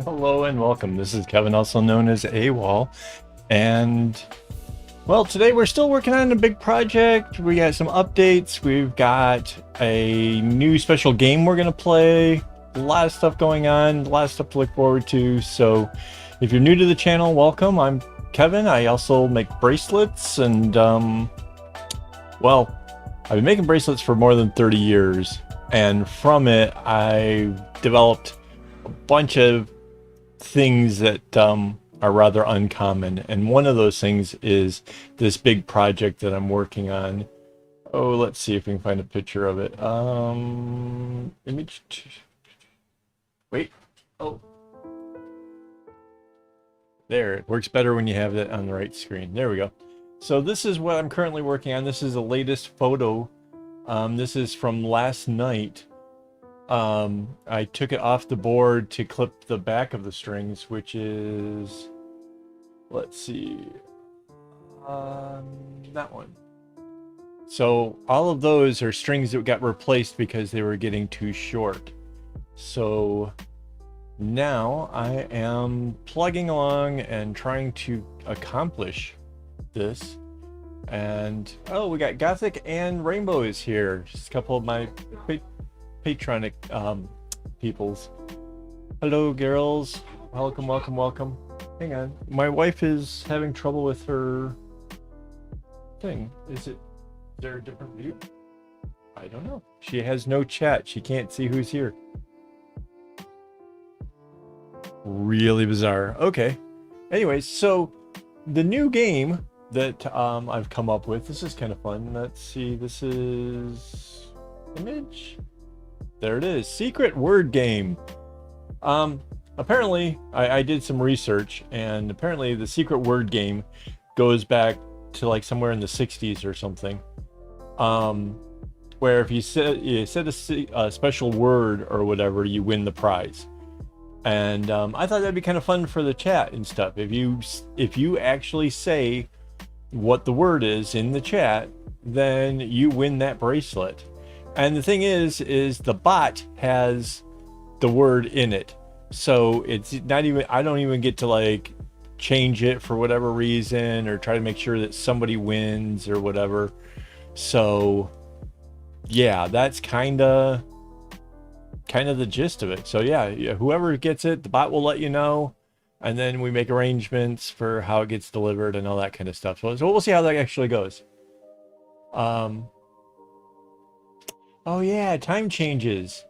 Hello and welcome. This is Kevin, also known as AWOL, and well, today we're still working on a big project. We got some updates. We've got a new special game we're gonna play. A lot of stuff going on, a lot of stuff to look forward to. So if you're new to the channel, welcome. I'm Kevin. I also make bracelets, and well, I've been making bracelets for more than 30 years, and from it I've developed a bunch of things that are rather uncommon, and one of those things is this big project that I'm working on. Oh, let's see if we can find a picture of it. Wait. Oh, there. It works better when you have it on the right screen. There we go. So this is what I'm currently working on. This is the latest photo. This is from last night. I took it off the board to clip the back of the strings, which is, let's see, that one. So all of those are strings that got replaced because they were getting too short. So now I am plugging along and trying to accomplish this. And oh, we got Gothic and Rainbow is here. Just a couple of my patronic peoples. Hello girls, welcome, welcome, welcome. Hang on, my wife is having trouble with her thing. Is there a different view? I don't know. She has no chat. She can't see who's here. Really bizarre. Okay, anyways, so the new game that I've come up with, this is kind of fun. Let's see, this is image. There it is, secret word game. Apparently I did some research, and apparently the secret word game goes back to like somewhere in the 60s or something, where if you said a special word or whatever, you win the prize. And I thought that'd be kind of fun for the chat and stuff. If you actually say what the word is in the chat, then you win that bracelet. And the thing is the bot has the word in it. So it's not even, I don't even get to like change it for whatever reason or try to make sure that somebody wins or whatever. So yeah, that's kind of the gist of it. So yeah, whoever gets it, the bot will let you know. And then we make arrangements for how it gets delivered and all that kind of stuff. So we'll see how that actually goes. Oh yeah, time changes.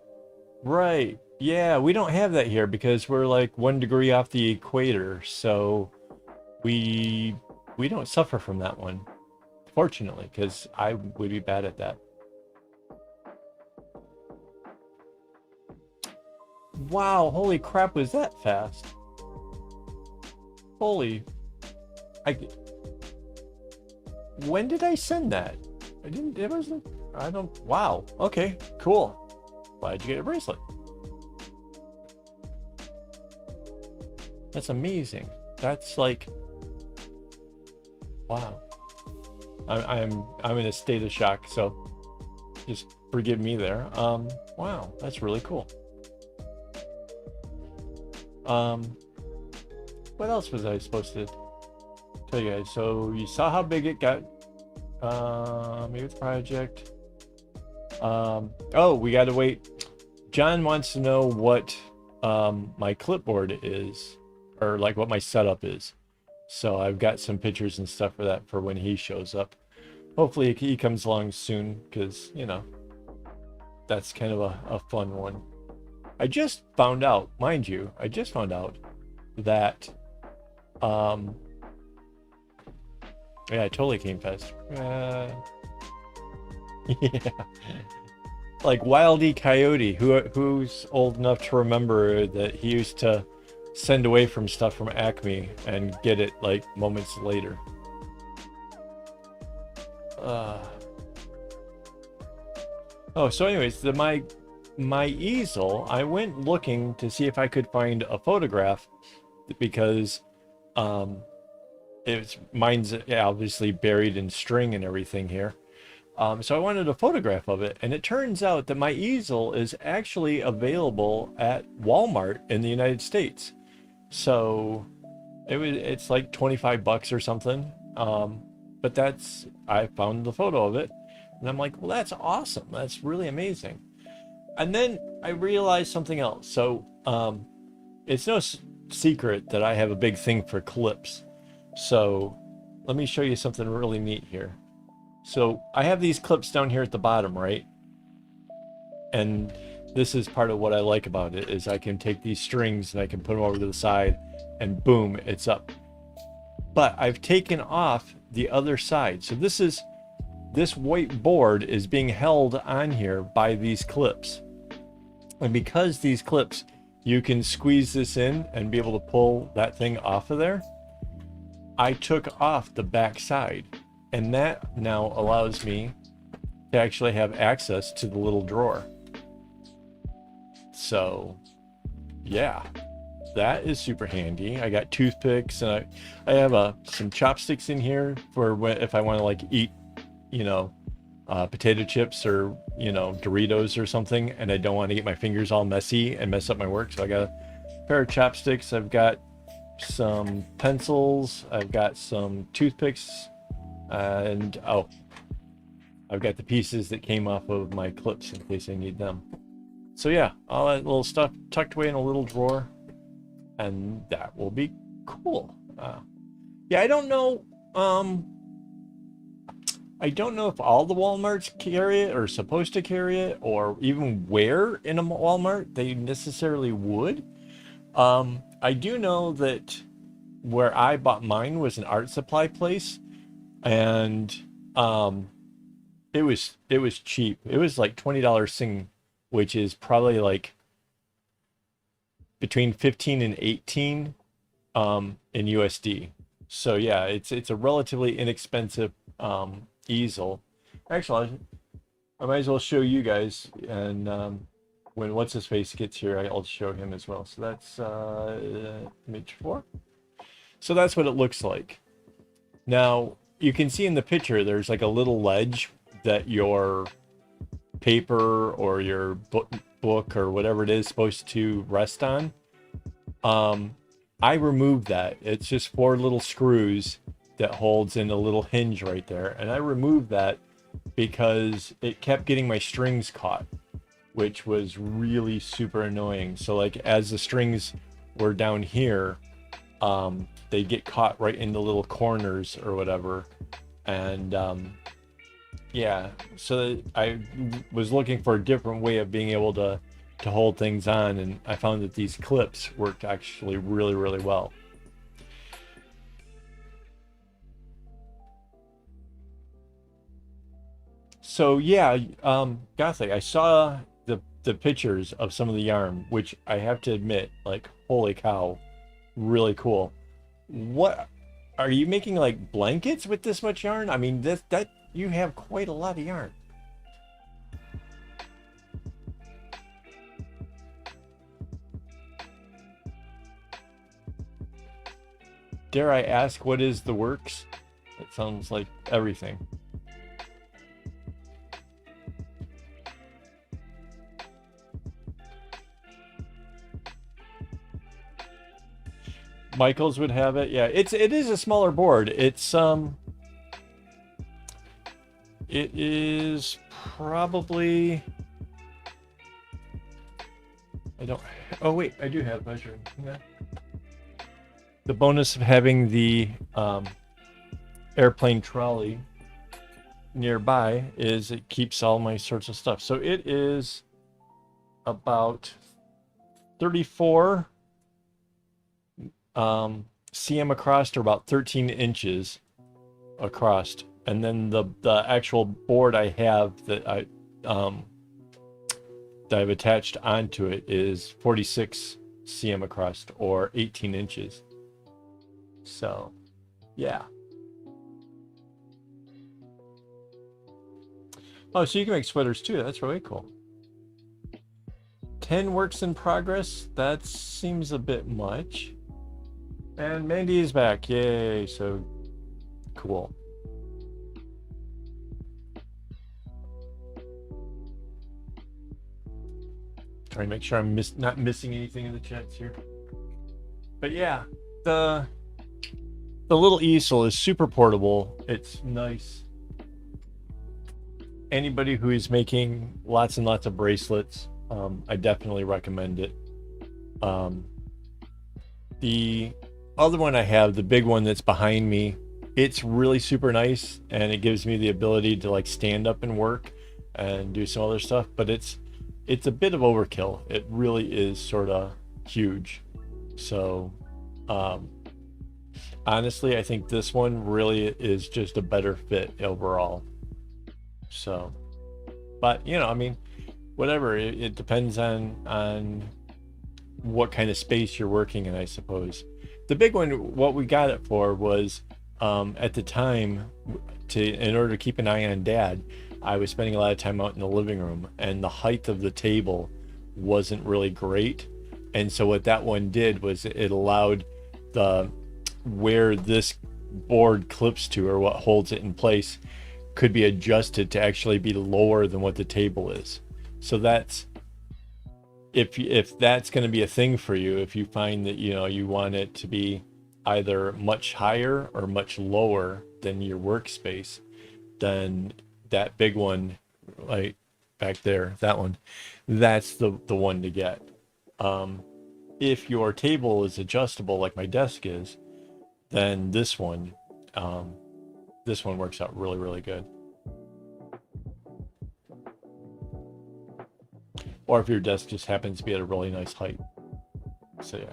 Right. Yeah, we don't have that here because we're like 1 degree off the equator, so we don't suffer from that one. Fortunately, because I would be bad at that. Wow, holy crap, was that fast? Holy. When did I send that? It wasn't. I don't, wow. Okay, cool. Glad you get a bracelet. That's amazing. That's like, wow. I'm in a state of shock, so just forgive me there. Wow, that's really cool. What else was I supposed to tell you guys? So you saw how big it got. Maybe it's project. Oh, we got to wait. John wants to know what my clipboard is, or like what my setup is. So I've got some pictures and stuff for that for when he shows up. Hopefully he comes along soon, because, you know, that's kind of a fun one. I just found out, mind you, I just found out that, yeah, I totally came fast. Yeah. Like Wile E. Coyote, who's old enough to remember that he used to send away from stuff from Acme and get it like moments later. Oh, so anyways, my easel, I went looking to see if I could find a photograph, because mine's obviously buried in string and everything here. So I wanted a photograph of it, and it turns out that my easel is actually available at Walmart in the United States. So it's like 25 bucks or something. But I found the photo of it, and I'm like, well, that's awesome. That's really amazing. And then I realized something else. So it's no secret that I have a big thing for clips. So let me show you something really neat here. So I have these clips down here at the bottom, right? And this is part of what I like about it, is I can take these strings and I can put them over to the side, and boom, it's up. But I've taken off the other side. So this white board is being held on here by these clips. And because these clips, you can squeeze this in and be able to pull that thing off of there, I took off the back side. And that now allows me to actually have access to the little drawer. So, yeah, that is super handy. I got toothpicks, and I have some chopsticks in here for if I want to like eat, you know, potato chips or, you know, Doritos or something, and I don't want to get my fingers all messy and mess up my work. So I got a pair of chopsticks. I've got some pencils. I've got some toothpicks. And oh, I've got the pieces that came off of my clips in case I need them. So yeah, all that little stuff tucked away in a little drawer, and that will be cool. Yeah, I don't know if all the Walmarts carry it or supposed to carry it, or even where in a Walmart they necessarily would. I do know that where I bought mine was an art supply place. And it was cheap. It was like $20 Sing, which is probably like between 15 and 18 in USD. So yeah, it's a relatively inexpensive easel. Actually, I might as well show you guys, and when what's his face gets here, I'll show him as well. So that's image 4. So that's what it looks like. Now you can see in the picture, there's like a little ledge that your paper or your book or whatever it is supposed to rest on. I removed that. It's just 4 little screws that holds in a little hinge right there. And I removed that because it kept getting my strings caught, which was really super annoying. So like as the strings were down here, they get caught right in the little corners or whatever. And yeah, so I was looking for a different way of being able to hold things on, and I found that these clips worked actually really, really well. So yeah, Gothic, I saw the pictures of some of the yarn, which I have to admit, like, holy cow, really cool. What are you making, like blankets with this much yarn? I mean, that you have quite a lot of yarn. dare I ask, what is the works? It sounds like everything. Michaels would have it. Yeah, it is a smaller board. It is probably, I don't, oh wait, I do have measuring. Yeah. The bonus of having the airplane trolley nearby is it keeps all my sorts of stuff. So it is about 34 cm across, or about 13 inches across, and then the actual board I have that I've attached onto it is 46 cm across, or 18 inches. So yeah. Oh, so you can make sweaters too. That's really cool. 10 works in progress. That seems a bit much. And Mandy is back. Yay. So cool. Trying to make sure I'm not missing anything in the chats here. But yeah, the little easel is super portable. It's nice. Anybody who is making lots and lots of bracelets, I definitely recommend it. The other one I have, the big one that's behind me, it's really super nice, and it gives me the ability to like stand up and work and do some other stuff, but it's a bit of overkill. It really is sort of huge. So honestly, I think this one really is just a better fit overall. So, but you know, I mean, whatever, it depends on what kind of space you're working in, I suppose. The big one, what we got it for was at the time, in order to keep an eye on Dad, I was spending a lot of time out in the living room, and the height of the table wasn't really great. And so what that one did was it allowed where this board clips to, or what holds it in place, could be adjusted to actually be lower than what the table is. So that's, if that's going to be a thing for you, if you find that, you know, you want it to be either much higher or much lower than your workspace, then that big one, like back there, that one, that's the one to get. If your table is adjustable like my desk is, then this one works out really, really good. Or if your desk just happens to be at a really nice height. So yeah.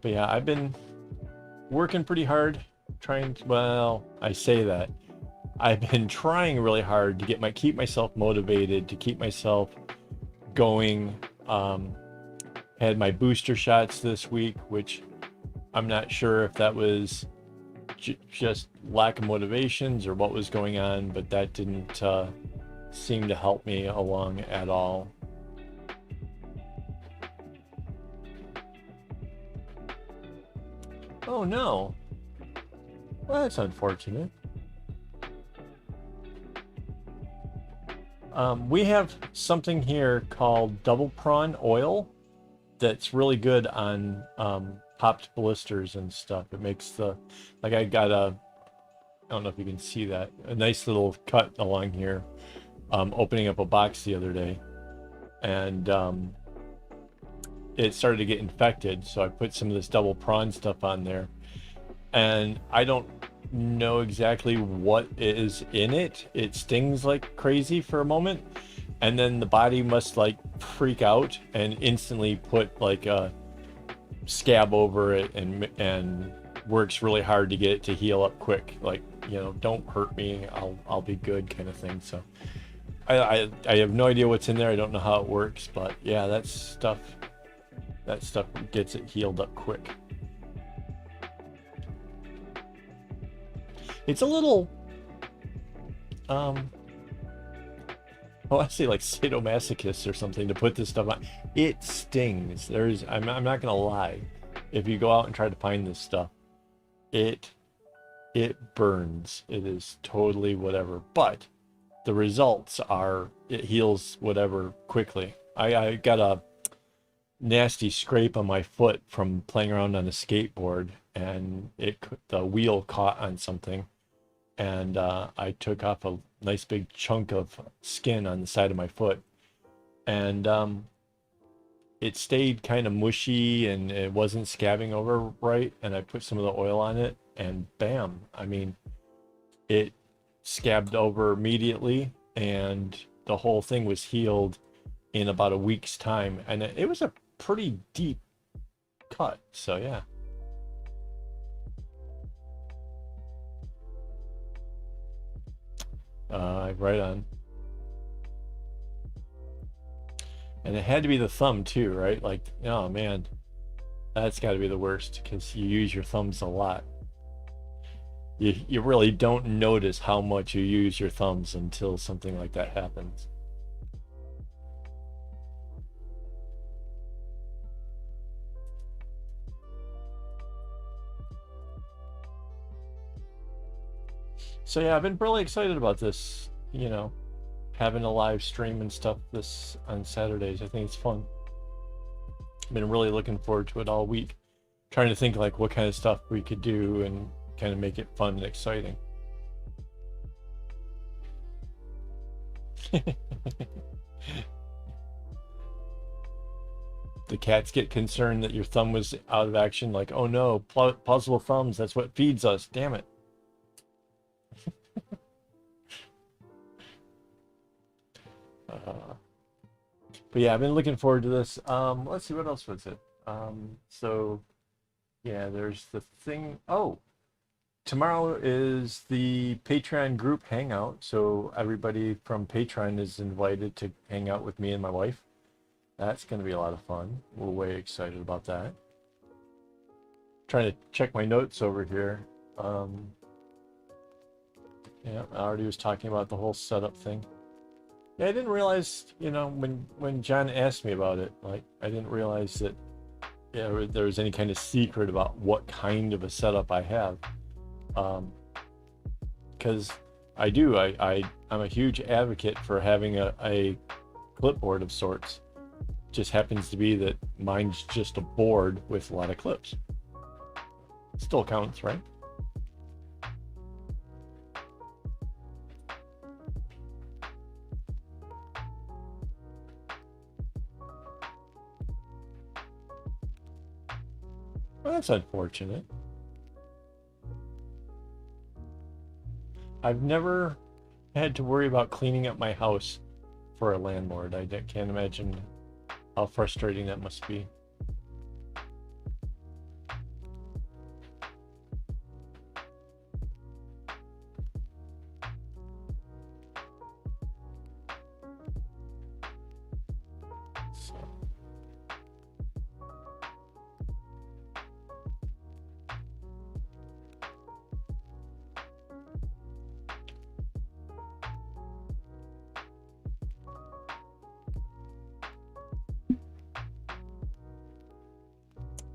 But yeah, I've been working pretty hard trying to, well, I say that. I've been trying really hard to keep myself motivated, to keep myself going. Had my booster shots this week, which I'm not sure if that was just lack of motivations or what was going on, but that didn't seem to help me along at all. Oh no. Well, that's unfortunate. We have something here called double prawn oil that's really good on popped blisters and stuff. It makes like I got I don't know if you can see that, a nice little cut along here, opening up a box the other day, and it started to get infected, so I put some of this double prawn stuff on there, and I don't know exactly what is in it. It stings like crazy for a moment, and then the body must like freak out and instantly put like a scab over it and works really hard to get it to heal up quick, like, you know, don't hurt me, I'll be good kind of thing. So I have no idea what's in there. I don't know how it works, but yeah, that stuff gets it healed up quick. It's a little, well, want to say like sadomasochists or something to put this stuff on. It stings. I'm not gonna lie. If you go out and try to find this stuff, it burns. It is totally whatever. But the results are it heals whatever quickly. I got a nasty scrape on my foot from playing around on a skateboard, and the wheel caught on something, and I took off a nice big chunk of skin on the side of my foot, and it stayed kind of mushy and it wasn't scabbing over right, and I put some of the oil on it, and bam, I mean, it scabbed over immediately, and the whole thing was healed in about a week's time, and it was a pretty deep cut, so yeah. Right on. And it had to be the thumb too, right? Like, oh man, that's got to be the worst because you use your thumbs a lot. You really don't notice how much you use your thumbs until something like that happens. So yeah, I've been really excited about this, you know, having a live stream and stuff this on Saturdays. I think it's fun. I've been really looking forward to it all week, trying to think like what kind of stuff we could do and kind of make it fun and exciting. The cats get concerned that your thumb was out of action, like, oh no, plausible thumbs, that's what feeds us, damn it. But yeah, I've been looking forward to this. Let's see, what else was it? So yeah, there's the thing. Oh, tomorrow is the Patreon group hangout, so everybody from Patreon is invited to hang out with me and my wife. That's going to be a lot of fun. We're way excited about that. Trying to check my notes over here. Yeah, I already was talking about the whole setup thing. Yeah, I didn't realize, you know, when John asked me about it, like, I didn't realize that, yeah, there was any kind of secret about what kind of a setup I have. Because I'm a huge advocate for having a clipboard of sorts. Just happens to be that mine's just a board with a lot of clips. Still counts, right? Well, that's unfortunate. I've never had to worry about cleaning up my house for a landlord. I can't imagine how frustrating that must be.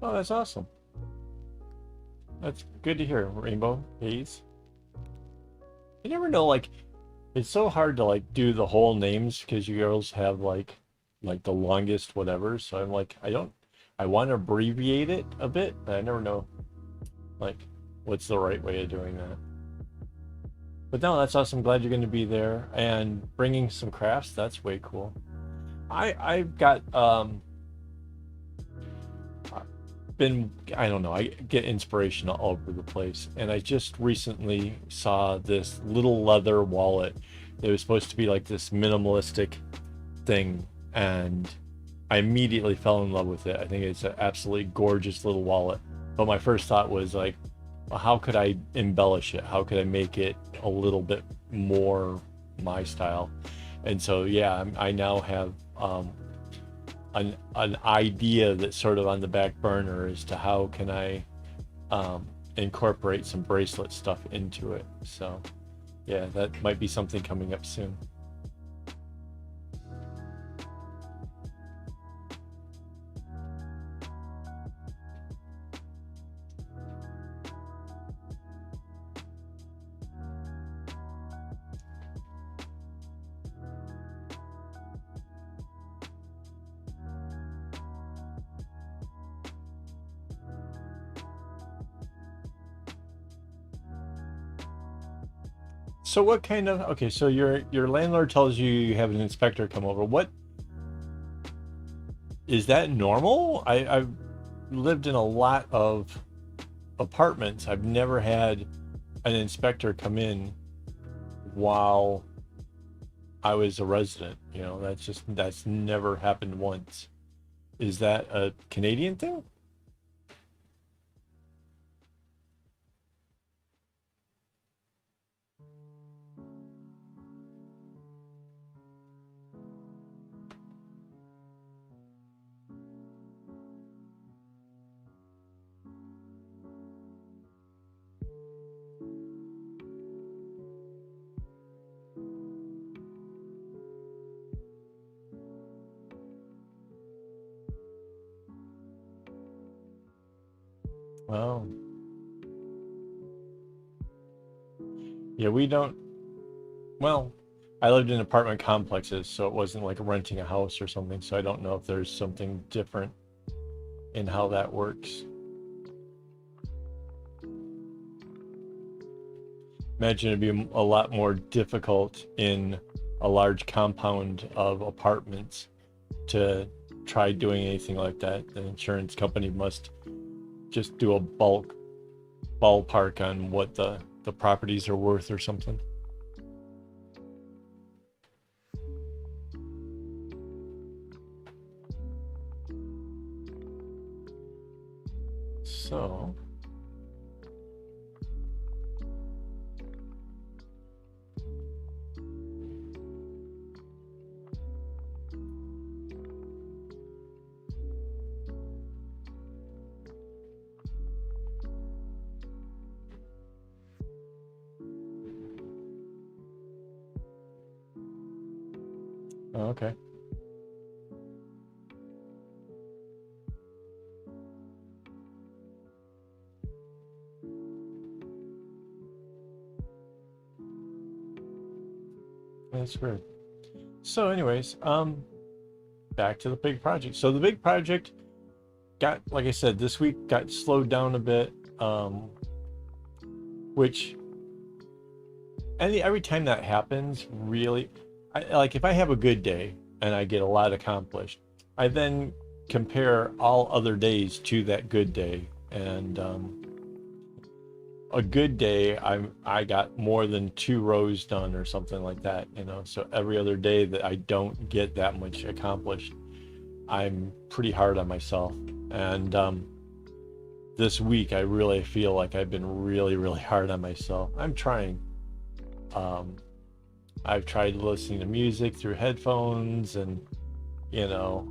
Oh, that's awesome. That's good to hear, Rainbow Haze. You never know, like, it's so hard to like do the whole names because you girls have like the longest whatever. So I'm like, I want to abbreviate it a bit, but I never know like what's the right way of doing that. But no, that's awesome. Glad you're going to be there and bringing some crafts. That's way cool. I've got I don't know, I get inspiration all over the place, and I just recently saw this little leather wallet that was supposed to be like this minimalistic thing, and I immediately fell in love with it. I think it's an absolutely gorgeous little wallet, but my first thought was like, well, how could I embellish it? How could I make it a little bit more my style? And so yeah, I now have an idea that's sort of on the back burner as to how can I incorporate some bracelet stuff into it. So yeah, that might be something coming up soon. So what kind of, okay, so your landlord tells you you have an inspector come over. What is that normal? I've lived in a lot of apartments. I've never had an inspector come in while I was a resident. You know, that's never happened once. Is that a Canadian thing? Oh, yeah, we don't. Well, I lived in apartment complexes, so it wasn't like renting a house or something. So I don't know if there's something different in how that works. Imagine it'd be a lot more difficult in a large compound of apartments to try doing anything like that. The insurance company must just do a bulk ballpark on what the properties are worth or something. So, okay, that's weird. So, anyways, back to the big project. So the big project got, like I said, this week got slowed down a bit, which every time that happens, really, like if I have a good day and I get a lot accomplished, I then compare all other days to that good day, and a good day, I got more than 2 rows done or something like that, you know. So every other day that I don't get that much accomplished, I'm pretty hard on myself. And this week, I really feel like I've been really, really hard on myself. I'm trying. Um, I've tried listening to music through headphones, and you know,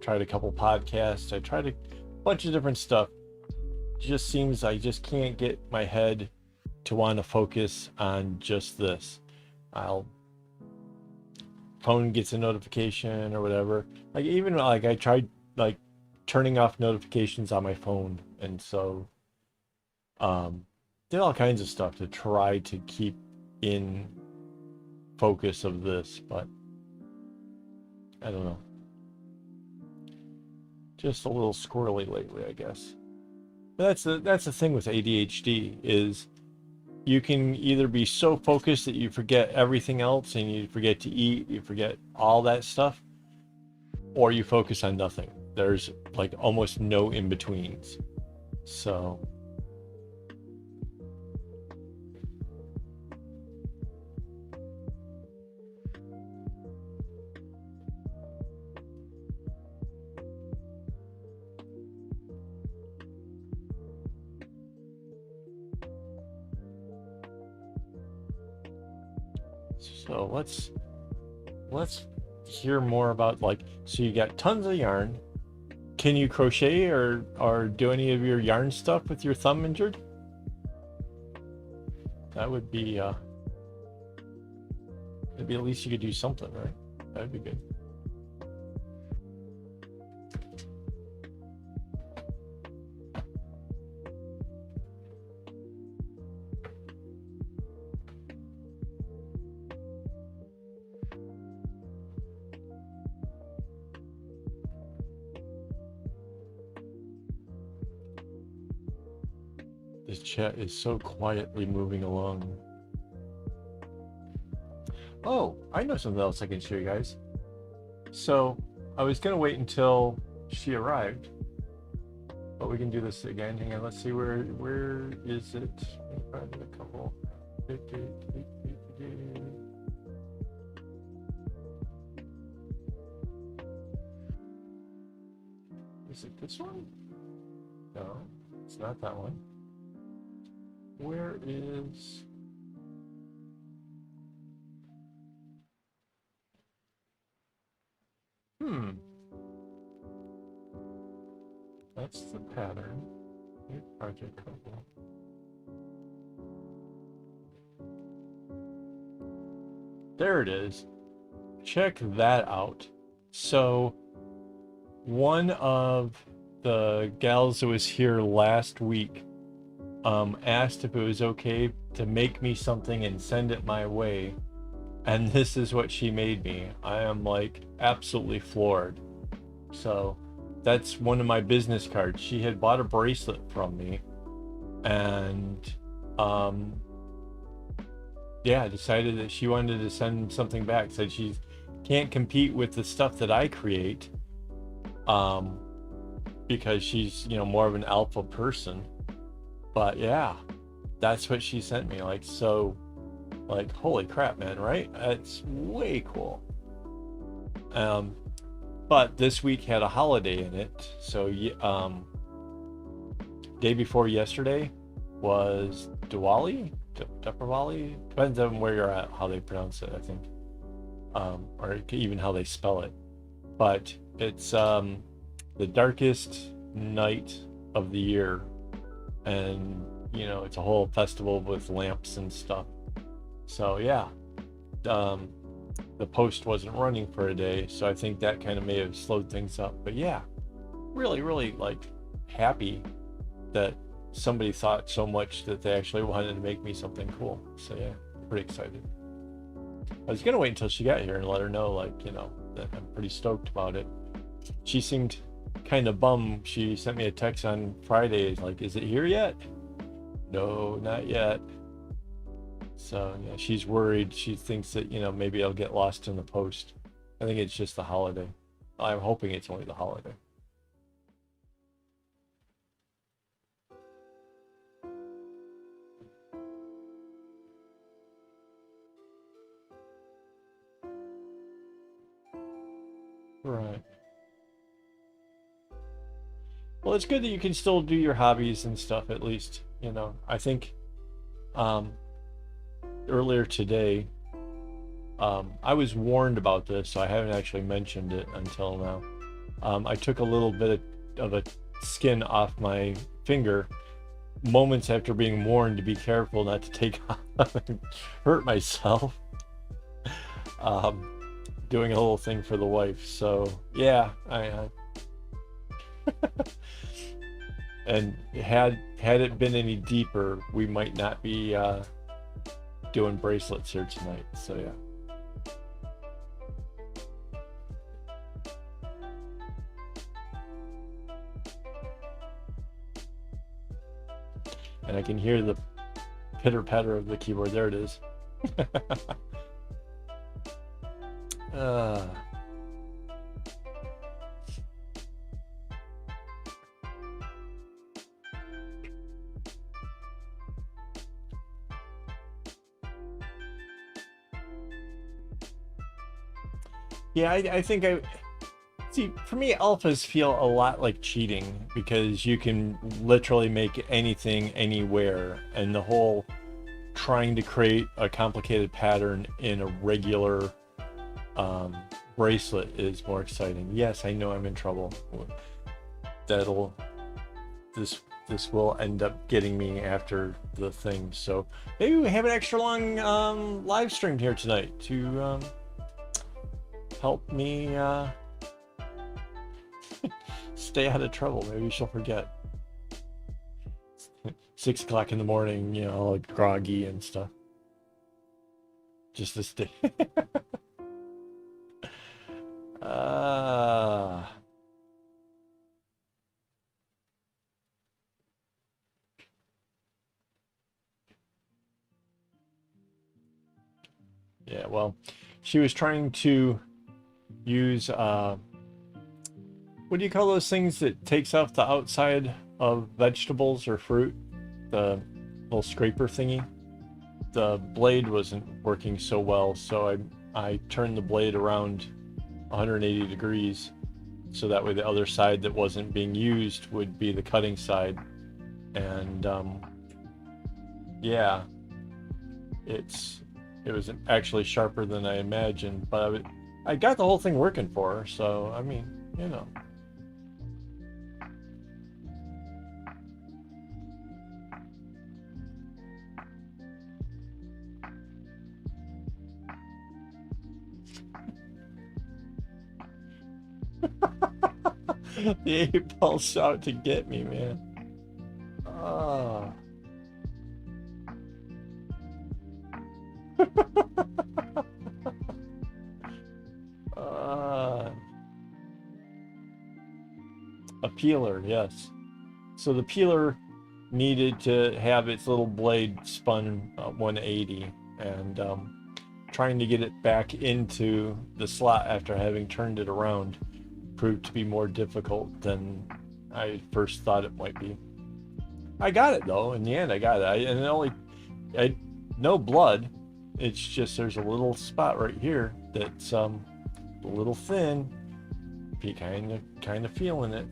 tried a couple podcasts. I tried a bunch of different stuff. Just seems I just can't get my head to want to focus on just this. I'll phone gets a notification or whatever. Like even like I tried like turning off notifications on my phone, and so did all kinds of stuff to try to keep in focus of this, but I don't know. Just a little squirrely lately, I guess. But that's the thing with ADHD is you can either be so focused that you forget everything else and you forget to eat, you forget all that stuff, or you focus on nothing. There's like almost no in betweens. So, so let's hear more about like, so you got tons of yarn. Can you crochet or do any of your yarn stuff with your thumb injured? That would be maybe at least you could do something, right? That'd be good. This chat is so quietly moving along. Oh, I know something else I can show you guys. So I was gonna wait until she arrived, but we can do this again. Hang on, let's see where is it? Find a couple. Is it this one? No, it's not that one. Where is? That's the pattern. New project couple. There it is. Check that out. So one of the gals that was here last week asked if it was okay to make me something and send it my way. And this is what she made me. I am like absolutely floored. So that's one of my business cards. She had bought a bracelet from me and yeah, decided that she wanted to send something back. Said she can't compete with the stuff that I create because she's, you know, more of an alpha person. But yeah, that's what she sent me. Like, so, like, holy crap, man, right? That's way cool. But this week had a holiday in it. So day before yesterday was Diwali, Deepavali, depends on where you're at, how they pronounce it, I think, or even how they spell it. But it's the darkest night of the year, and you know, it's a whole festival with lamps and stuff. So yeah, the post wasn't running for a day, so I think that kind of may have slowed things up. But yeah, really like happy that somebody thought so much that they actually wanted to make me something cool. So yeah, pretty excited. I was gonna wait until she got here and let her know, like, you know, that I'm pretty stoked about it. She seemed kind of bummed. She sent me a text on Friday, like, is it here yet? No, not yet. So yeah, she's worried. She thinks that, you know, maybe I'll get lost in the post. I think it's just the holiday. I'm hoping it's only the holiday. Right. Well, it's good that you can still do your hobbies and stuff, at least, you know. I think um, earlier today, I was warned about this, so I haven't actually mentioned it until now. I took a little bit of a skin off my finger moments after being warned to be careful not to take off and hurt myself. Um, doing a little thing for the wife. So yeah, I and had it been any deeper, we might not be doing bracelets here tonight. So yeah. And I can hear the pitter patter of the keyboard. There it is. uh, yeah, I think I see. For me, alphas feel a lot like cheating because you can literally make anything anywhere, and the whole trying to create a complicated pattern in a regular bracelet is more exciting. Yes, I know I'm in trouble. That'll this will end up getting me after the thing. So maybe we have an extra long live stream here tonight to help me stay out of trouble. Maybe she'll forget. 6 o'clock in the morning, you know, all groggy and stuff. Just to stay. Yeah, well, she was trying to use what do you call those things that takes off the outside of vegetables or fruit? The little scraper thingy. The blade wasn't working so well, so I turned the blade around 180 degrees so that way the other side that wasn't being used would be the cutting side. And yeah, it was actually sharper than I imagined, but I got the whole thing working for her, so I mean, you know. The 8-ball's out to get me, man. Ah. A peeler, yes. So the peeler needed to have its little blade spun 180, and trying to get it back into the slot after having turned it around proved to be more difficult than I first thought it might be. I got it though. In the end, I got it. And it only, no blood. It's just there's a little spot right here that's a little thin. Be kind of feeling it.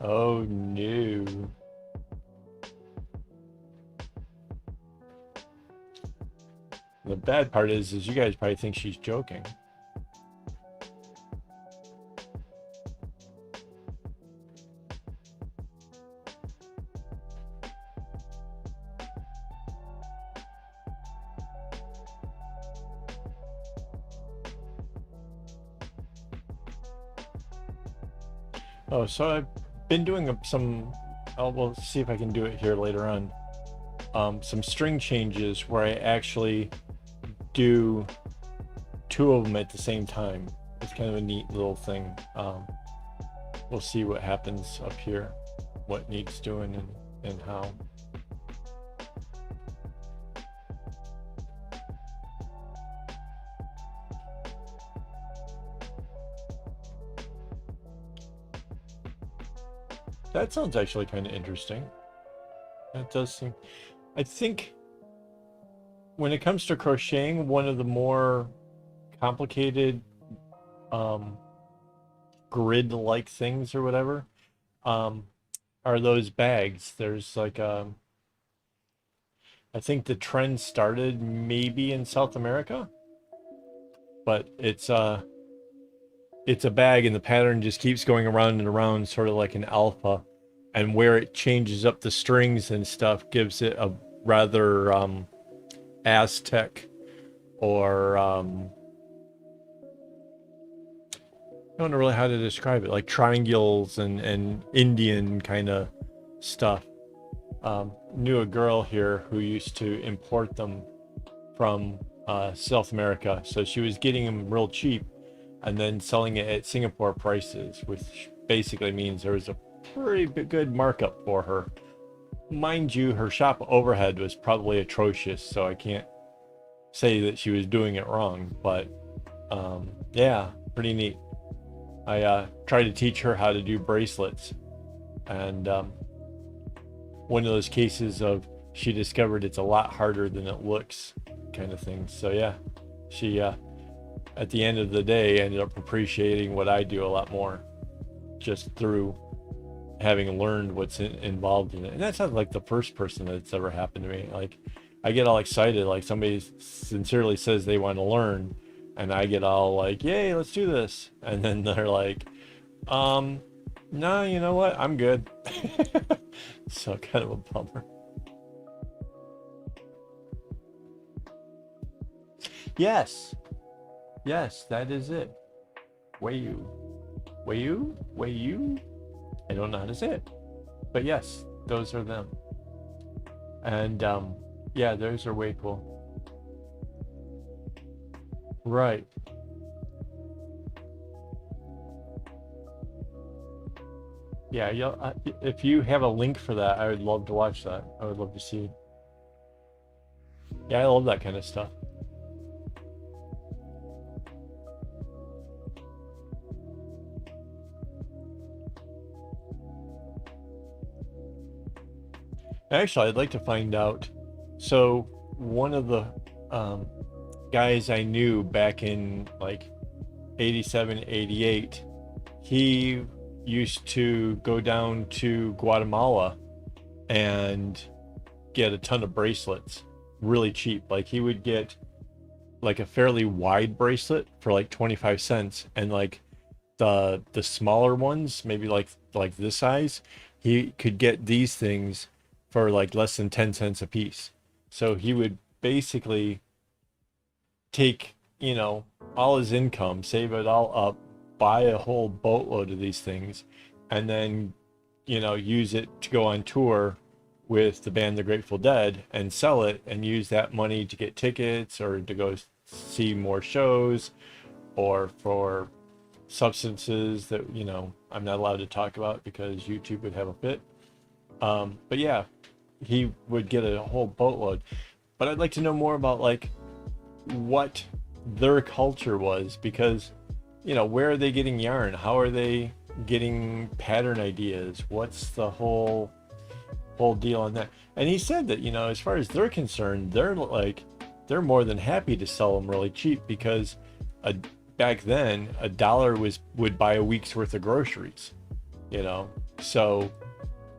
Oh no. The bad part is you guys probably think she's joking. Oh, so I've been doing some, we'll see if I can do it here later on. Some string changes where I actually do 2 of them at the same time. It's kind of a neat little thing. We'll see what happens up here, what needs doing and how. That sounds actually kind of interesting. That does seem, I think when it comes to crocheting, one of the more complicated grid-like things or whatever are those bags. There's like I think the trend started maybe in South America, but it's a bag and the pattern just keeps going around and around, sort of like an alpha, and where it changes up the strings and stuff gives it a rather Aztec or I don't know really how to describe it, like triangles and Indian kind of stuff. Knew a girl here who used to import them from South America, so she was getting them real cheap and then selling it at Singapore prices, which basically means there was a pretty good markup for her. Mind you, her shop overhead was probably atrocious, so I can't say that she was doing it wrong, but yeah, pretty neat. I tried to teach her how to do bracelets, and one of those cases of she discovered it's a lot harder than it looks kind of thing. So yeah, she at the end of the day ended up appreciating what I do a lot more just through having learned what's involved in it. And that's not like the first person that's ever happened to me. Like I get all excited, like somebody sincerely says they want to learn, and I get all like, yay, let's do this. And then they're like, no, you know what? I'm good. So kind of a bummer. Yes. Yes, that is it. Wayu. Wayu? Wayu? I don't know how to say it. But yes, those are them. And yeah, those are way cool. Right. Yeah, if you have a link for that, I would love to watch that. I would love to see. Yeah, I love that kind of stuff. Actually, I'd like to find out. So, one of the um, guys I knew back in like 87, 88, he used to go down to Guatemala and get a ton of bracelets really cheap. Like he would get like a fairly wide bracelet for like 25 cents, and like the smaller ones, maybe like this size, he could get these things for like less than 10 cents a piece. So he would basically take, all his income, save it all up, buy a whole boatload of these things, and then, use it to go on tour with the band The Grateful Dead and sell it and use that money to get tickets or to go see more shows or for substances that, I'm not allowed to talk about because YouTube would have a fit. But yeah, he would get a whole boatload. But I'd like to know more about like what their culture was, because where are they getting yarn? How are they getting pattern ideas? What's the whole deal on that? And he said that, as far as they're concerned, they're more than happy to sell them really cheap, because back then $1 would buy a week's worth of groceries, so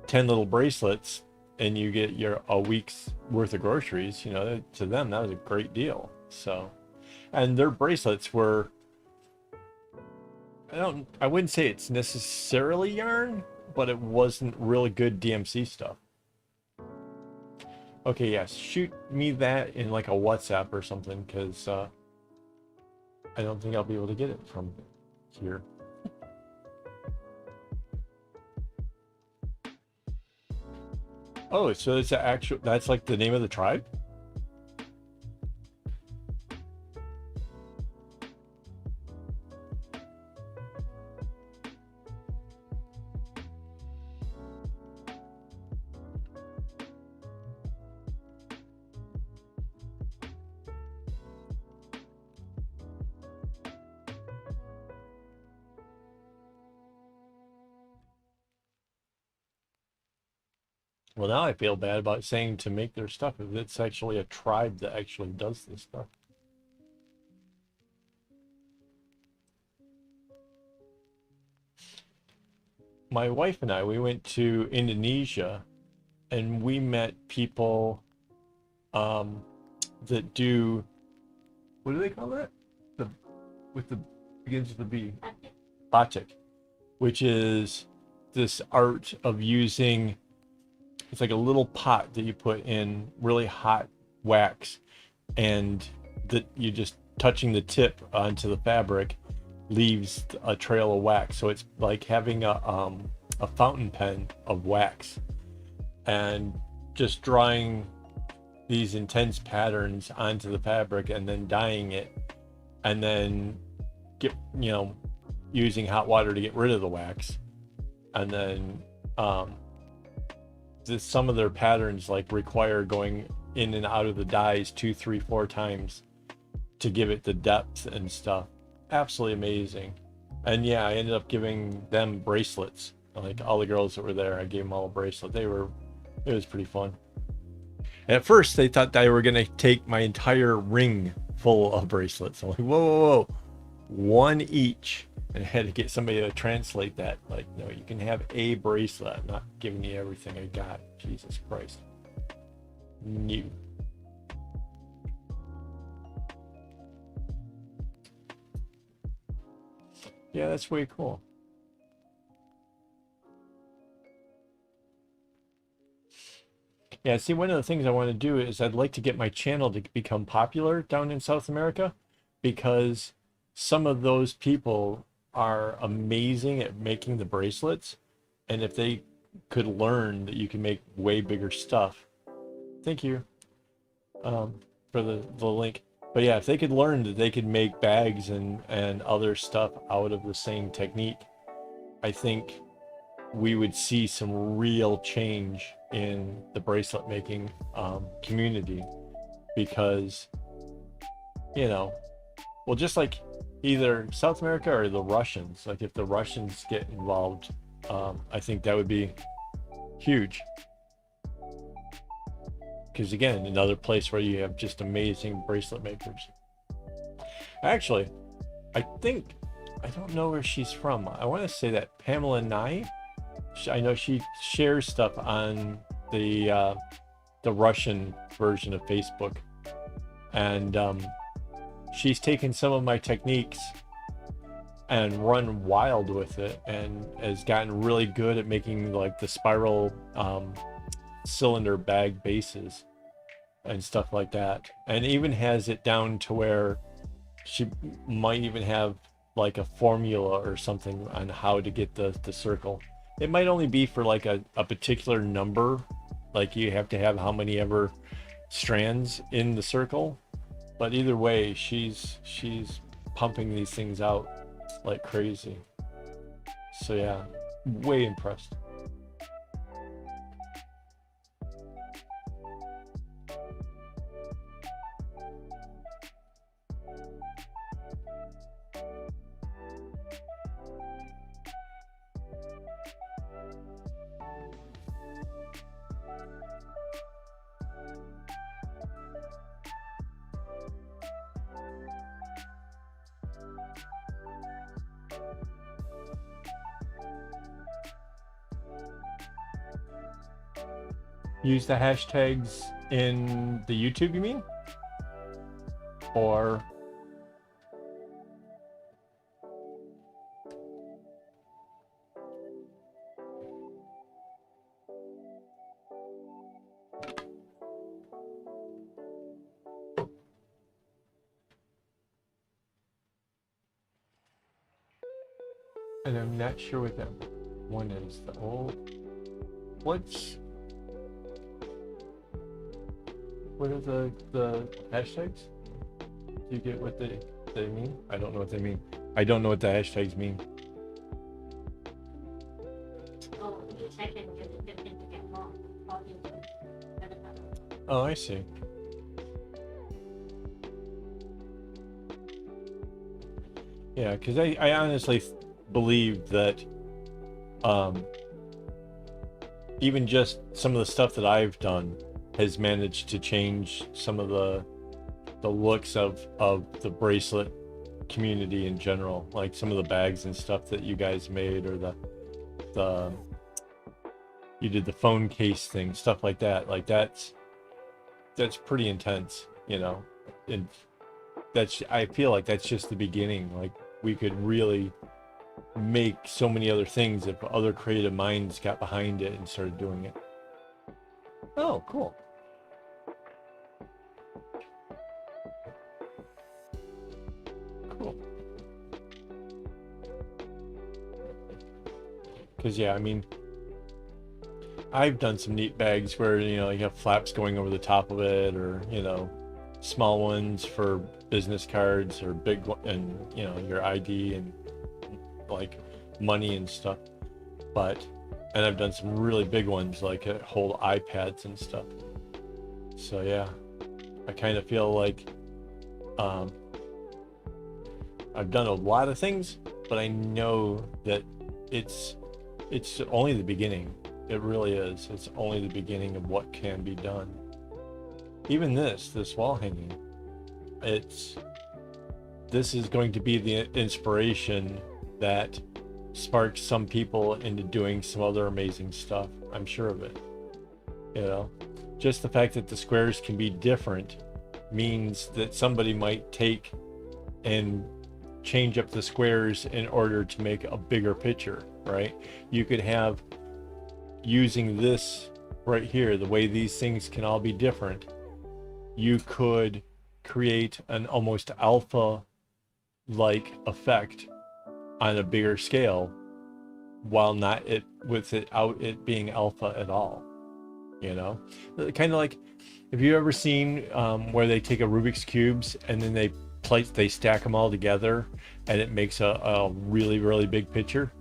10 little bracelets and you get a week's worth of groceries. To them that was a great deal. So, and their bracelets were, I wouldn't say it's necessarily yarn, but it wasn't really good DMC stuff. Okay, yes, shoot me that in like a WhatsApp or something, because I don't think I'll be able to get it from here. Oh, so it's that's like the name of the tribe? Well, now I feel bad about saying to make their stuff if it's actually a tribe that actually does this stuff. My wife and I, we went to Indonesia and we met people that do, what do they call that? The with the begins with the B. Batik, which is this art of using, it's like a little pot that you put in really hot wax, and that you just touching the tip onto the fabric leaves a trail of wax. So it's like having a fountain pen of wax, and just drawing these intense patterns onto the fabric and then dyeing it, and then using hot water to get rid of the wax, and then some of their patterns like require going in and out of the dyes 2, 3, 4 times to give it the depth and stuff. Absolutely amazing. And yeah, I ended up giving them bracelets. Like all the girls that were there, I gave them all a bracelet. It was pretty fun. And at first they thought they were gonna take my entire ring full of bracelets. I'm like, whoa, whoa, whoa, one each. And I had to get somebody to translate that. Like, no, you can have a bracelet. I'm not giving you everything I got. Jesus Christ. New. Yeah, that's way cool. Yeah, see, one of the things I want to do is I'd like to get my channel to become popular down in South America, because some of those people are amazing at making the bracelets. And if they could learn that you can make way bigger stuff. Thank you um, for the link. But yeah, if they could learn that they could make bags and other stuff out of the same technique, I think we would see some real change in the bracelet making community. Because, you know, well, just like either South America or the Russians, like if the Russians get involved, I think that would be huge. Because again, another place where you have just amazing bracelet makers. Actually, I think, I don't know where she's from. I want to say that Pamela Nye, I know she shares stuff on the Russian version of Facebook, and she's taken some of my techniques and run wild with it, and has gotten really good at making like the spiral cylinder bag bases and stuff like that, and even has it down to where she might even have like a formula or something on how to get the circle. It might only be for like a particular number, like you have to have how many ever strands in the circle, but either way she's pumping these things out like crazy. So yeah, way impressed. Use the hashtags in the YouTube, you mean? Or and I'm not sure what that one is. The old, what's, what are the hashtags? Do you get what they mean? I don't know what they mean. I don't know what the hashtags mean. Oh, you check it because it's different to get more. Oh, I see. Yeah, because I honestly believe that even just some of the stuff that I've done has managed to change some of the looks of the bracelet community in general, like some of the bags and stuff that you guys made, or the you did the phone case thing, stuff like that. Like that's pretty intense, you know. And that's, I feel like that's just the beginning. Like we could really make so many other things if other creative minds got behind it and started doing it. Oh, cool. Cool. Because yeah, I mean, I've done some neat bags where, you know, you have flaps going over the top of it, or, you know, small ones for business cards, or big one, and, you know, your ID and like money and stuff. But, and I've done some really big ones like hold iPads and stuff. So yeah, I kind of feel like I've done a lot of things, but I know that it's only the beginning. It really is. It's only the beginning of what can be done. Even this wall hanging, this is going to be the inspiration that sparks some people into doing some other amazing stuff. I'm sure of it. You know, just the fact that the squares can be different means that somebody might take and change up the squares in order to make a bigger picture, right? You could have, using this right here, the way these things can all be different, you could create an almost alpha like effect on a bigger scale while not it without it being alpha at all, you know. Kind of like, have you ever seen where they take a Rubik's cubes and then they stack them all together and it makes a really, really big picture?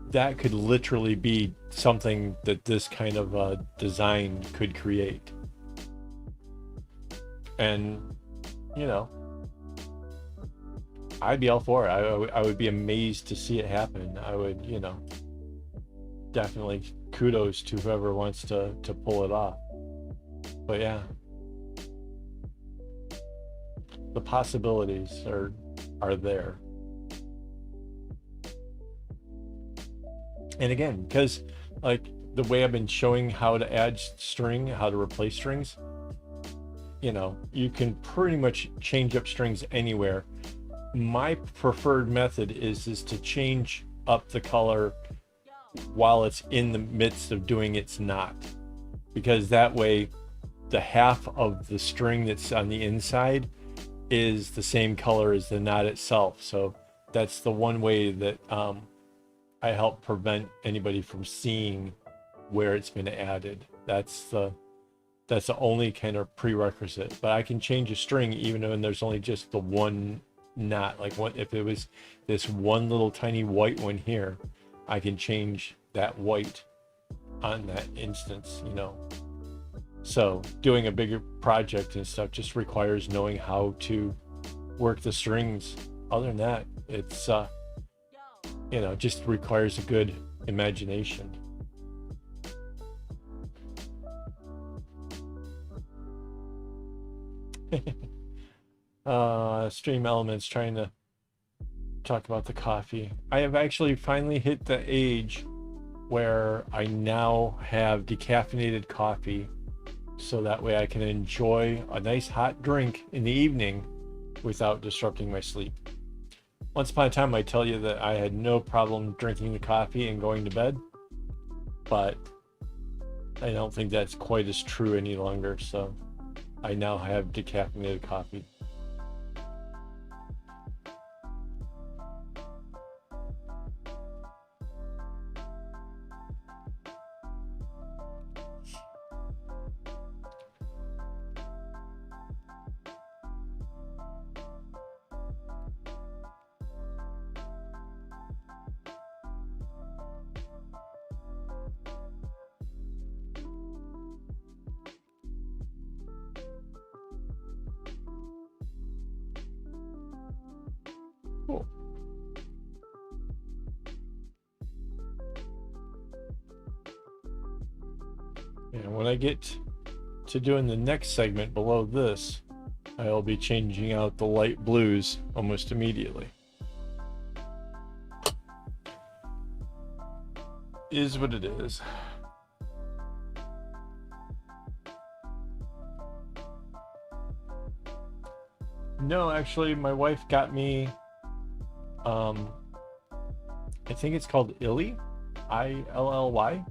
That could literally be something that this kind of design could create. And, you know, I'd be all for it. I would be amazed to see it happen. I would, you know, definitely kudos to whoever wants to pull it off. But yeah, the possibilities are there. And again, because like the way I've been showing how to add string, how to replace strings, you know, you can pretty much change up strings anywhere. My preferred method is to change up the color while it's in the midst of doing its knot, because that way the half of the string that's on the inside is the same color as the knot itself. So that's the one way that I help prevent anybody from seeing where it's been added. That's the only kind of prerequisite. But I can change a string even when there's only just the one knot. Like what if it was this one little tiny white one here, I can change that white on that instance, you know. So doing a bigger project and stuff just requires knowing how to work the strings. Other than that, it's you know, just requires a good imagination. Stream Elements trying to talk about the coffee. I have actually finally hit the age where I now have decaffeinated coffee, so that way I can enjoy a nice hot drink in the evening without disrupting my sleep. Once upon a time, I tell you that I had no problem drinking the coffee and going to bed, but I don't think that's quite as true any longer, so I now have decaffeinated coffee. Cool. And when I get to doing the next segment below this, I'll be changing out the light blues almost immediately. Is what it is. No, actually, my wife got me, I think it's called Illy, ILLY,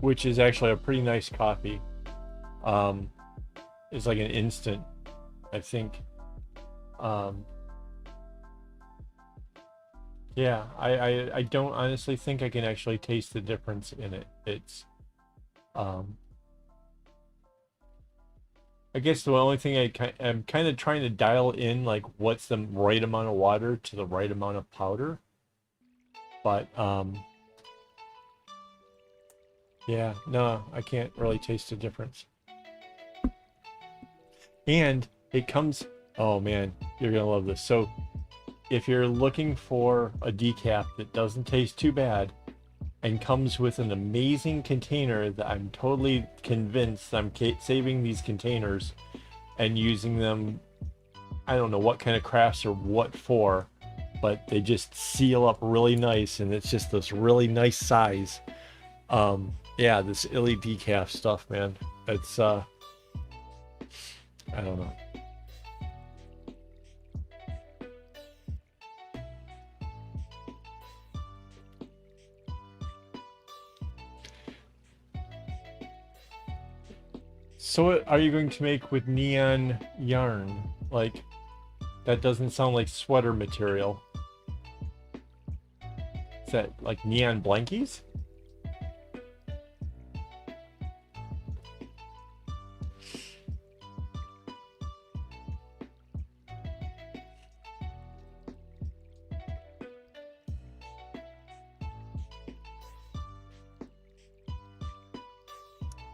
which is actually a pretty nice coffee. It's like an instant, I think. Yeah, I don't honestly think I can actually taste the difference in it. It's, I guess the only thing I'm kind of trying to dial in, like what's the right amount of water to the right amount of powder. But yeah, no, I can't really taste the difference. And it comes, oh man, you're gonna love this. So if you're looking for a decaf that doesn't taste too bad and comes with an amazing container that I'm totally convinced I'm saving these containers and using them, I don't know what kind of crafts or what for, but they just seal up really nice and it's just this really nice size. Yeah, this Illy decaf stuff, man. It's I don't know. So what are you going to make with neon yarn? Like, that doesn't sound like sweater material. Is that like neon blankies?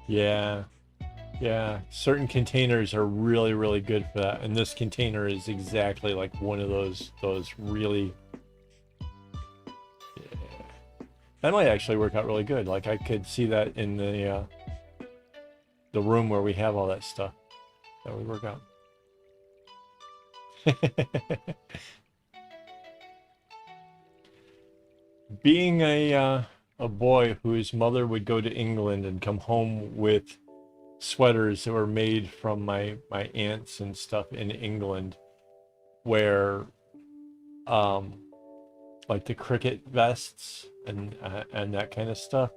Yeah. Yeah, certain containers are really, really good for that. And this container is exactly like one of those really, yeah. That might actually work out really good. Like I could see that in the room where we have all that stuff. That would work out. Being a boy whose mother would go to England and come home with sweaters that were made from my aunts and stuff in England, where um like the cricket vests and that kind of stuff.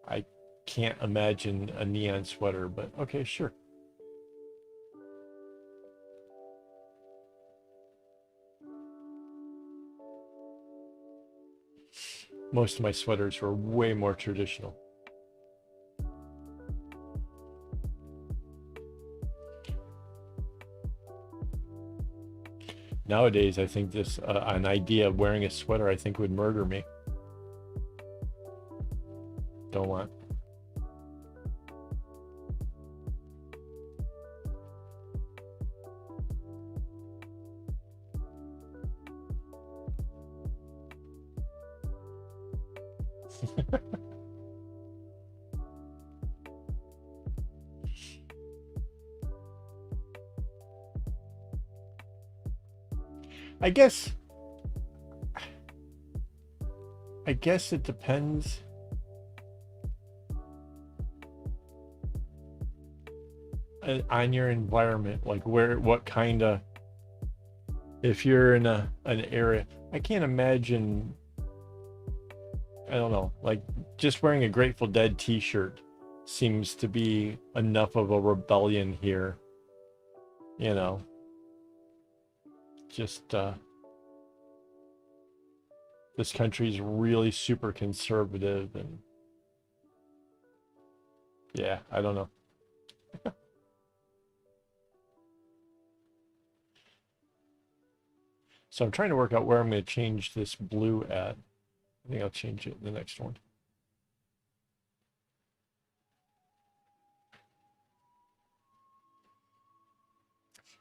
I can't imagine a neon sweater, but okay, sure. Most of my sweaters were way more traditional. Nowadays, I think this an idea of wearing a sweater, I think would murder me. Don't want. I guess I guess it depends. On your environment, like where, what kind of, if you're in an area, I can't imagine, I don't know, like just wearing a Grateful Dead t-shirt seems to be enough of a rebellion here, you know, just this country's really super conservative and yeah, I don't know. So I'm trying to work out where I'm going to change this blue at. I think I'll change it in the next one.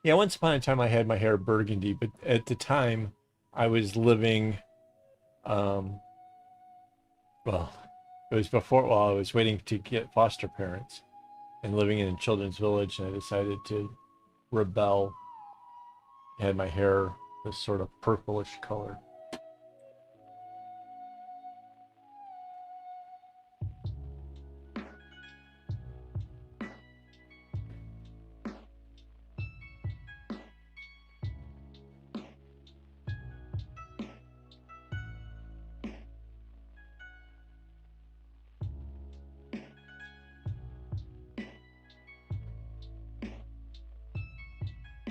Yeah, once upon a time I had my hair burgundy, but at the time I was living, um, well, it was before, well, I was waiting to get foster parents and living in a children's village, and I decided to rebel. I had my hair this sort of purplish color.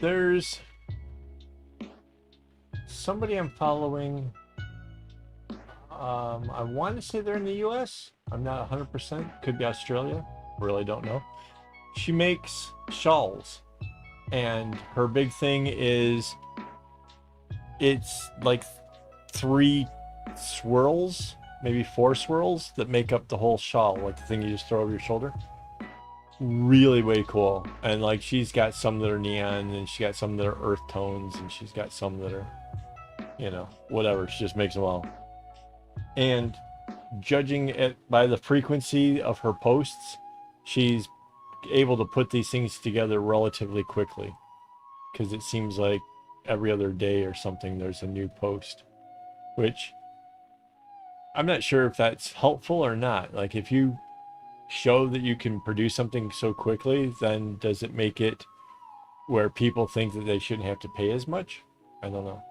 There's somebody I'm following. I want to say they're in the US. I'm not 100%. Could be Australia. Really don't know. She makes shawls, and her big thing is it's like 3 swirls, maybe 4 swirls that make up the whole shawl, like the thing you just throw over your shoulder. Really way cool. And like she's got some that are neon, and she got some that are earth tones, and she's got some that are, you know, whatever. She just makes them all. And judging it by the frequency of her posts, she's able to put these things together relatively quickly, because it seems like every other day or something there's a new post, which I'm not sure if that's helpful or not. Like if you show that you can produce something so quickly, then does it make it where people think that they shouldn't have to pay as much? I don't know.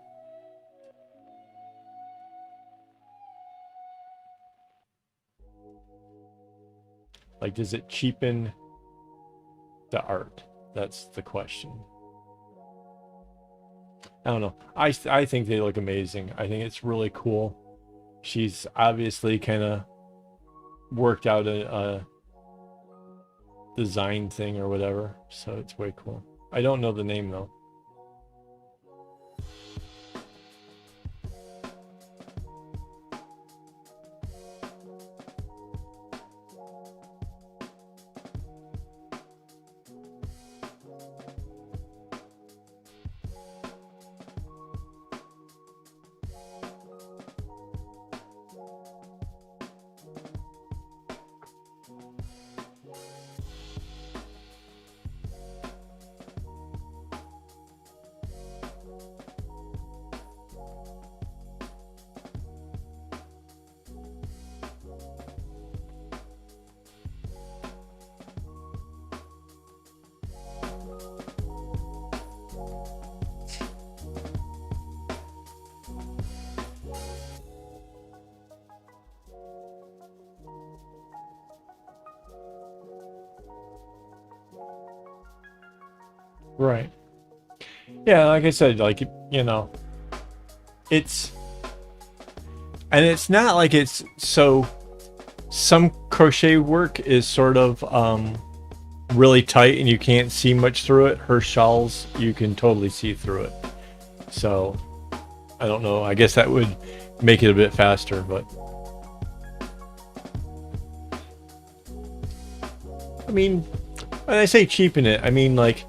Like, does it cheapen the art? That's the question. I don't know. I think they look amazing. I think it's really cool. She's obviously kind of worked out a design thing or whatever, so it's way cool. I don't know the name though. Right. Yeah, like I said, like, you know, it's, and it's not like it's so, some crochet work is sort of really tight and you can't see much through it. Her shawls, you can totally see through it. So I don't know, I guess that would make it a bit faster, but I mean, when I say cheapen it, I mean like,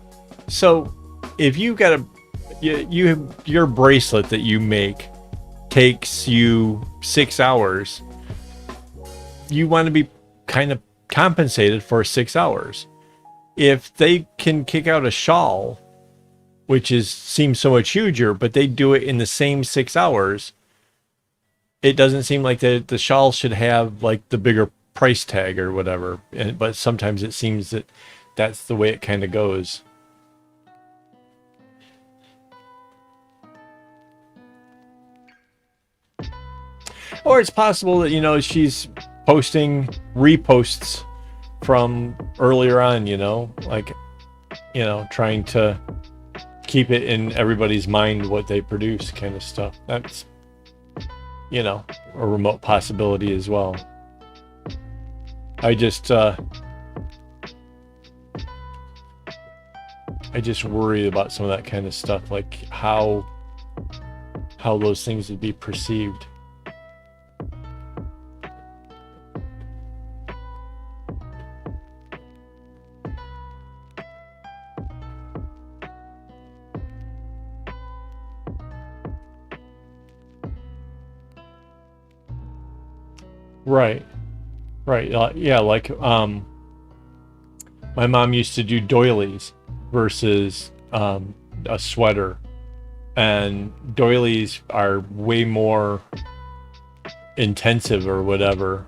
so if you got your bracelet that you make takes you 6 hours, you want to be kind of compensated for 6 hours. If they can kick out a shawl, which seems so much huger, but they do it in the same 6 hours, it doesn't seem like the shawl should have like the bigger price tag or whatever. But sometimes it seems that that's the way it kind of goes. Or it's possible that, you know, she's posting reposts from earlier on, you know, like, you know, trying to keep it in everybody's mind what they produce kind of stuff. That's, you know, a remote possibility as well. I just worry about some of that kind of stuff, like how those things would be perceived. Right. Right. Yeah, like my mom used to do doilies versus a sweater, and doilies are way more intensive or whatever.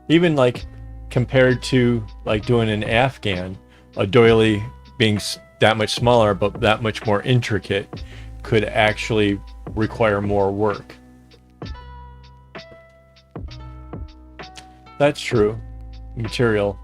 Even like compared to like doing an Afghan, a doily being that much smaller but that much more intricate could actually require more work. That's true. Material.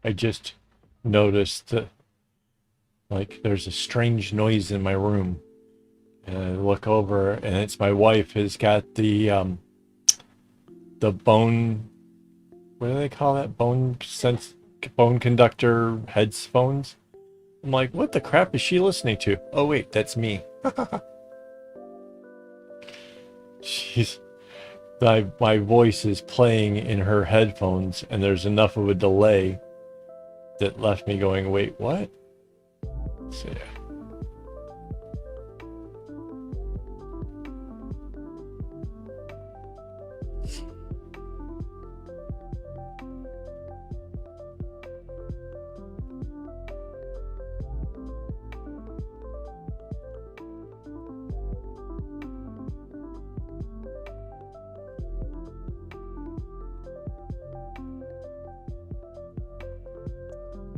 I just noticed that like there's a strange noise in my room. And I look over, and it's my wife has got the bone, what do they call that? Bone conductor headphones. I'm like, what the crap is she listening to? Oh wait, that's me. My voice is playing in her headphones, and there's enough of a delay that left me going, wait, what? So yeah.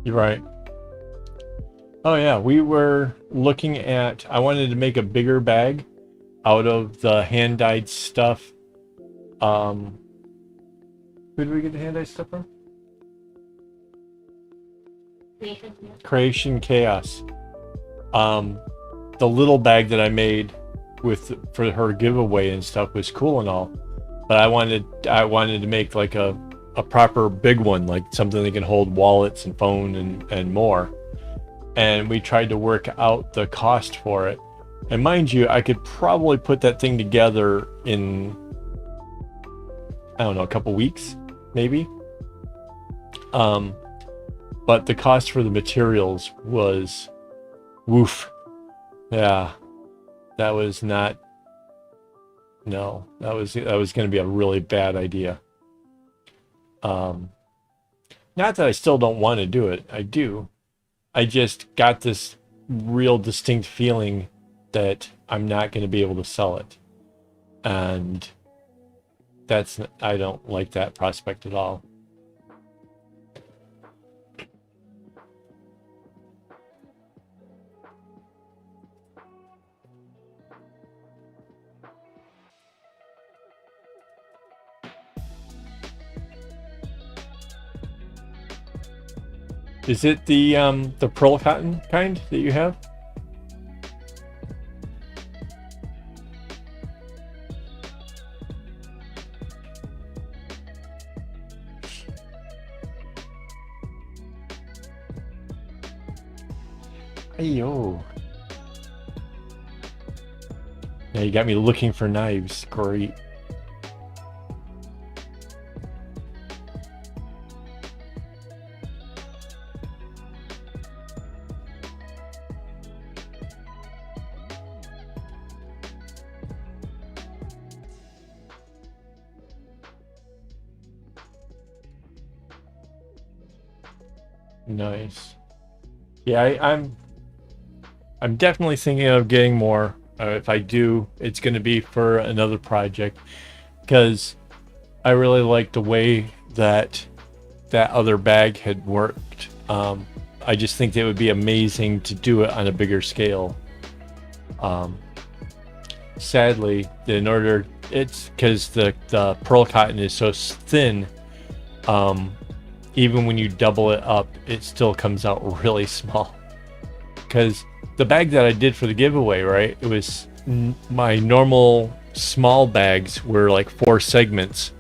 You're right. Oh yeah, we were looking at, I wanted to make a bigger bag out of the hand-dyed stuff. Um, who did we get the hand-dyed stuff from? Creation, yeah. Creation Chaos. The little bag that I made for her giveaway and stuff was cool and all, but I wanted to make like a proper big one, like something that can hold wallets and phone and more. And we tried to work out the cost for it. And mind you, I could probably put that thing together in, I don't know, a couple weeks, maybe. But the cost for the materials was, woof. Yeah, that was not, no, that was going to be a really bad idea. Not that I still don't want to do it. I do. I just got this real distinct feeling that I'm not going to be able to sell it. And I don't like that prospect at all. Is it the pearl cotton kind that you have? Ayo. Now you got me looking for knives. Great. Nice. Yeah, I'm definitely thinking of getting more. If I do, it's going to be for another project, because I really like the way that other bag had worked. I just think it would be amazing to do it on a bigger scale. Sadly, it's because the pearl cotton is so thin. Even when you double it up, it still comes out really small. Because the bag that I did for the giveaway, right? It was my normal small bags were like 4 segments,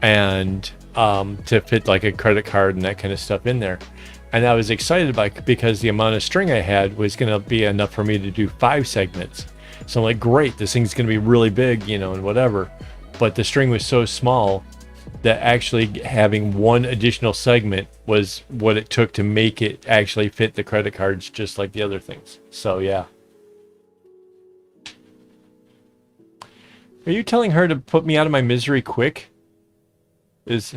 and to fit like a credit card and that kind of stuff in there. And I was excited because the amount of string I had was going to be enough for me to do 5 segments. So I'm like, great, this thing's going to be really big, and whatever. But the string was so small that actually having 1 additional segment was what it took to make it actually fit the credit cards, just like the other things. So yeah. Are you telling her to put me out of my misery quick? Is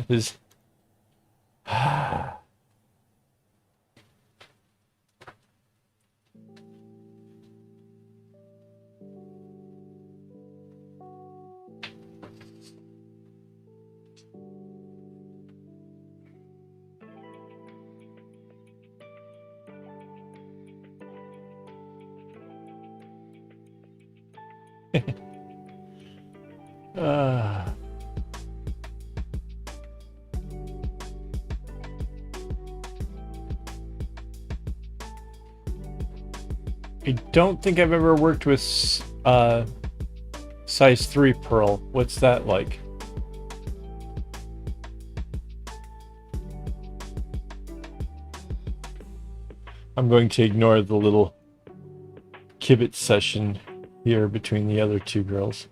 I don't think I've ever worked with size 3 pearl. What's that like? I'm going to ignore the little kibitz session here between the other 2 girls.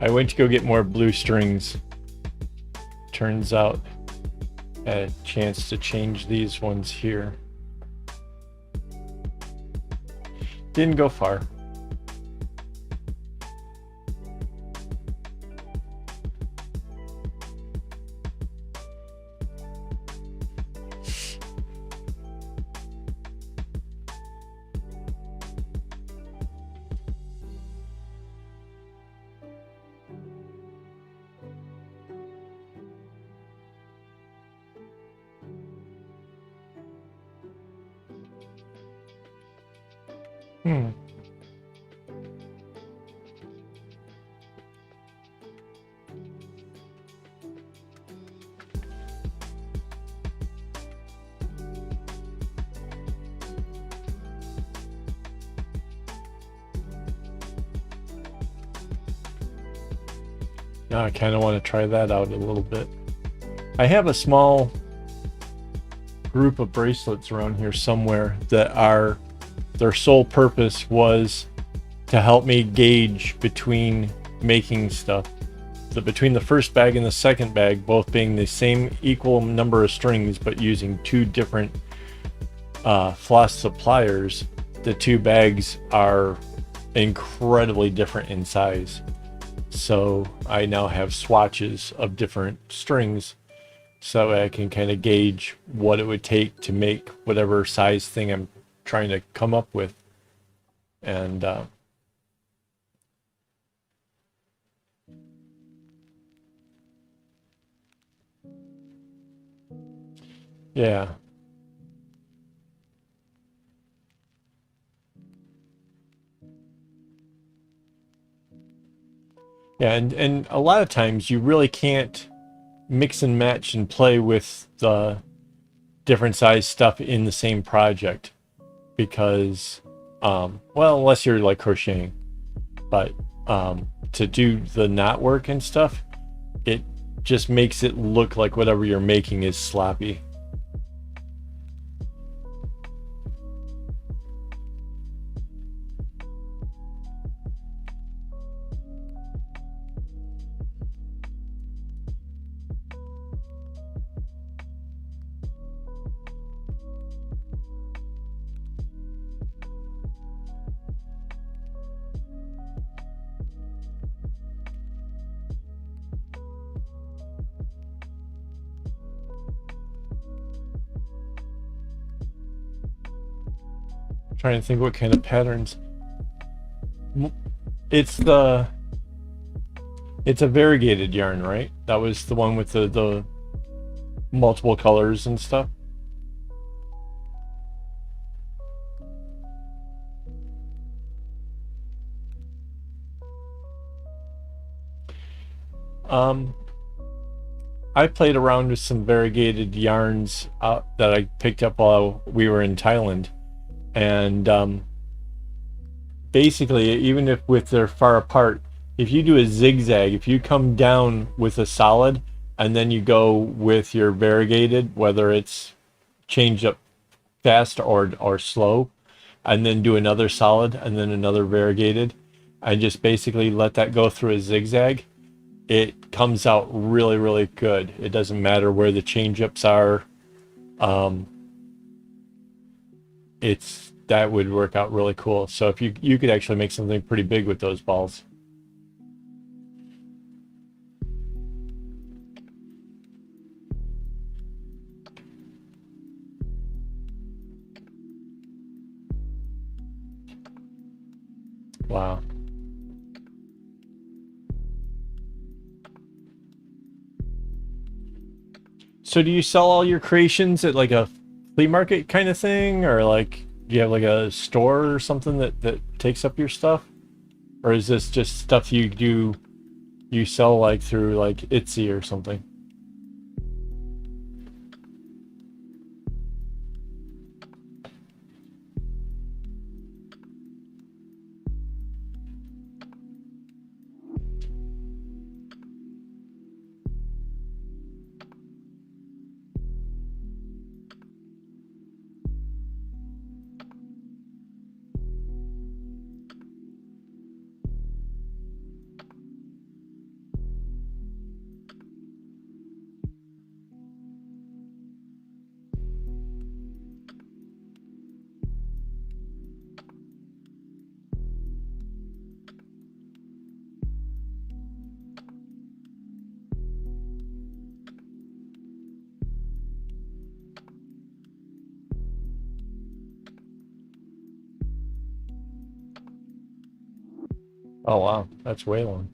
I went to go get more blue strings. Turns out I had a chance to change these ones here. Didn't go far. Hmm. Now I kind of want to try that out a little bit. I have a small group of bracelets around here somewhere that are, their sole purpose was to help me gauge between making stuff. Between the first bag and the second bag, both being the same equal number of strings, but using two different floss suppliers, the two bags are incredibly different in size. So I now have swatches of different strings so that I can kind of gauge what it would take to make whatever size thing I'm trying to come up with. And yeah. Yeah, and a lot of times you really can't mix and match and play with the different size stuff in the same project because, well, unless you're like crocheting, but to do the knot work and stuff, it just makes it look like whatever you're making is sloppy. Trying to think what kind of patterns. It's a variegated yarn, right? That was the one with the multiple colors and stuff. I played around with some variegated yarns that I picked up while we were in Thailand, and basically, even if they're far apart, if you do a zigzag, if you come down with a solid and then you go with your variegated, whether it's changed up fast or slow, and then do another solid and then another variegated, and just basically let that go through a zigzag, it comes out really, really good. It doesn't matter where the change-ups are. That would work out really cool. So if you could actually make something pretty big with those balls. Wow. So do you sell all your creations at like a flea market kind of thing, or like do you have like a store or something that takes up your stuff, or is this just stuff you sell like through like Etsy or something? Oh wow, that's way long.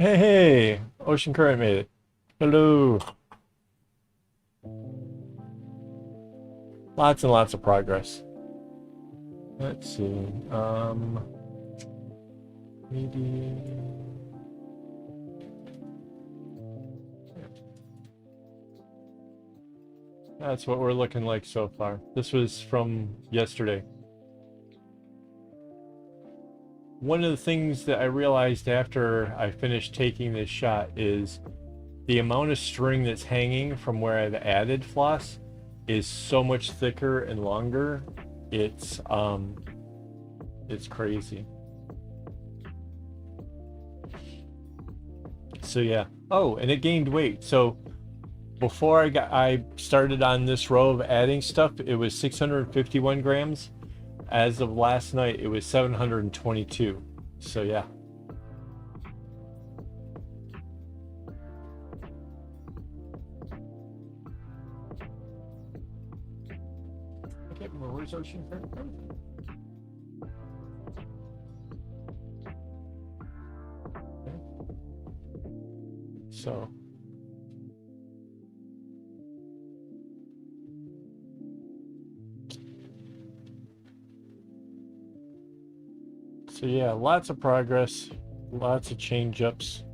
Hey, hey, Ocean Current made it. Hello. Lots and lots of progress. Let's see. Maybe. That's what we're looking like so far. This was from yesterday. One of the things that I realized after I finished taking this shot is the amount of string that's hanging from where I've added floss is so much thicker and longer. It's crazy. So yeah. Oh, and it gained weight. So before I started on this row of adding stuff, it was 651 grams. As of last night, it was 722. So yeah. I can't remember where's Ocean Current from. Okay. So yeah, lots of progress, lots of change ups.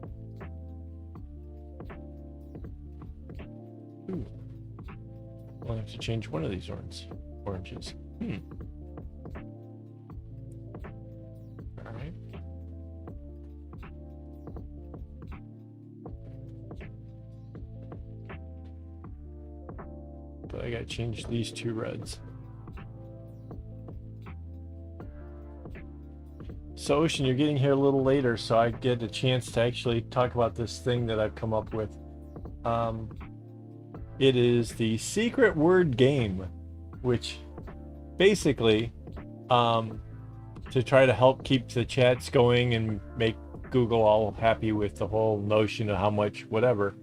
Ooh. I'll have to change one of these oranges. All right. But I gotta change these two reds. So Ocean, you're getting here a little later, so I get a chance to actually talk about this thing that I've come up with. It is the secret word game, which basically, to try to help keep the chats going and make Google all happy with the whole notion of how much whatever.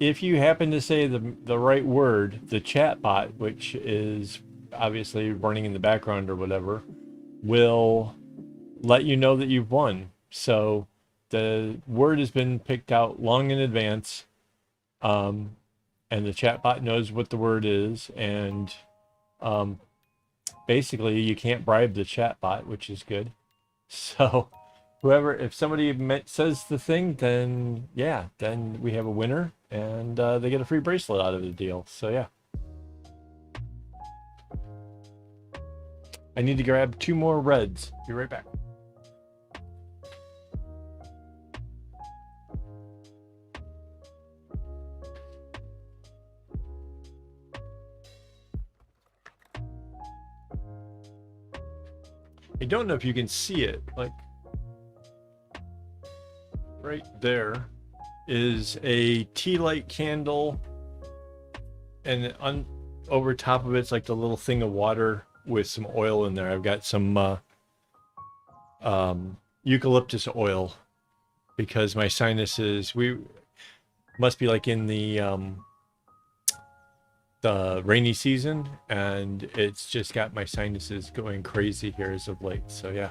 If you happen to say the right word, the chat bot, which is obviously running in the background or whatever, will let you know that you've won. So the word has been picked out long in advance, and the chatbot knows what the word is, and basically you can't bribe the chatbot, which is good. So if somebody says the thing, then yeah, then we have a winner, and they get a free bracelet out of the deal. So yeah. I need to grab 2 more reds. Be right back. I don't know if you can see it, like right there is a tea light candle, and over top of it's like the little thing of water with some oil in there. I've got some eucalyptus oil because my sinuses, we must be like in the rainy season, and it's just got my sinuses going crazy here as of late. So yeah.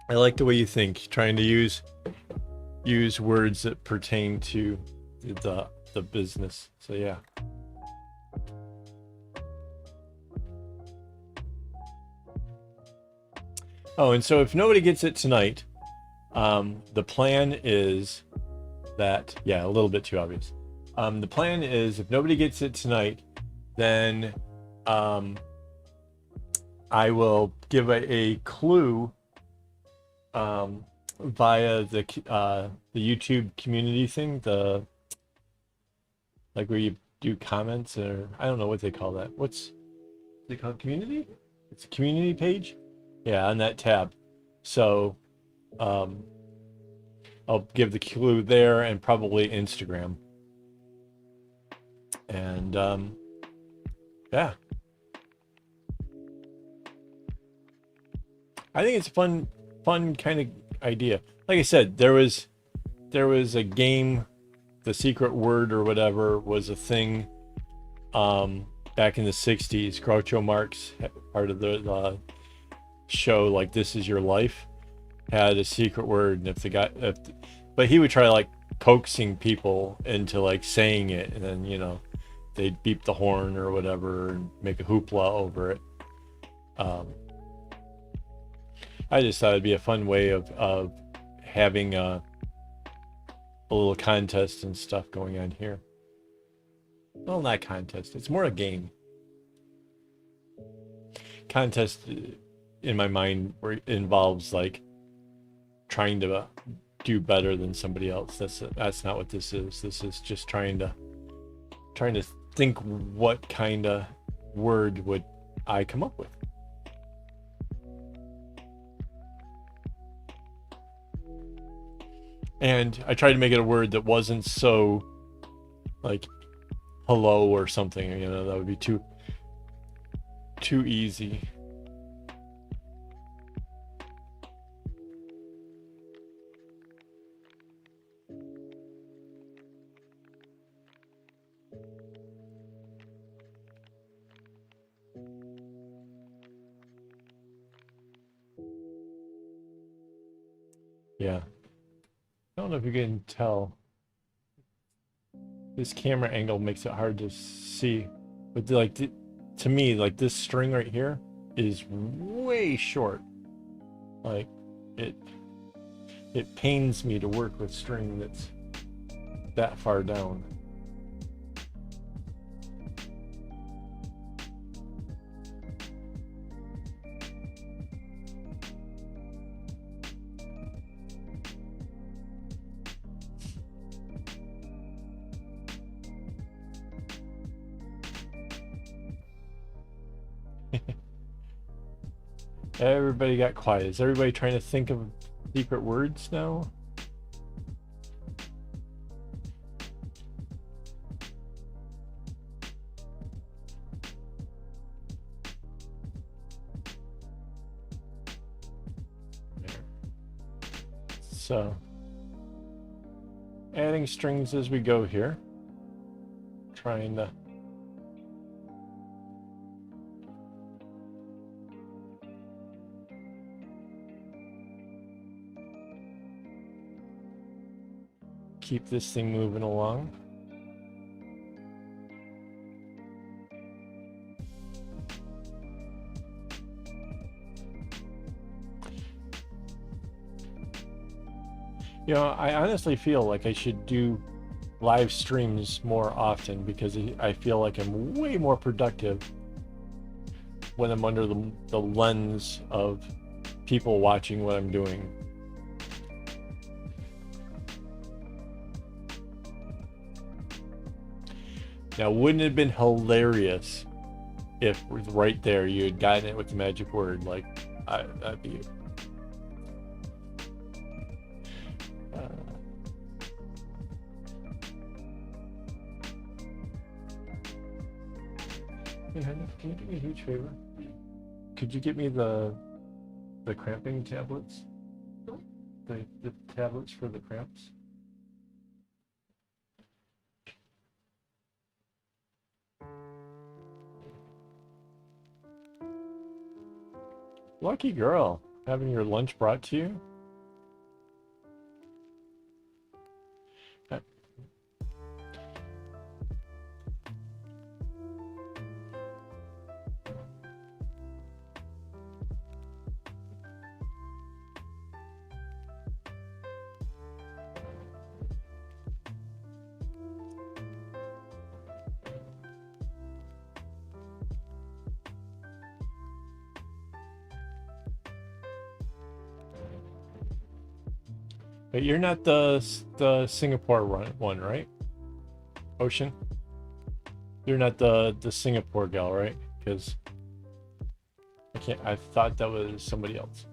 I like the way you think, trying to use words that pertain to the business. So yeah. Oh, and so if nobody gets it tonight, the plan is that, yeah, a little bit too obvious. The plan is if nobody gets it tonight, then I will give a clue via the YouTube community thing, like where you do comments, or I don't know what they call that. What's they called? Community? It's a community page. Yeah, on that tab. So I'll give the clue there, and probably Instagram. And yeah, I think it's a fun kind of idea. Like I said, there was a game, the secret word or whatever was a thing back in the 60s. Groucho Marx, part of the show, like This Is Your Life, had a secret word, and but he would try like coaxing people into like saying it, and then they'd beep the horn or whatever and make a hoopla over it. I just thought it'd be a fun way of having a little contest and stuff going on here. Well, not contest, it's more a game. Contest in my mind involves like trying to do better than somebody else. That's not what this is. This is just trying to think what kind of word would I come up with. And I tried to make it a word that wasn't so like hello or something, that would be too easy. Yeah. I don't know if you can tell. This camera angle makes it hard to see, but to me, like this string right here is way short. Like it pains me to work with string that's that far down. Everybody got quiet. Is everybody trying to think of secret words now? There. So, adding strings as we go here. Trying to keep this thing moving along. I honestly feel like I should do live streams more often, because I feel like I'm way more productive when I'm under the lens of people watching what I'm doing. Now, wouldn't it have been hilarious if right there you had gotten it with the magic word? Like, that'd be... Hey, honey, can you do me a huge favor? Could you get me the cramping tablets? The tablets for the cramps? Lucky girl, having your lunch brought to you. But you're not the Singapore one, right? Ocean? You're not the Singapore gal, right? Because I thought that was somebody else.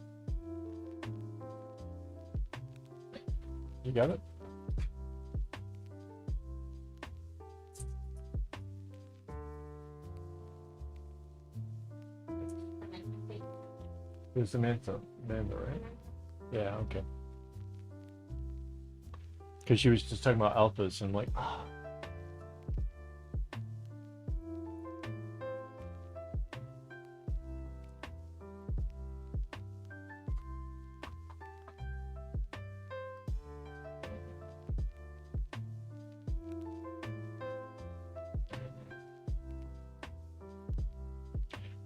You got it? Who's Samantha? Amanda, right? Yeah, okay. Because she was just talking about alphas, and I'm like, ah.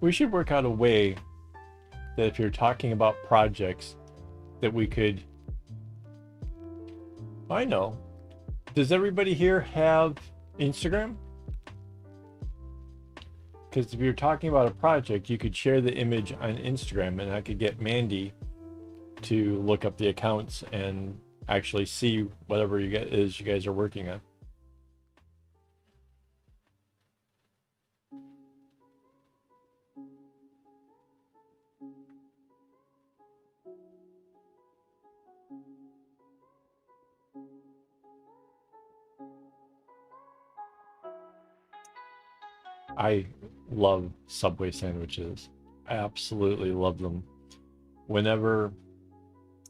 We should work out a way that if you're talking about projects that we could, I know. Does everybody here have Instagram? Because if you're talking about a project, you could share the image on Instagram, and I could get Mandy to look up the accounts and actually see whatever you guys are working on. I love Subway sandwiches. I absolutely love them. Whenever,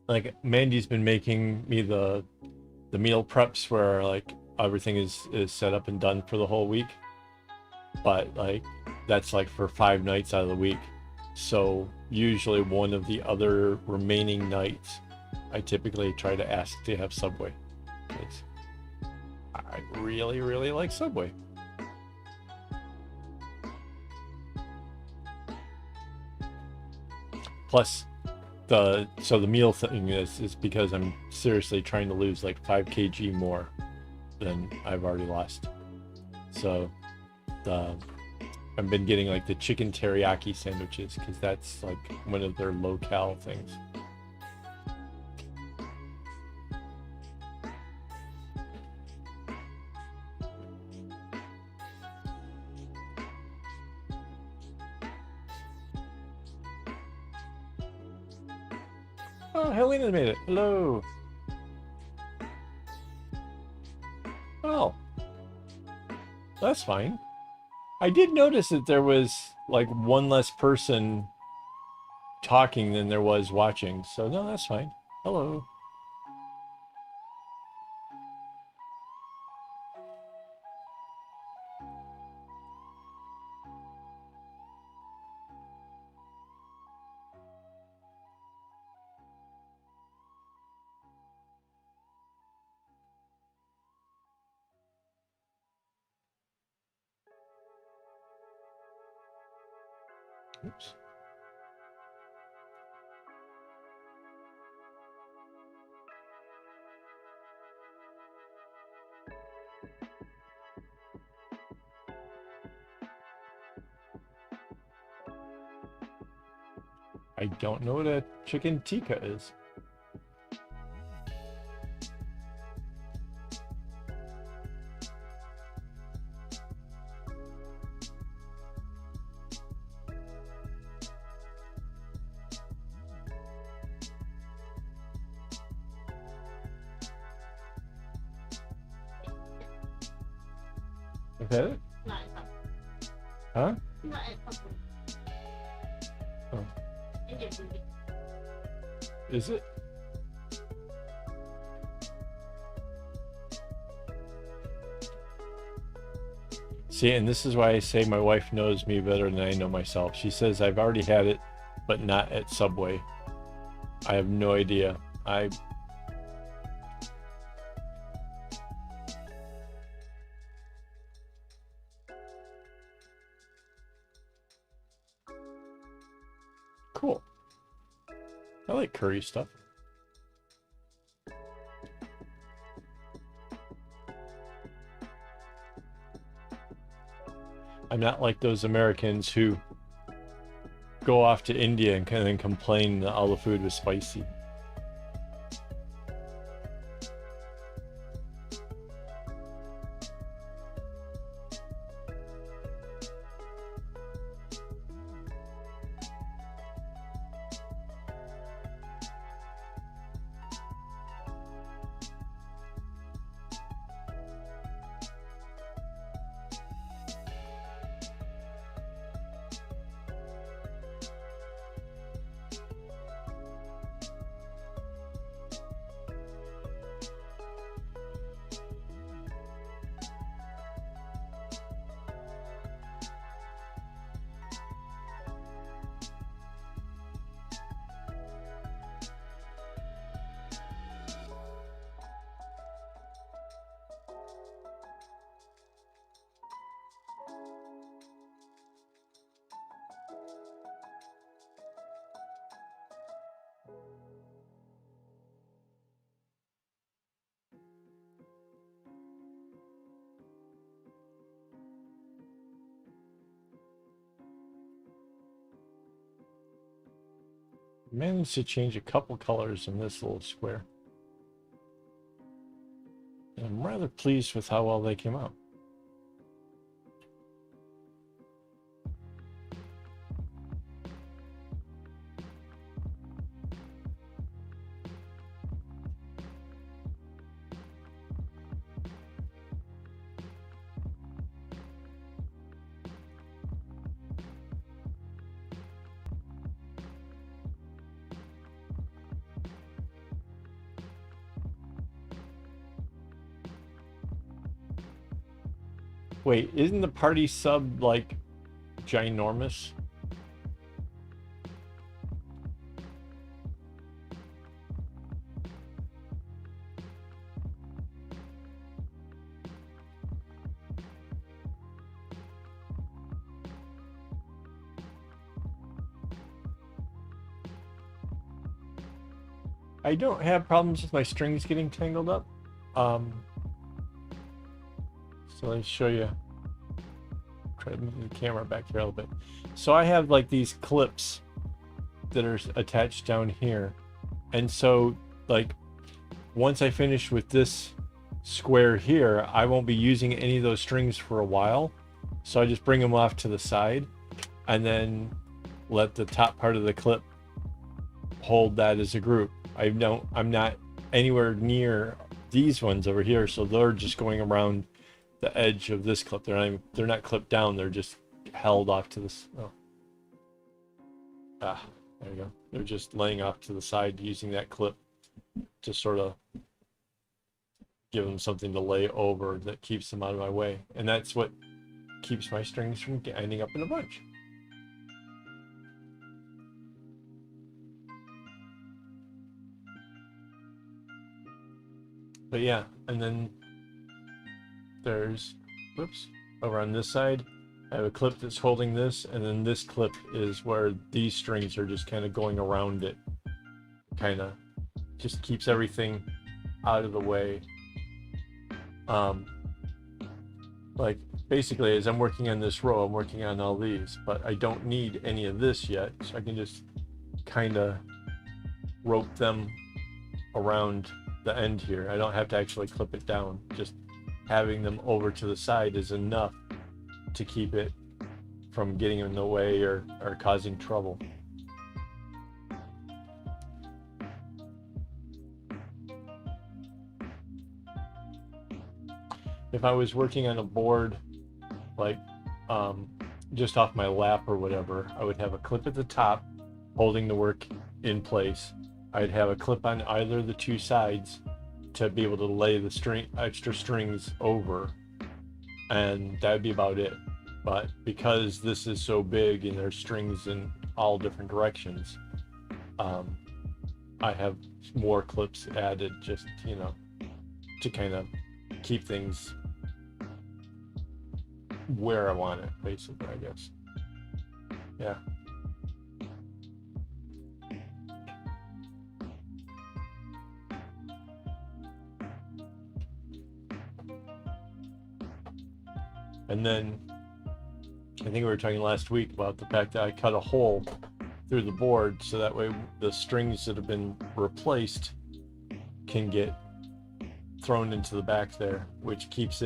like, Mandy's been making me the meal preps where like everything is set up and done for the whole week, but like that's like for 5 nights out of the week. So usually one of the other remaining nights, I typically try to ask to have Subway. I really, really like Subway. Plus, the meal thing is because I'm seriously trying to lose like 5 kg more than I've already lost. So I've been getting like the chicken teriyaki sandwiches because that's like one of their low-cal things. Oh, Helena made it. Hello. Oh, that's fine. I did notice that there was like one less person talking than there was watching. So no, that's fine. Hello. Oops. I don't know what a chicken tikka is. Is that it? Not at all. Huh? Not at all. Oh. In your movie. Is it? See, and this is why I say my wife knows me better than I know myself. She says I've already had it, but not at Subway. I have no idea. Cool. I like curry stuff. I'm not like those Americans who go off to India and then complain that all the food was spicy. Managed to change a couple colors in this little square. And I'm rather pleased with how well they came out. Wait, isn't the party sub like ginormous? I don't have problems with my strings getting tangled up. So let me show you. Try to move the camera back here a little bit. So I have like these clips that are attached down here. And so like once I finish with this square here, I won't be using any of those strings for a while. So I just bring them off to the side and then let the top part of the clip hold that as a group. I'm not anywhere near these ones over here, so they're just going around the edge of this clip. They're not clipped down, they're just held off to this. Oh. Ah, there you go. They're just laying off to the side using that clip to sort of give them something to lay over that keeps them out of my way. And that's what keeps my strings from ending up in a bunch. But yeah, and then there's, whoops, over on this side, I have a clip that's holding this, and then this clip is where these strings are just kind of going around it. Kind of just keeps everything out of the way. Like basically as I'm working on this row, I'm working on all these, but I don't need any of this yet, so I can just kind of rope them around the end here. I don't have to actually clip it down. Just having them over to the side is enough to keep it from getting in the way or causing trouble. If I was working on a board like just off my lap or whatever, I would have a clip at the top holding the work in place. I'd have a clip on either of the two sides to be able to lay the extra strings over, and that'd be about it. But because this is so big and there's strings in all different directions, I have more clips added just, you know, to kind of keep things where I want it, basically, I guess. Yeah. And then I think we were talking last week about the fact that I cut a hole through the board so that way the strings that have been replaced can get thrown into the back there, which keeps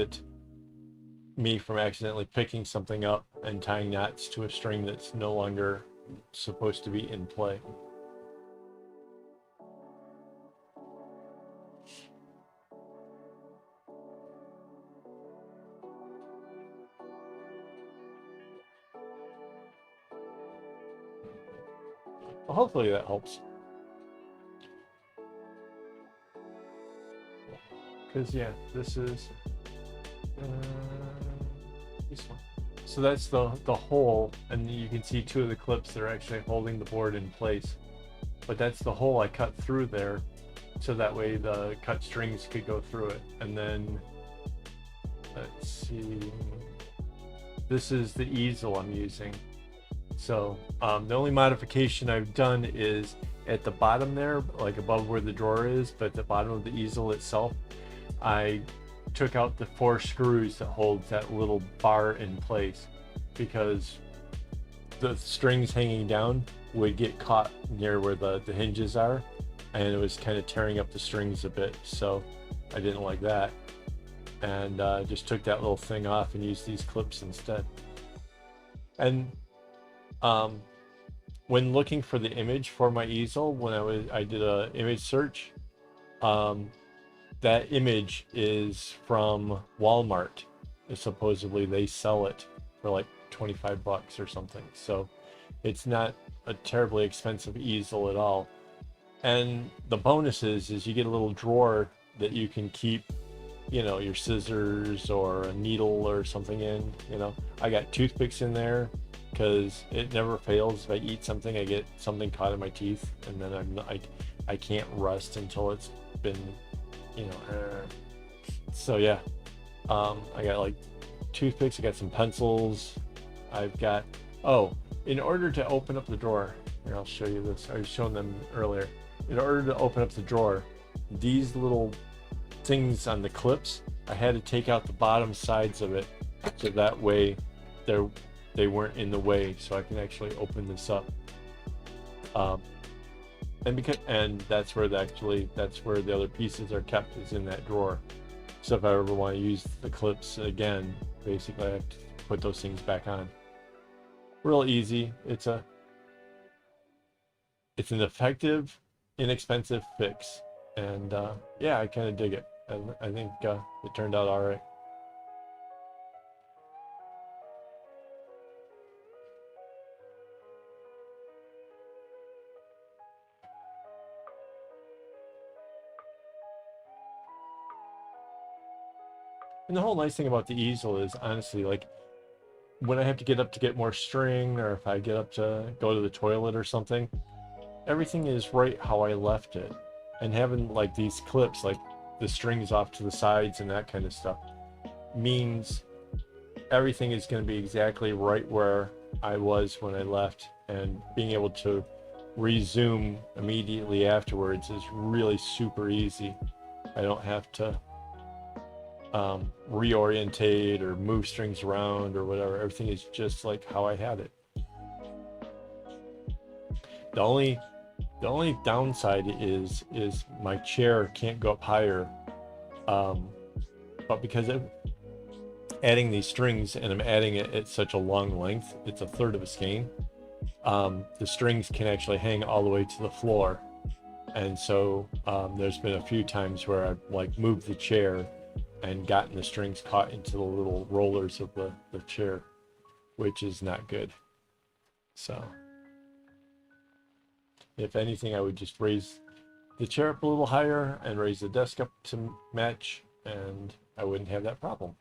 me from accidentally picking something up and tying knots to a string that's no longer supposed to be in play. Well, hopefully that helps. Because yeah, this is this one. So that's the hole, and you can see two of the clips that are actually holding the board in place. But that's the hole I cut through there, so that way the cut strings could go through it. And then let's see, this is the easel I'm using. So the only modification I've done is at the bottom there, like above where the drawer is, but at the bottom of the easel itself, I took out the 4 screws that hold that little bar in place, because the strings hanging down would get caught near where the hinges are, and it was kind of tearing up the strings a bit, so I didn't like that, and just took that little thing off and used these clips instead. And when looking for the image for my easel, when I did a image search, that image is from Walmart. Supposedly they sell it for like 25 bucks or something, so it's not a terribly expensive easel at all. And the bonus is you get a little drawer that you can keep, you know, your scissors or a needle or something in. You know, I got toothpicks in there because it never fails. If I eat something, I get something caught in my teeth, and then I can't rest until it's been, you know. So yeah, I got like toothpicks. I got some pencils. I've got, oh, in order to open up the drawer, here, I'll show you this. I was showing them earlier. In order to open up the drawer, these little things on the clips, I had to take out the bottom sides of it so that way they weren't in the way, so I can actually open this up. And that's where the other pieces are kept, is in that drawer. So if I ever want to use the clips again, basically I have to put those things back on. Real easy. It's an effective, inexpensive fix, and yeah, I kind of dig it. I think it turned out all right. And the whole nice thing about the easel is, honestly, like when I have to get up to get more string, or if I get up to go to the toilet or something, everything is right how I left it. And having like these clips, like the strings off to the sides and that kind of stuff, means everything is going to be exactly right where I was when I left, and being able to resume immediately afterwards is really super easy. I don't have to reorientate or move strings around or whatever. Everything is just like how I had it. The only downside is my chair can't go up higher, but because of adding these strings, and I'm adding it at such a long length, it's a third of a skein, the strings can actually hang all the way to the floor. And so there's been a few times where I've like moved the chair and gotten the strings caught into the little rollers of the chair, which is not good. So if anything, I would just raise the chair up a little higher and raise the desk up to match, and I wouldn't have that problem.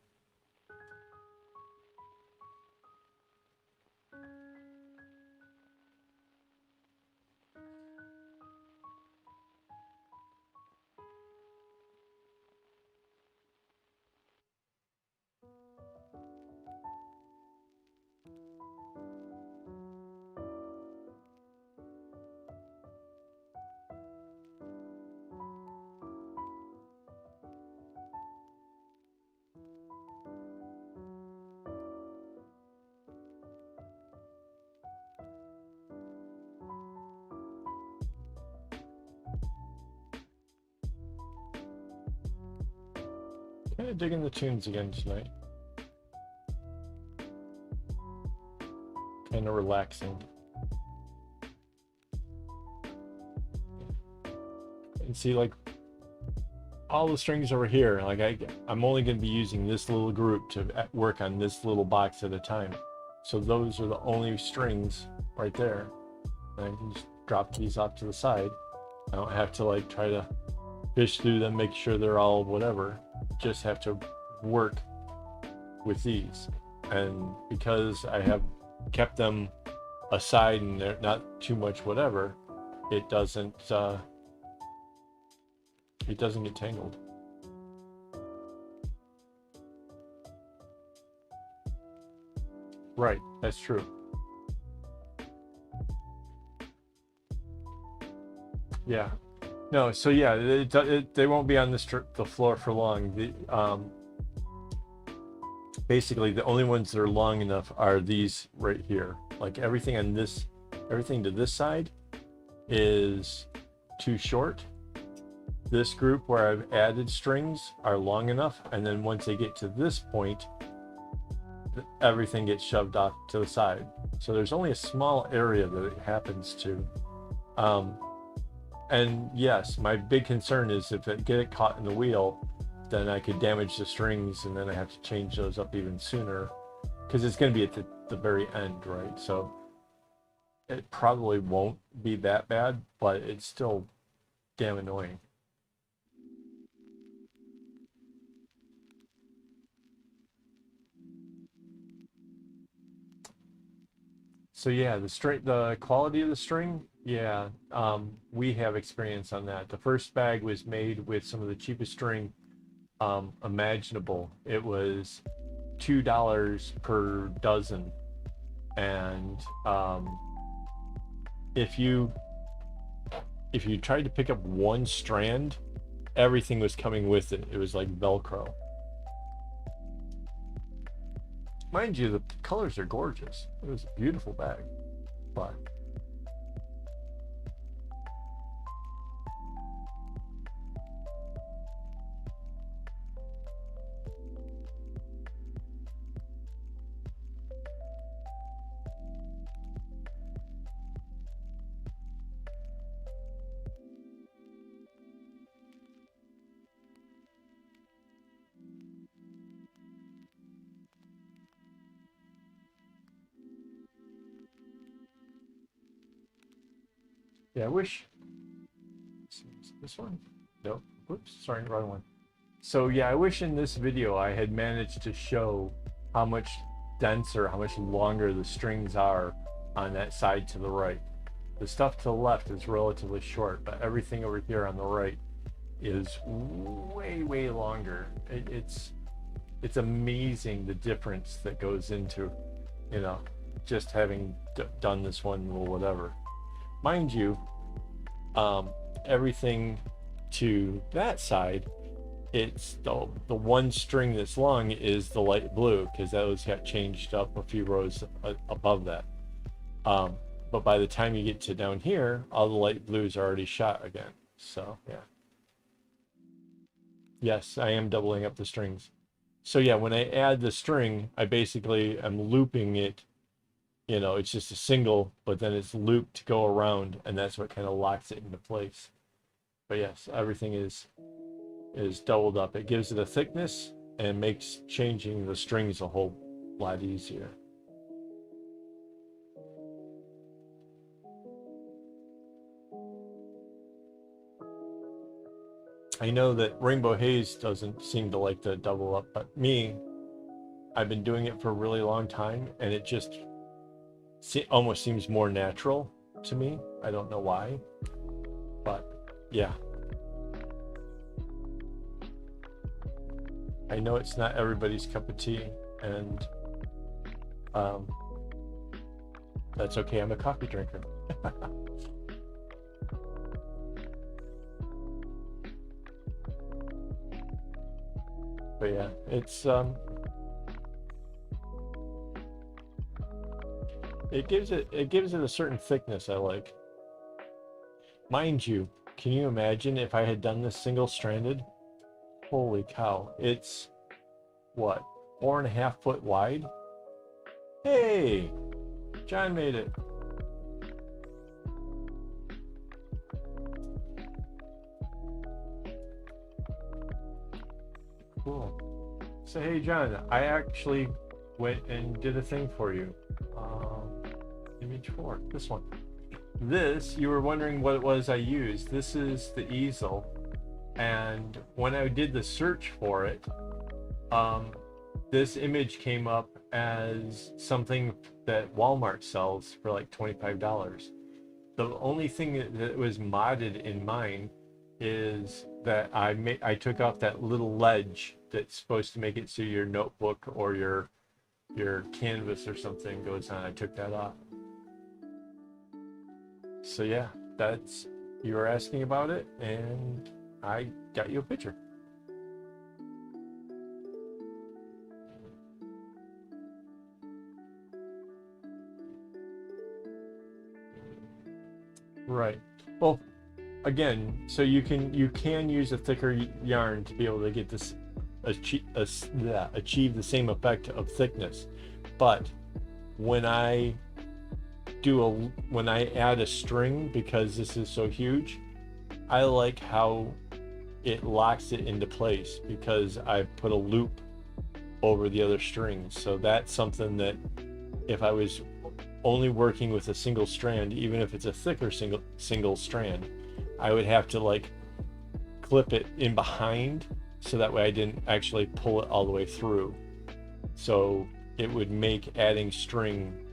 Kind of digging the tunes again tonight. Kind of relaxing. And see, like, all the strings over here, like I'm only going to be using this little group to work on this little box at a time. So those are the only strings right there. And I can just drop these off to the side. I don't have to like try to fish through them, make sure they're all whatever. Just have to work with these. And because I have kept them aside and they're not too much whatever, it doesn't get tangled. Right, that's true. Yeah. No, so yeah, they won't be on the floor for long. Basically, the only ones that are long enough are these right here. Like everything on this, everything to this side is too short. This group where I've added strings are long enough, and then once they get to this point, everything gets shoved off to the side. So there's only a small area that it happens to. And yes, my big concern is if it get caught in the wheel, then I could damage the strings, and then I have to change those up even sooner, because it's going to be at the very end, right? So it probably won't be that bad, but it's still damn annoying. So yeah, the quality of the string, yeah, we have experience on that. The first bag was made with some of the cheapest string imaginable. It was $2 per dozen, and if you tried to pick up one strand, everything was coming with it. It was like Velcro. Mind you, the colors are gorgeous. It was a beautiful bag, but yeah, I wish. This one? Nope. Whoops, sorry, wrong one. So yeah, I wish in this video I had managed to show how much denser, how much longer the strings are on that side to the right. The stuff to the left is relatively short, but everything over here on the right is way longer. It's amazing the difference that goes into, you know, just having done this one or whatever. Mind you, everything to that side, it's the one string that's long is the light blue, because those got changed up a few rows above that. But by the time you get to down here, all the light blues are already shot again. So yeah. Yes, I am doubling up the strings. So yeah, when I add the string, I basically am looping it. You know, it's just a single, but then it's looped to go around, and that's what kind of locks it into place. But yes, everything is doubled up. It gives it a thickness and makes changing the strings a whole lot easier. I know that Rainbow Haze doesn't seem to like to double up, but me, I've been doing it for a really long time, and it just almost seems more natural to me. I don't know why, but yeah. I know it's not everybody's cup of tea, and that's okay. I'm a coffee drinker. But yeah, it gives it a certain thickness I like. Mind you, can you imagine if I had done this single stranded? Holy cow, it's what, 4.5 foot wide? Hey, John made it. Cool. So hey John, I actually went and did a thing for you. Image 4, this one. This, you were wondering what it was I used. This is the easel, and when I did the search for it, this image came up as something that Walmart sells for like $25. The only thing that was modded in mine is that I took off that little ledge that's supposed to make it so your notebook or your canvas or something goes on. I took that off. So yeah, that's, you were asking about it, and I got you a picture. Right. Well, again, so you can use a thicker yarn to be able to get this achieve the same effect of thickness. But when I when I add a string, because this is so huge, I like how it locks it into place because I put a loop over the other strings. So that's something that if I was only working with a single strand, even if it's a thicker single strand, I would have to like clip it in behind so that way I didn't actually pull it all the way through. So it would make adding string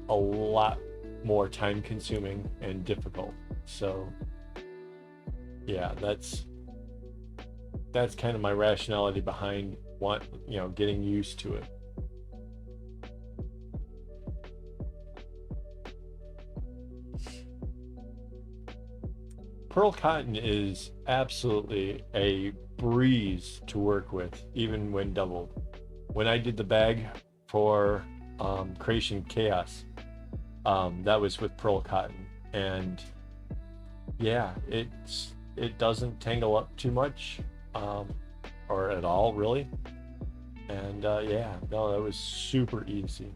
a lot more time consuming and difficult. So yeah, that's kind of my rationality behind getting used to it. Pearl cotton is absolutely a breeze to work with, even when doubled. When I did the bag for Creation Chaos, that was with pearl cotton, and yeah, it doesn't tangle up too much, or at all really. And yeah, no, that was super easy.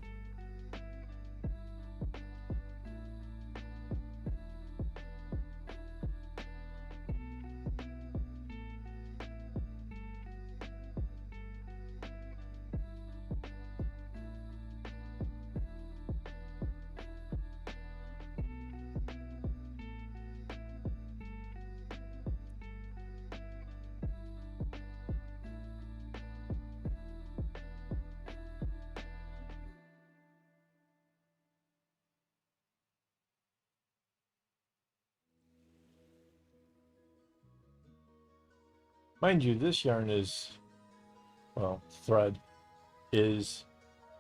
Mind you, this yarn is, well, thread is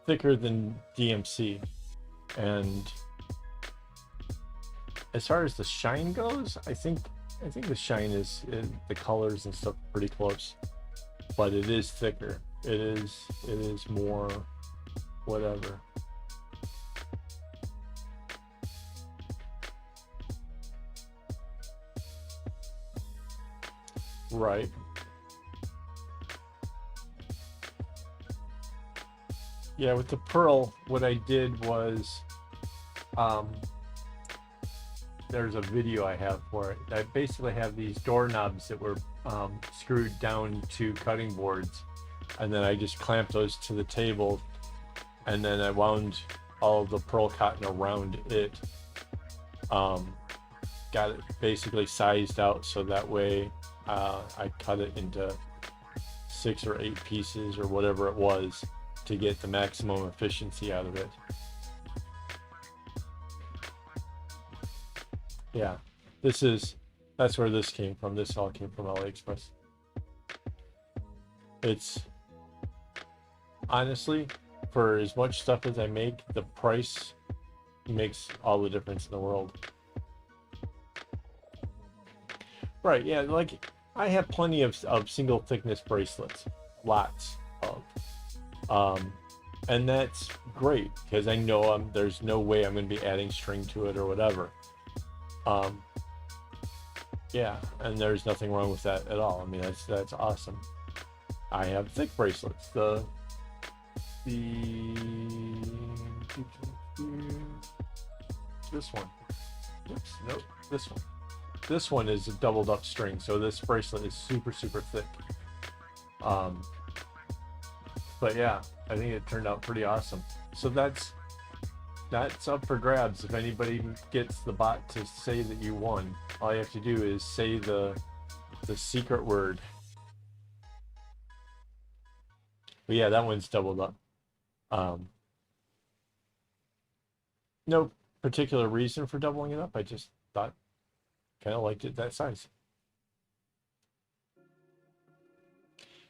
thicker than DMC, and as far as the shine goes, I think the shine is the colors and stuff pretty close, but it is thicker. It is more whatever. Right. Yeah, with the pearl, what I did was, there's a video I have for it. I basically have these doorknobs that were screwed down to cutting boards, and then I just clamped those to the table, and then I wound all the pearl cotton around it. Got it basically sized out so that way I cut it into 6 or 8 pieces or whatever it was to get the maximum efficiency out of it. Yeah, that's where this came from. This all came from AliExpress. It's honestly, for as much stuff as I make, the price makes all the difference in the world. Right, yeah, like I have plenty of single thickness bracelets, lots of, and that's great because I know there's no way I'm going to be adding string to it or whatever. Yeah, and there's nothing wrong with that at all. I mean, that's awesome. I have thick bracelets. The this one. Oops, nope, this one. This one is a doubled up string, so this bracelet is super thick. But yeah, I think it turned out pretty awesome. So that's up for grabs. If anybody gets the bot to say that you won, all you have to do is say the secret word. But yeah, that one's doubled up. No particular reason for doubling it up. I just thought, kind of liked it that size.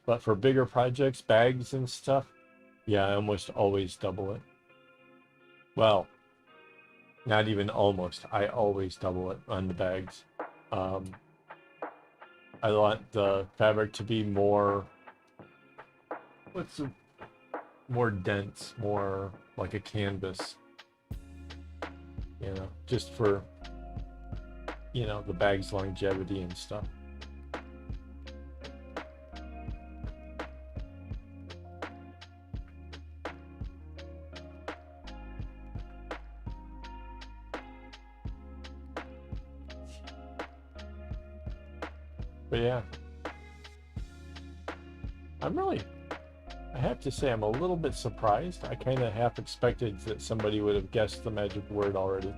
But for bigger projects, bags and stuff, yeah, I almost always double it. Well, not even almost. I always double it on the bags. I want the fabric to be more, more dense, more like a canvas. You know, just for you know, the bag's longevity and stuff. But yeah, I have to say, I'm a little bit surprised. I kind of half expected that somebody would have guessed the magic word already.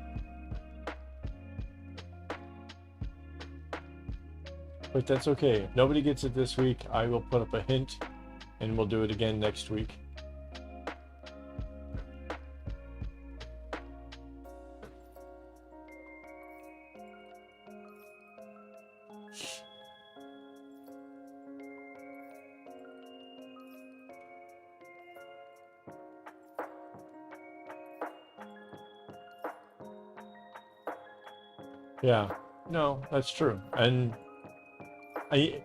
But that's okay. If nobody gets it this week, I will put up a hint and we'll do it again next week. Yeah, no, that's true. And I,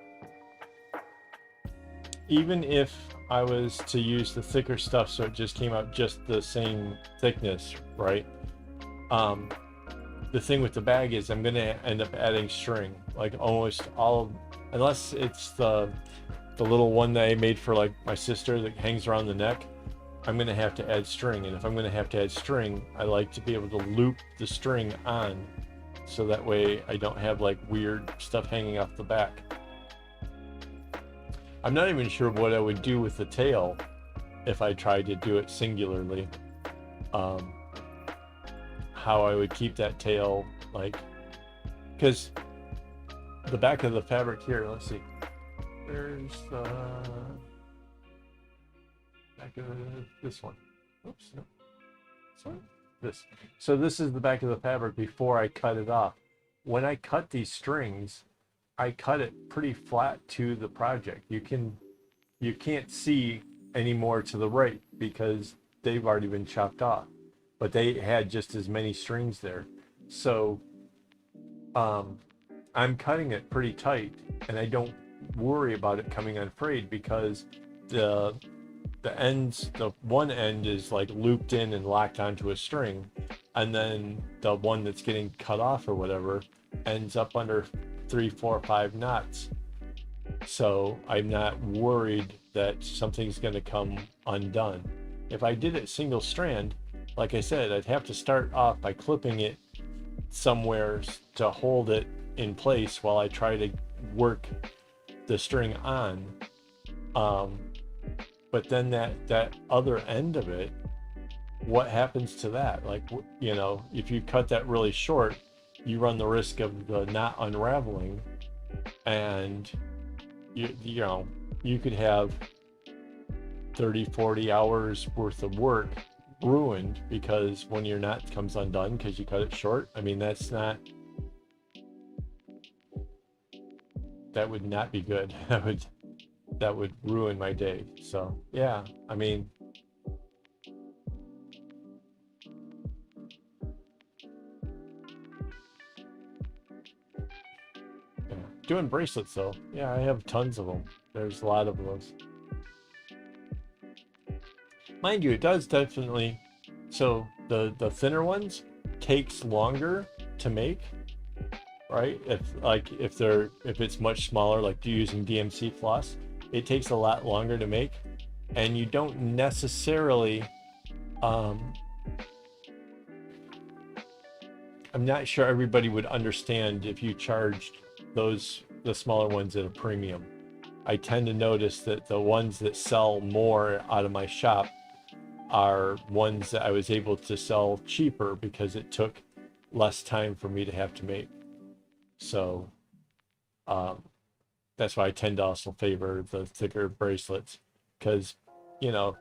even if I was to use the thicker stuff so it just came out just the same thickness, right? The thing with the bag is I'm gonna end up adding string, like almost all, unless it's the little one that I made for like my sister that hangs around the neck. I'm gonna have to add string, and if I'm gonna have to add string, I like to be able to loop the string on, so that way I don't have like weird stuff hanging off the back. I'm not even sure what I would do with the tail if I tried to do it singularly. How I would keep that tail, like, because the back of the fabric here, let's see, there's the back of this one. Oops, no. Sorry. This. So this is the back of the fabric before I cut it off. When I cut these strings, I cut it pretty flat to the project. You can't see any more to the right because they've already been chopped off, but they had just as many strings there. So I'm cutting it pretty tight, and I don't worry about it coming unfrayed because the ends, the one end is like looped in and locked onto a string, and then the one that's getting cut off or whatever ends up under 3, 4, 5 knots. So I'm not worried that something's going to come undone. If I did it single strand, like I said, I'd have to start off by clipping it somewhere to hold it in place while I try to work the string on. But then that other end of it, what happens to that? Like, you know, if you cut that really short, you run the risk of the knot unraveling, and you know, you could have 30, 40 hours worth of work ruined because when your knot comes undone because you cut it short. I mean, that would not be good. That would ruin my day. So yeah, I mean, yeah. Doing bracelets though, yeah, I have tons of them. There's a lot of those. Mind you, it does definitely. So the thinner ones takes longer to make, right? If it's much smaller, like using DMC floss, it takes a lot longer to make, and you don't necessarily. I'm not sure everybody would understand if you charged the smaller ones at a premium. I tend to notice that the ones that sell more out of my shop are ones that I was able to sell cheaper because it took less time for me to have to make. So that's why I tend to also favor the thicker bracelets, because, you know,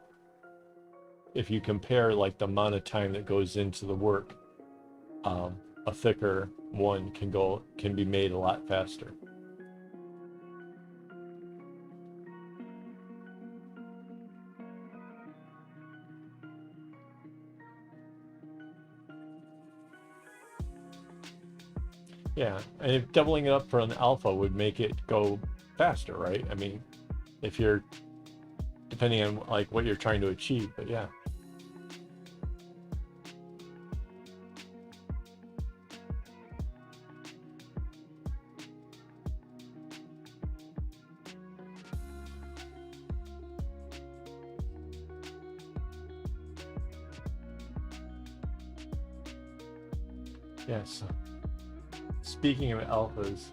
if you compare like the amount of time that goes into the work, a thicker one can be made a lot faster. Yeah, and if doubling it up for an alpha would make it go faster, right? I mean, if you're depending on like what you're trying to achieve, but yeah. Yes. Speaking of alphas,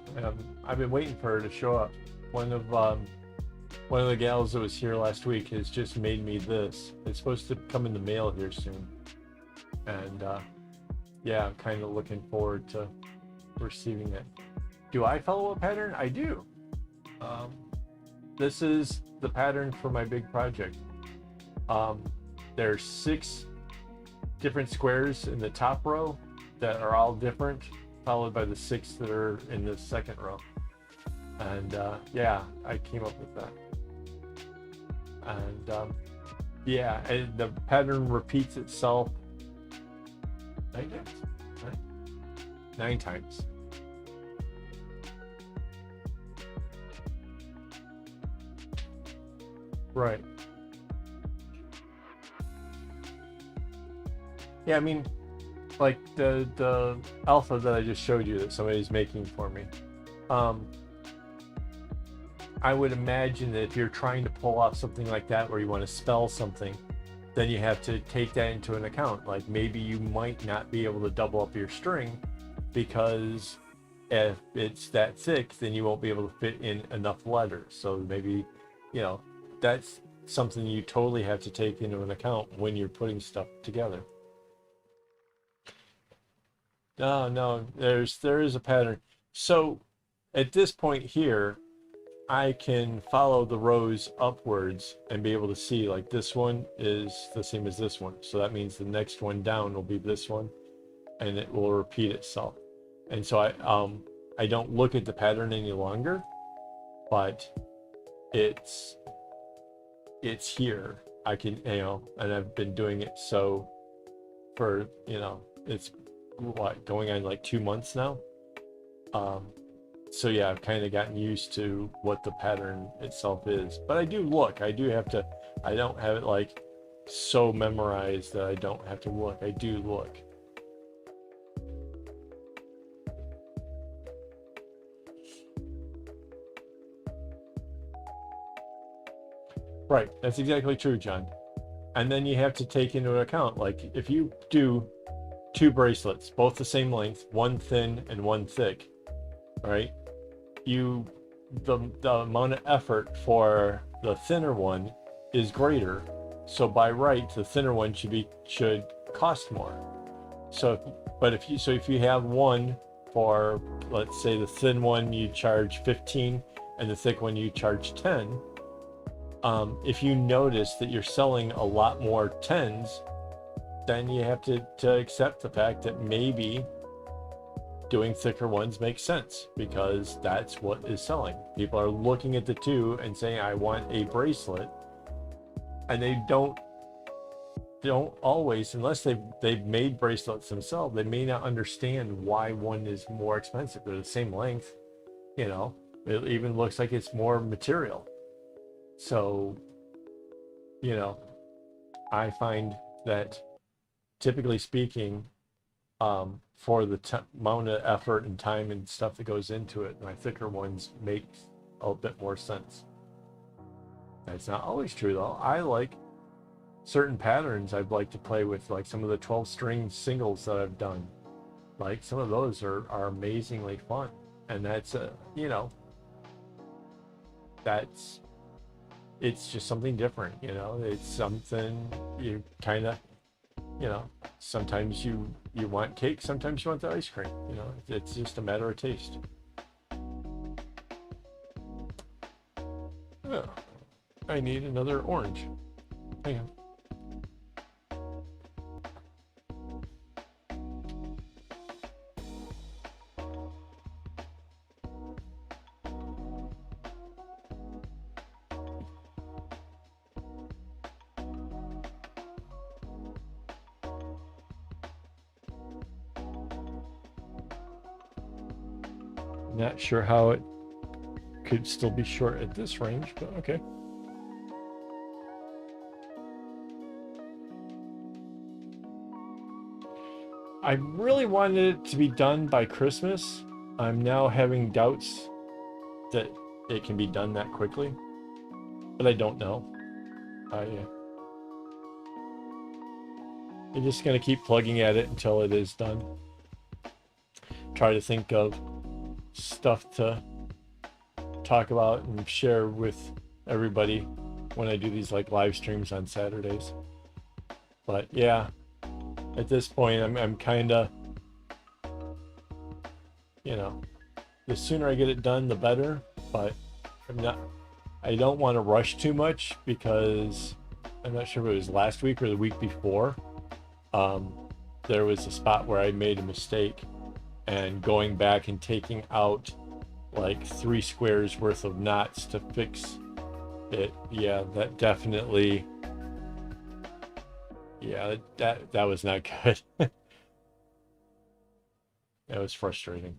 I've been waiting for her to show up. One of the gals that was here last week has just made me this. It's supposed to come in the mail here soon, and yeah, I'm kind of looking forward to receiving it. Do I follow a pattern? I do. This is the pattern for my big project. There's 6 different squares in the top row that are all different, followed by the 6 that are in the second row. And yeah, I came up with that. And yeah, and the pattern repeats itself 9 times. Right? 9 times. Right. Yeah, I mean, like the alpha that I just showed you that somebody's making for me. I would imagine that if you're trying to pull off something like that where you want to spell something, then you have to take that into an account. Like maybe you might not be able to double up your string because if it's that thick, then you won't be able to fit in enough letters. So maybe, you know, that's something you totally have to take into an account when you're putting stuff together. No, there is a pattern. So at this point here, I can follow the rows upwards and be able to see like this one is the same as this one. So that means the next one down will be this one and it will repeat itself. And so I don't look at the pattern any longer, but it's here. I can, you know, and I've been doing it so for, you know, it's what, going on like 2 months now. So yeah, I've kind of gotten used to what the pattern itself is, but I do look. I don't have it like so memorized that I don't have to look. I do look. Right, that's exactly true, John. And then you have to take into account, like if you do 2 bracelets, both the same length, one thin and one thick, right? The amount of effort for the thinner one is greater, so by right the thinner one should cost more. So if you have one for, let's say the thin one you charge 15 and the thick one you charge 10, if you notice that you're selling a lot more 10s, then you have to accept the fact that maybe doing thicker ones makes sense because that's what is selling. People are looking at the 2 and saying, I want a bracelet, and they don't always, unless they've made bracelets themselves, they may not understand why one is more expensive. They're the same length, you know, it even looks like it's more material. So, you know, I find that typically speaking, for the amount of effort and time and stuff that goes into it, my thicker ones make a bit more sense. That's not always true though. I like certain patterns I'd like to play with, like some of the 12 string singles that I've done. Like some of those are amazingly fun. And that's you know, it's just something different, you know. It's something you kind of, you know, sometimes you want cake, sometimes you want the ice cream, you know. It's just a matter of taste. Oh, I need another orange. Hang on. Not sure how it could still be short at this range, but okay. I really wanted it to be done by Christmas. I'm now having doubts that it can be done that quickly, but I don't know. I'm just gonna keep plugging at it until it is done. try to think of stuff to talk about and share with everybody when I do these like live streams on Saturdays. But yeah, at this point, I'm kind of, you know, the sooner I get it done, the better. But I don't want to rush too much because I'm not sure if it was last week or the week before. There was a spot where I made a mistake, and going back and taking out like 3 squares worth of knots to fix it. Yeah, that definitely, yeah, that was not good. That was frustrating.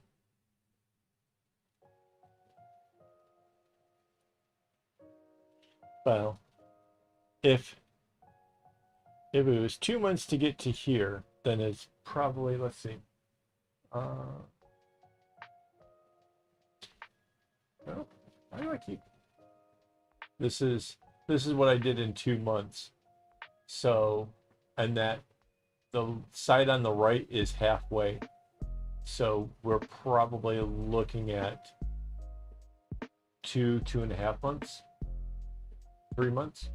Well, if it was 2 months to get to here, then it's probably, let's see. Oh, why do I keep? This is what I did in 2 months. So, and that the side on the right is halfway. So we're probably looking at 2.5 months, 3 months.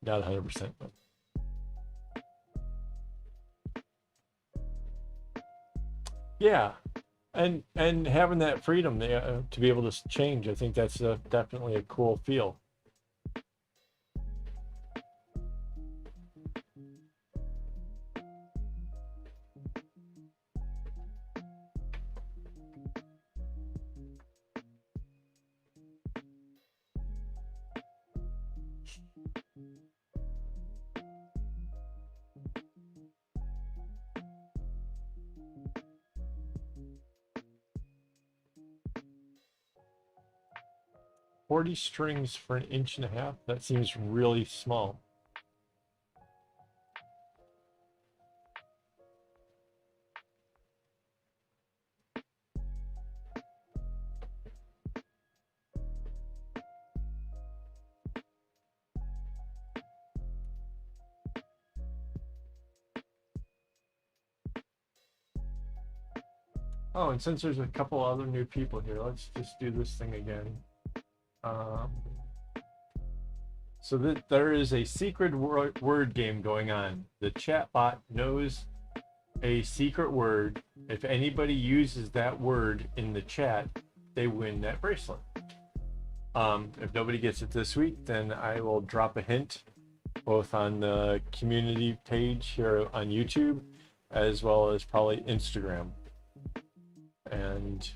Not 100%, but yeah, and having that freedom to be able to change, I think that's definitely a cool feel. $40 strings for 1.5 inches. That seems really small. Oh, and since there's a couple other new people here, let's just do this thing again. So that there is a secret word game going on. The chat bot knows a secret word. If anybody uses that word in the chat, they win that bracelet. If nobody gets it this week, then I will drop a hint both on the community page here on YouTube, as well as probably Instagram. And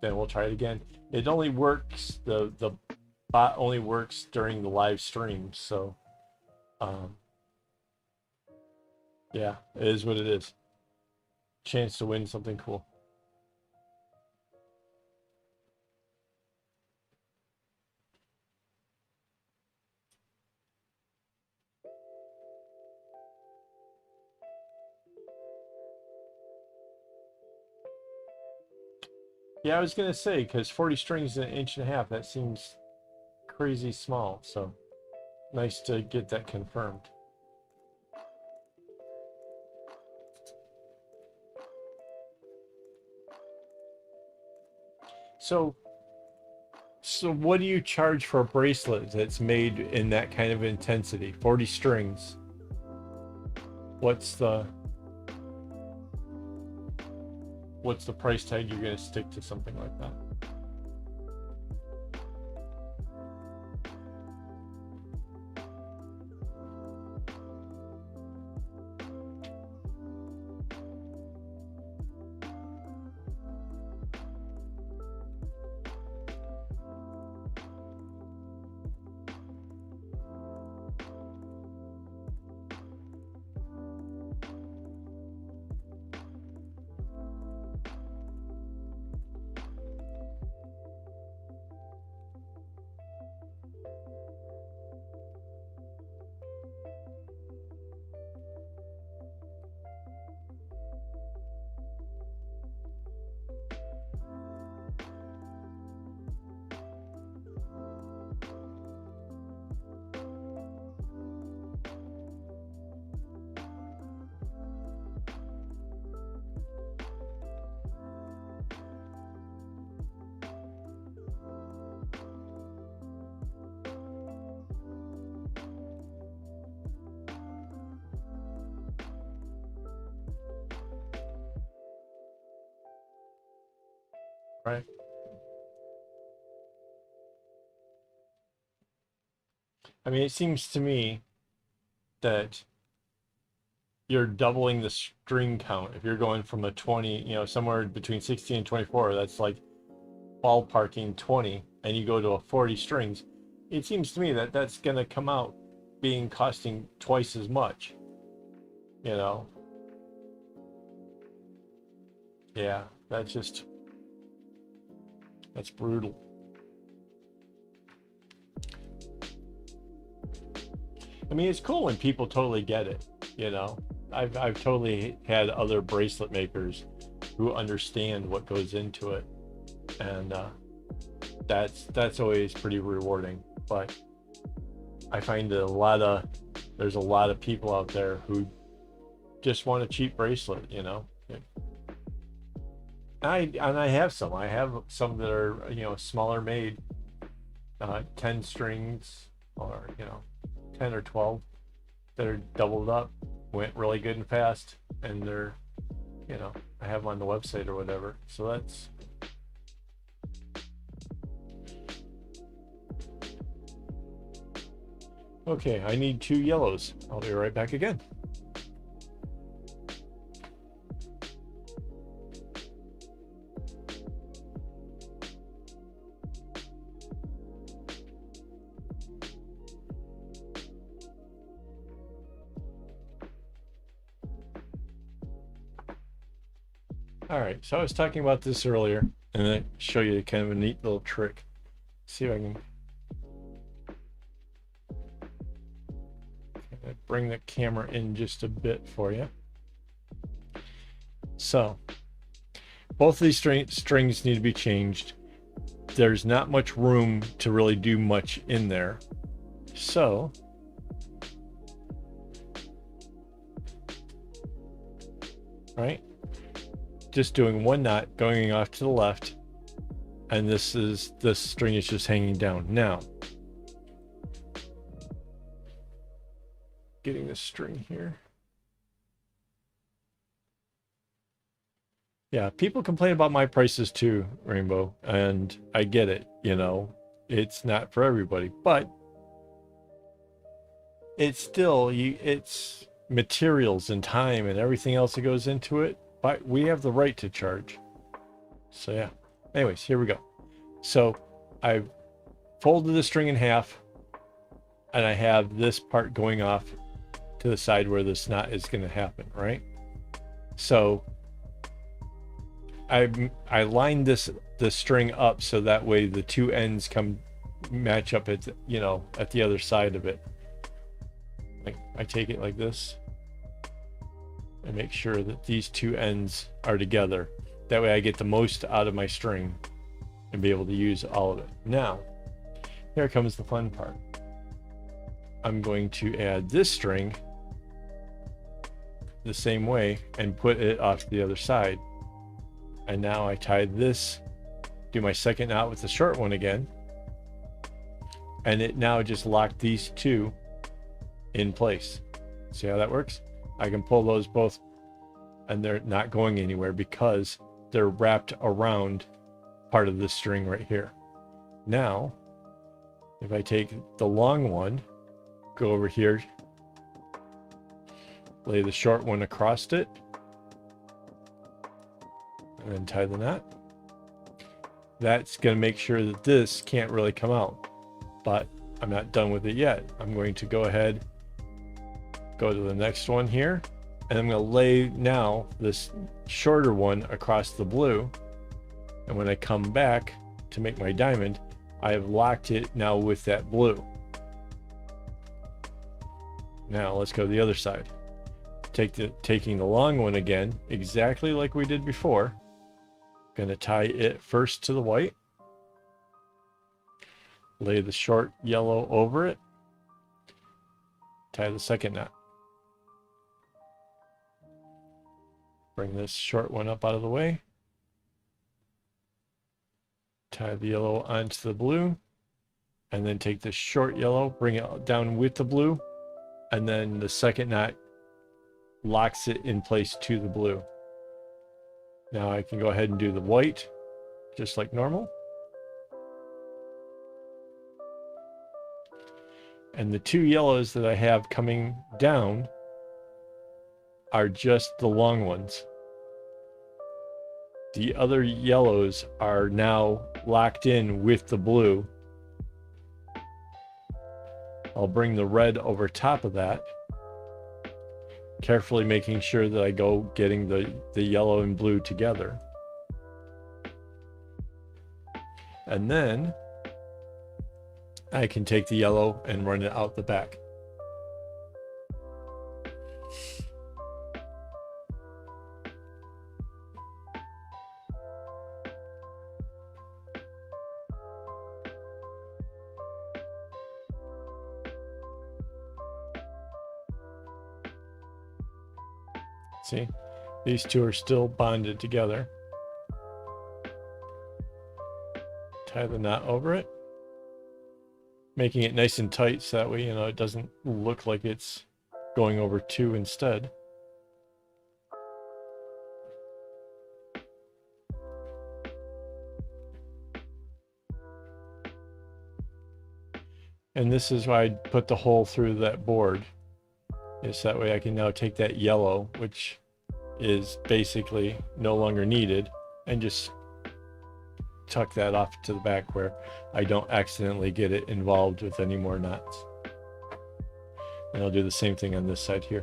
then we'll try it again. It only works, the bot only works during the live stream, so yeah, it is what it is. Chance to win something cool. Yeah, I was gonna say, because 40 strings is 1.5 inches, that seems crazy small, so nice to get that confirmed. So what do you charge for a bracelet that's made in that kind of intensity? 40 strings. What's the price tag you're going to stick to something like that? Right. I mean, it seems to me that you're doubling the string count. If you're going from a 20, you know, somewhere between 16 and 24, that's like ballparking 20, and you go to a 40 strings, it seems to me that that's going to come out being costing twice as much, you know? Yeah, that's brutal. I mean, it's cool when people totally get it, you know? I've totally had other bracelet makers who understand what goes into it, and that's always pretty rewarding. But I find that there's a lot of people out there who just want a cheap bracelet, you know. I have some. I have some that are, you know, smaller made, 10 strings, or, you know, 10 or 12 that are doubled up, went really good and fast, and they're, you know, I have them on the website or whatever. So that's okay. I need 2 yellows. I'll be right back again. All right, so I was talking about this earlier, and I show you kind of a neat little trick. See if I can bring the camera in just a bit for you. So both of these strings need to be changed. There's not much room to really do much in there. So right, just doing one knot going off to the left, and this string is just hanging down. Now getting the string here. Yeah, people complain about my prices too, Rainbow, and I get it, you know, it's not for everybody, but it's still, it's materials and time and everything else that goes into it, but we have the right to charge. So yeah, anyways, here we go. So I folded the string in half, and I have this part going off to the side where this knot is going to happen, right? So I lined this string up so that way the two ends match up at, you know, at the other side of it. Like, I take it like this and make sure that these two ends are together. That way I get the most out of my string and be able to use all of it. Now, here comes the fun part. I'm going to add this string the same way and put it off to the other side. And now I tie this, do my second knot with the short one again, and it now just locked these two in place. See how that works? I can pull those both, and they're not going anywhere because they're wrapped around part of this string right here. Now, if I take the long one, go over here, lay the short one across it, and then tie the knot. That's going to make sure that this can't really come out, but I'm not done with it yet. I'm going to go ahead, go to the next one here, and I'm going to lay now this shorter one across the blue, and when I come back to make my diamond, I have locked it now with that blue. Now let's go to the other side. Taking the long one again, exactly like we did before. Going to tie it first to the white, lay the short yellow over it, tie the second knot, bring this short one up out of the way, tie the yellow onto the blue, and then take the short yellow, bring it down with the blue, and then the second knot locks it in place to the blue. Now I can go ahead and do the white, just like normal. And the two yellows that I have coming down are just the long ones. The other yellows are now locked in with the blue. I'll bring the red over top of that, carefully making sure that I go getting the yellow and blue together. And then I can take the yellow and run it out the back. See, these two are still bonded together. Tie the knot over it, making it nice and tight so that way, you know, it doesn't look like it's going over two instead. And this is why I put the hole through that board, is that way I can now take that yellow, which is basically no longer needed, and just tuck that off to the back where I don't accidentally get it involved with any more knots. And I'll do the same thing on this side here.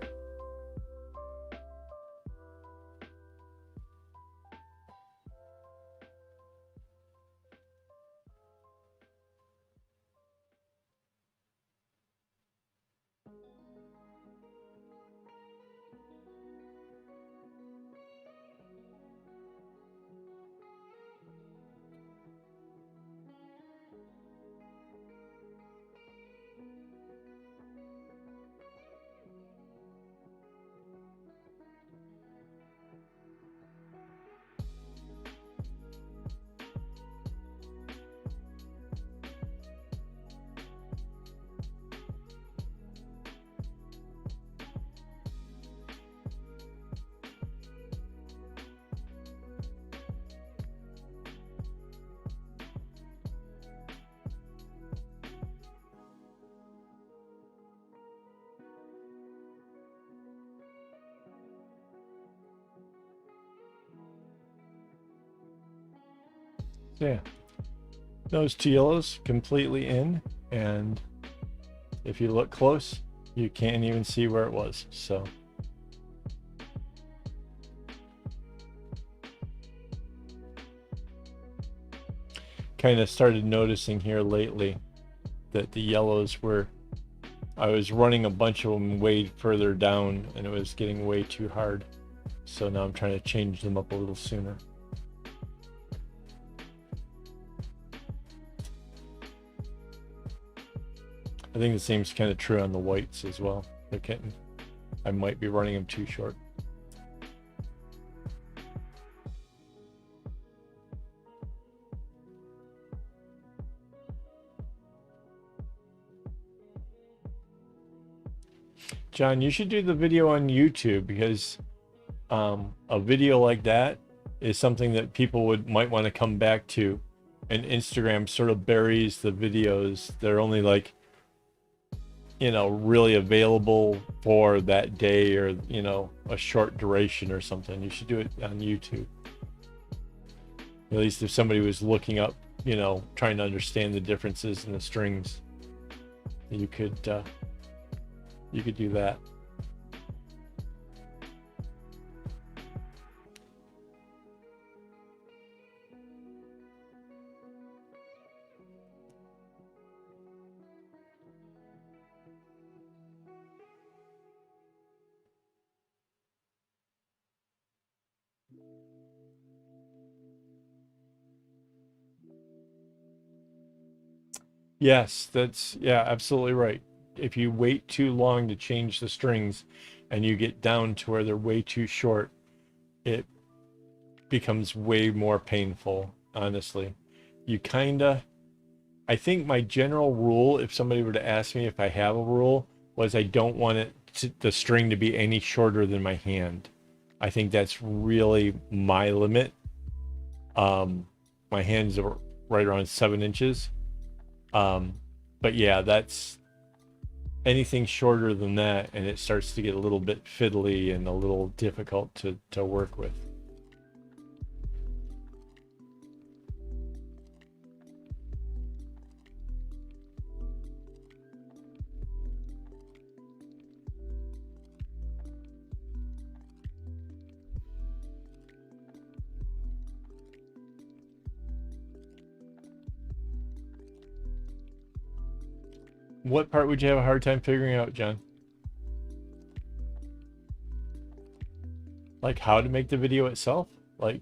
So yeah, those two yellows completely in, and if you look close, you can't even see where it was. So kind of started noticing here lately that the yellows were, I was running a bunch of them way further down and it was getting way too hard. So now I'm trying to change them up a little sooner. I think the same's kind of true on the whites as well. They're getting, I might be running them too short. John, you should do the video on YouTube, because a video like that is something that people might want to come back to, and Instagram sort of buries the videos. They're only like, you know, really available for that day, or, you know, a short duration or something. You should do it on YouTube. At least if somebody was looking up, you know, trying to understand the differences in the strings, you could do that. Yes, yeah, absolutely right. If you wait too long to change the strings and you get down to where they're way too short, it becomes way more painful, honestly. You I think my general rule, if somebody were to ask me if I have a rule, was I don't want the string to be any shorter than my hand. I think that's really my limit. my hands are right around 7 inches. But yeah, that's anything shorter than that, and it starts to get a little bit fiddly and a little difficult to work with. What part would you have a hard time figuring out, John? Like how to make the video itself? Like,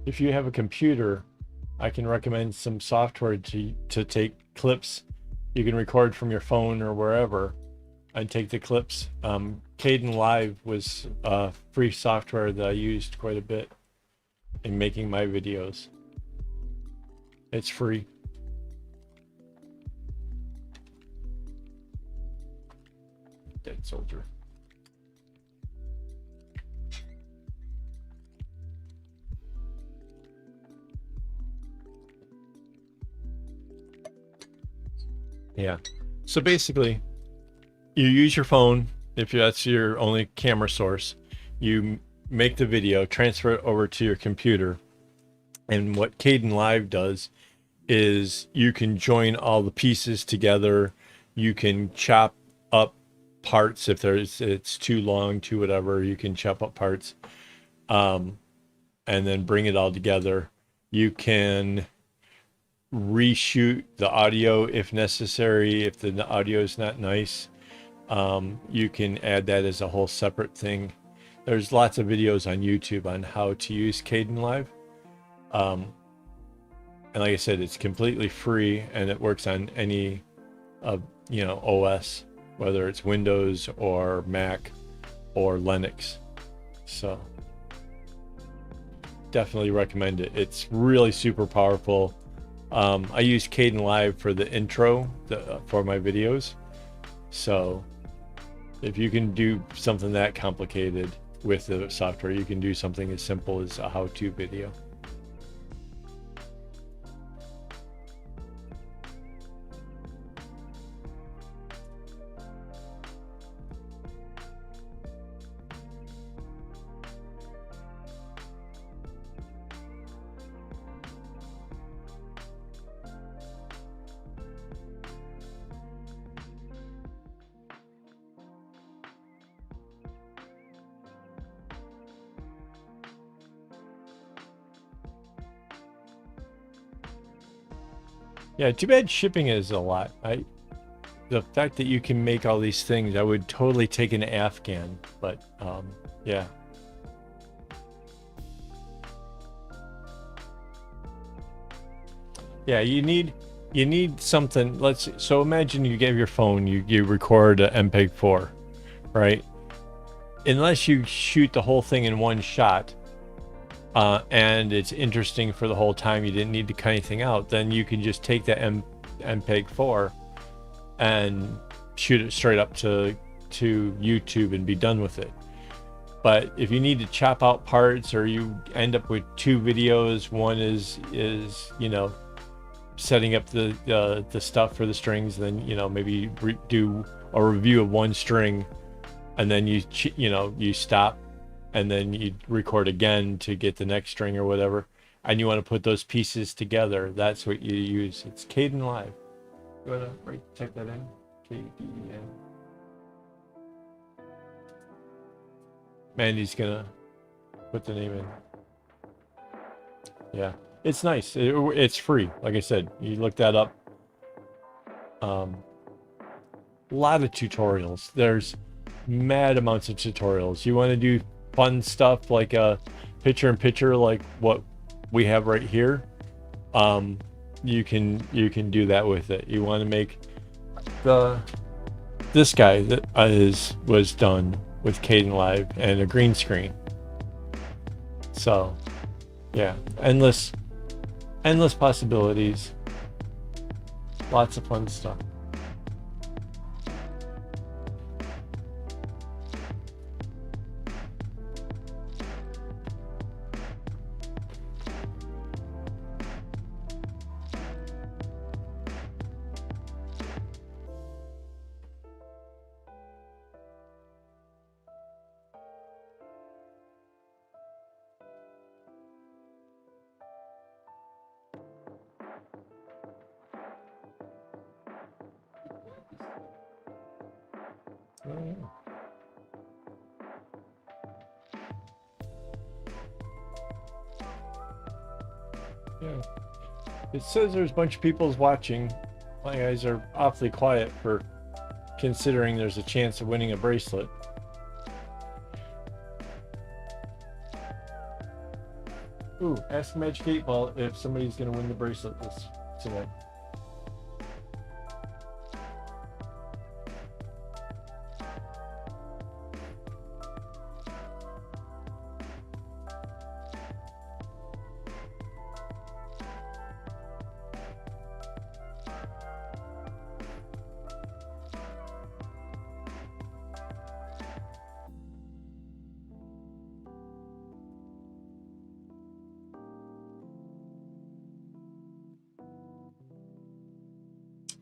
if you have a computer, I can recommend some software to take clips. You can record from your phone or wherever and take the clips. Kdenlive was free software that I used quite a bit in making my videos. It's free. Dead soldier. Yeah. So basically, you use your phone if that's your only camera source. You make the video, transfer it over to your computer, and what Kdenlive does is you can join all the pieces together. You can chop up parts if it's too long, too whatever. You can chop up parts, and then bring it all together. You can reshoot the audio if necessary. If the audio is not nice, you can add that as a whole separate thing. There's lots of videos on YouTube on how to use Kdenlive. And like I said, it's completely free and it works on any OS, whether it's Windows or Mac or Linux. So definitely recommend it. It's really super powerful. I use Kdenlive for the intro for my videos. So if you can do something that complicated with the software, you can do something as simple as a how-to video. Yeah, too bad shipping is a lot. The fact that you can make all these things, I would totally take an Afghan, but yeah. Yeah, you need something. So imagine you get your phone, you record a MPEG-4, right? Unless you shoot the whole thing in one shot, and it's interesting for the whole time, you didn't need to cut anything out, then you can just take that MPEG-4 and shoot it straight up to YouTube and be done with it. But if you need to chop out parts, or you end up with 2 videos, one is setting up the stuff for the strings, then maybe do a review of one string, and then you stop, and then you record again to get the next string or whatever, and you want to put those pieces together. That's what you use. It's Kdenlive. You want to type that in? Kden. Mandy's gonna put the name in. Yeah, it's nice. It's free. Like I said, you look that up. A lot of tutorials. There's mad amounts of tutorials. You want to do fun stuff like a picture-in-picture, like what we have right here. You can do that with it. You want to make this guy that was done with Kdenlive and a green screen. So yeah, endless possibilities. Lots of fun stuff. Oh, yeah. It says there's a bunch of people watching. My guys are awfully quiet for considering there's a chance of winning a bracelet. Ooh, ask Magic 8 Ball if somebody's going to win the bracelet tonight.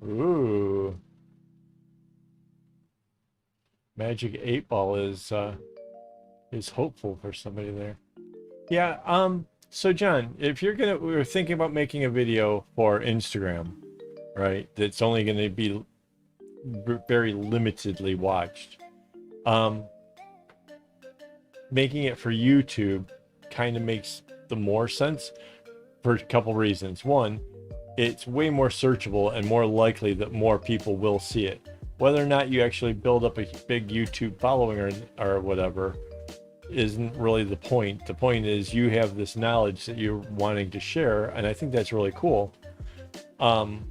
Ooh. Magic 8 Ball is hopeful for somebody there. Yeah, so John, if we're thinking about making a video for Instagram, right? That's only gonna be very limitedly watched. Making it for YouTube kind of makes the more sense for a couple reasons. One, it's way more searchable and more likely that more people will see it. Whether or not you actually build up a big YouTube following or whatever isn't really the point. The point is you have this knowledge that you're wanting to share, and I think that's really cool. And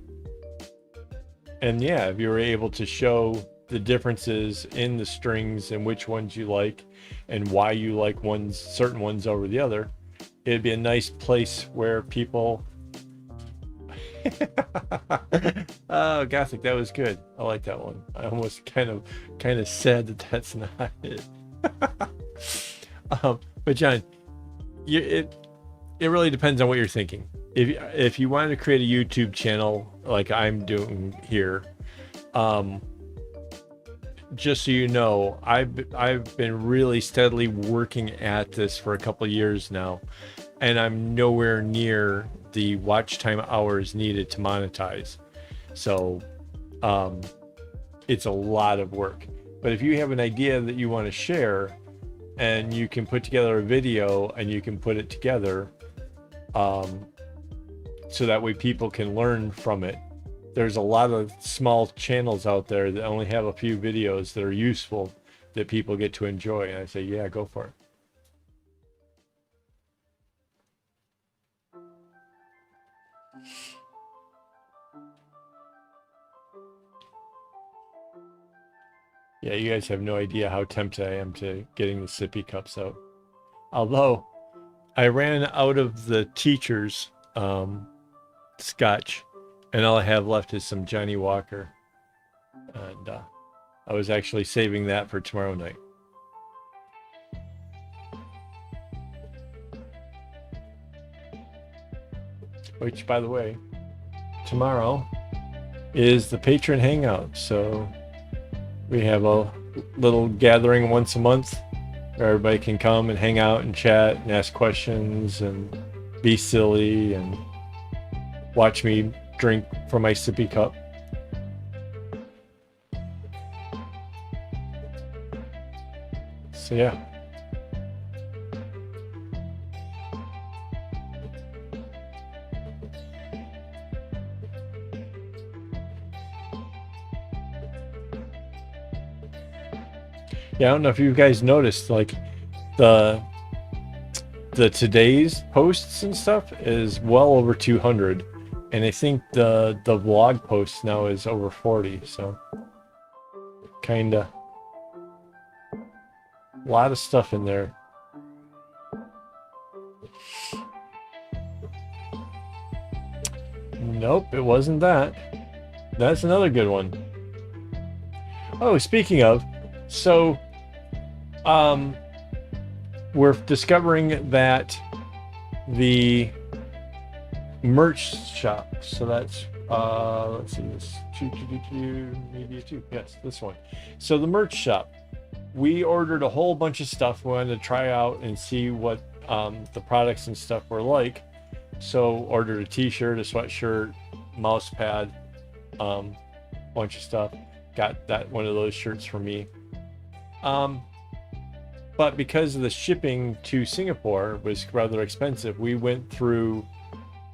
yeah, if you were able to show the differences in the strings and which ones you like and why you like certain ones over the other, it'd be a nice place where people oh, Gothic, that was good. I like that one. I almost kind of sad that that's not it. But John, it really depends on what you're thinking. If you wanted to create a YouTube channel like I'm doing here, just so you know, I've been really steadily working at this for a couple of years now, and I'm nowhere near the watch time hours needed to monetize. So it's a lot of work. But if you have an idea that you want to share and you can put together a video and you can put it together so that way people can learn from it. There's a lot of small channels out there that only have a few videos that are useful that people get to enjoy. And I say, yeah, go for it. Yeah, you guys have no idea how tempted I am to getting the sippy cups out. Although I ran out of the teacher's scotch, and all I have left is some Johnny Walker. And I was actually saving that for tomorrow night. Which, by the way, tomorrow is the patron hangout. So we have a little gathering once a month where everybody can come and hang out and chat and ask questions and be silly and watch me drink from my sippy cup. So yeah. Yeah, I don't know if you guys noticed, like the today's posts and stuff is well over 200, and I think the vlog posts now is over 40. So kinda a lot of stuff in there. Nope, it wasn't that. That's another good one. Oh, speaking of, so um, we're discovering that the merch shop. So that's let's see this media two. Yes, this one. So the merch shop. We ordered a whole bunch of stuff. We wanted to try out and see what the products and stuff were like. So ordered a t-shirt, a sweatshirt, mouse pad, bunch of stuff. Got that one of those shirts for me. But because of the shipping to Singapore was rather expensive, we went through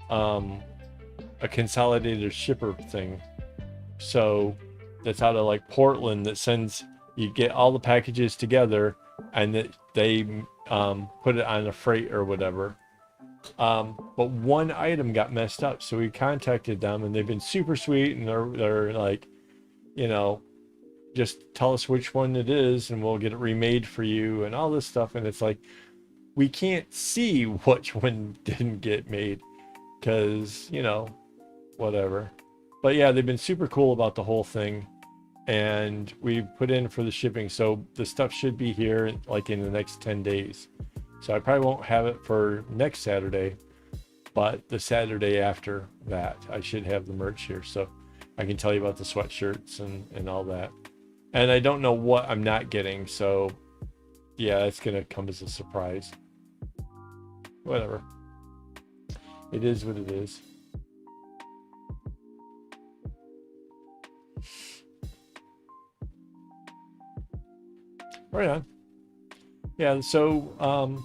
a consolidated shipper thing. So that's out of like Portland, that sends, you get all the packages together and that they put it on a freight or whatever. But one item got messed up, so we contacted them and they've been super sweet, and they're like, you know, just tell us which one it is and we'll get it remade for you and all this stuff. And it's like, we can't see which one didn't get made because, you know, whatever. But yeah, they've been super cool about the whole thing, and we put in for the shipping, so the stuff should be here like in the next 10 days. So I probably won't have it for next Saturday, but the Saturday after that I should have the merch here, so I can tell you about the sweatshirts and all that. And I don't know what I'm not getting, so yeah, it's gonna come as a surprise. Whatever, it is what it is. Right on. Yeah, so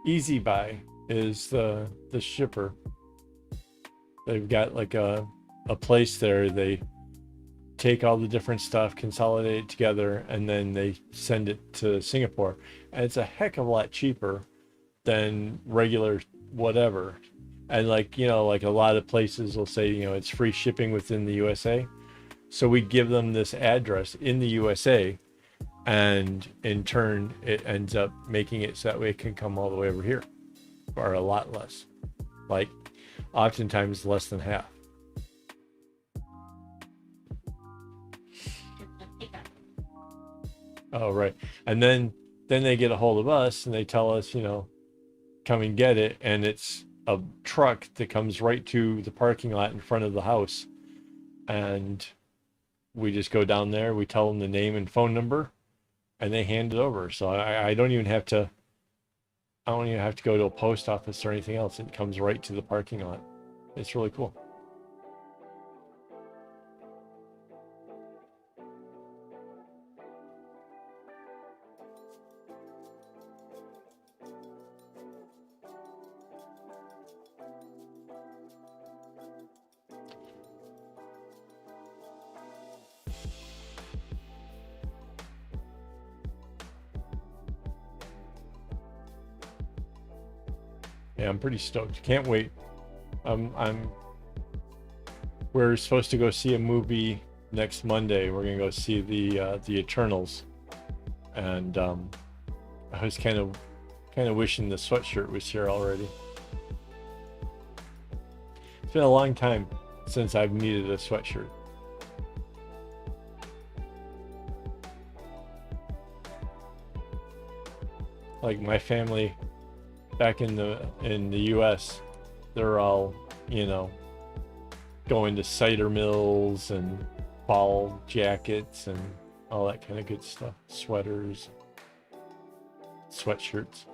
Easy Buy is the shipper. They've got like a place there. They take all the different stuff, consolidate it together, and then they send it to Singapore. And it's a heck of a lot cheaper than regular whatever. And like, you know, like a lot of places will say, you know, it's free shipping within the USA. So we give them this address in the USA, and in turn it ends up making it so that way it can come all the way over here for a lot less, like oftentimes less than half. Oh, right. And then they get a hold of us and they tell us, you know, come and get it. And it's a truck that comes right to the parking lot in front of the house. And we just go down there, we tell them the name and phone number, and they hand it over. So I don't even have to, go to a post office or anything else. It comes right to the parking lot. It's really cool. Yeah, I'm pretty stoked. Can't wait. We're supposed to go see a movie next Monday. We're gonna go see the Eternals, and I was kind of wishing the sweatshirt was here already. It's been a long time since I've needed a sweatshirt. Like my family back in the US, they're all, you know, going to cider mills and fall jackets and all that kind of good stuff. Sweaters, sweatshirts.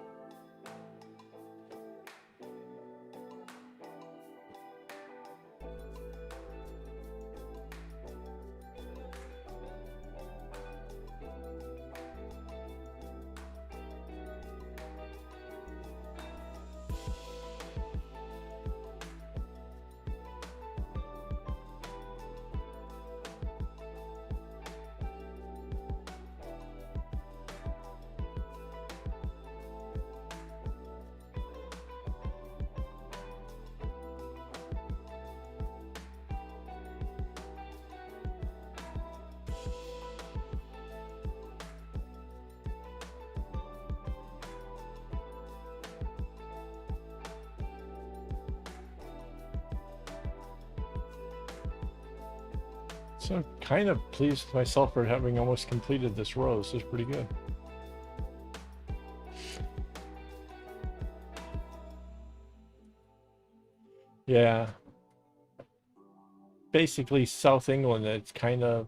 So I'm kind of pleased with myself for having almost completed this row. This is pretty good. Yeah. Basically South England, it's kind of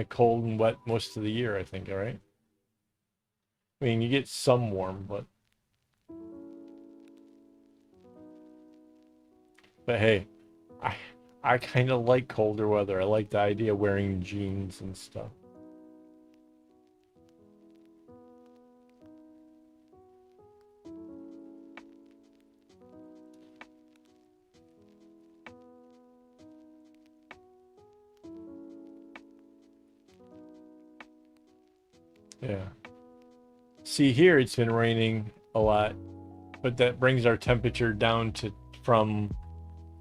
cold and wet most of the year, I think, all right? I mean, you get some warm, but hey, I I kind of like colder weather. I like the idea of wearing jeans and stuff. Yeah. See, here it's been raining a lot, but that brings our temperature down to from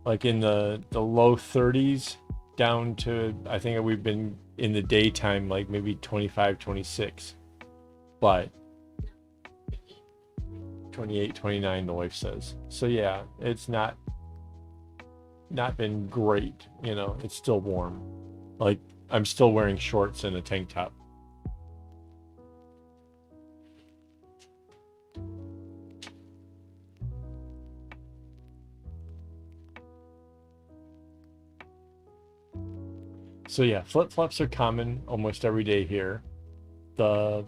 like in the low 30s down to I think we've been in the daytime like maybe 25, 26. But 28, 29 the wife says. So yeah, it's not been great, you know. It's still warm. Like I'm still wearing shorts and a tank top. So yeah, flip-flops are common almost every day here. The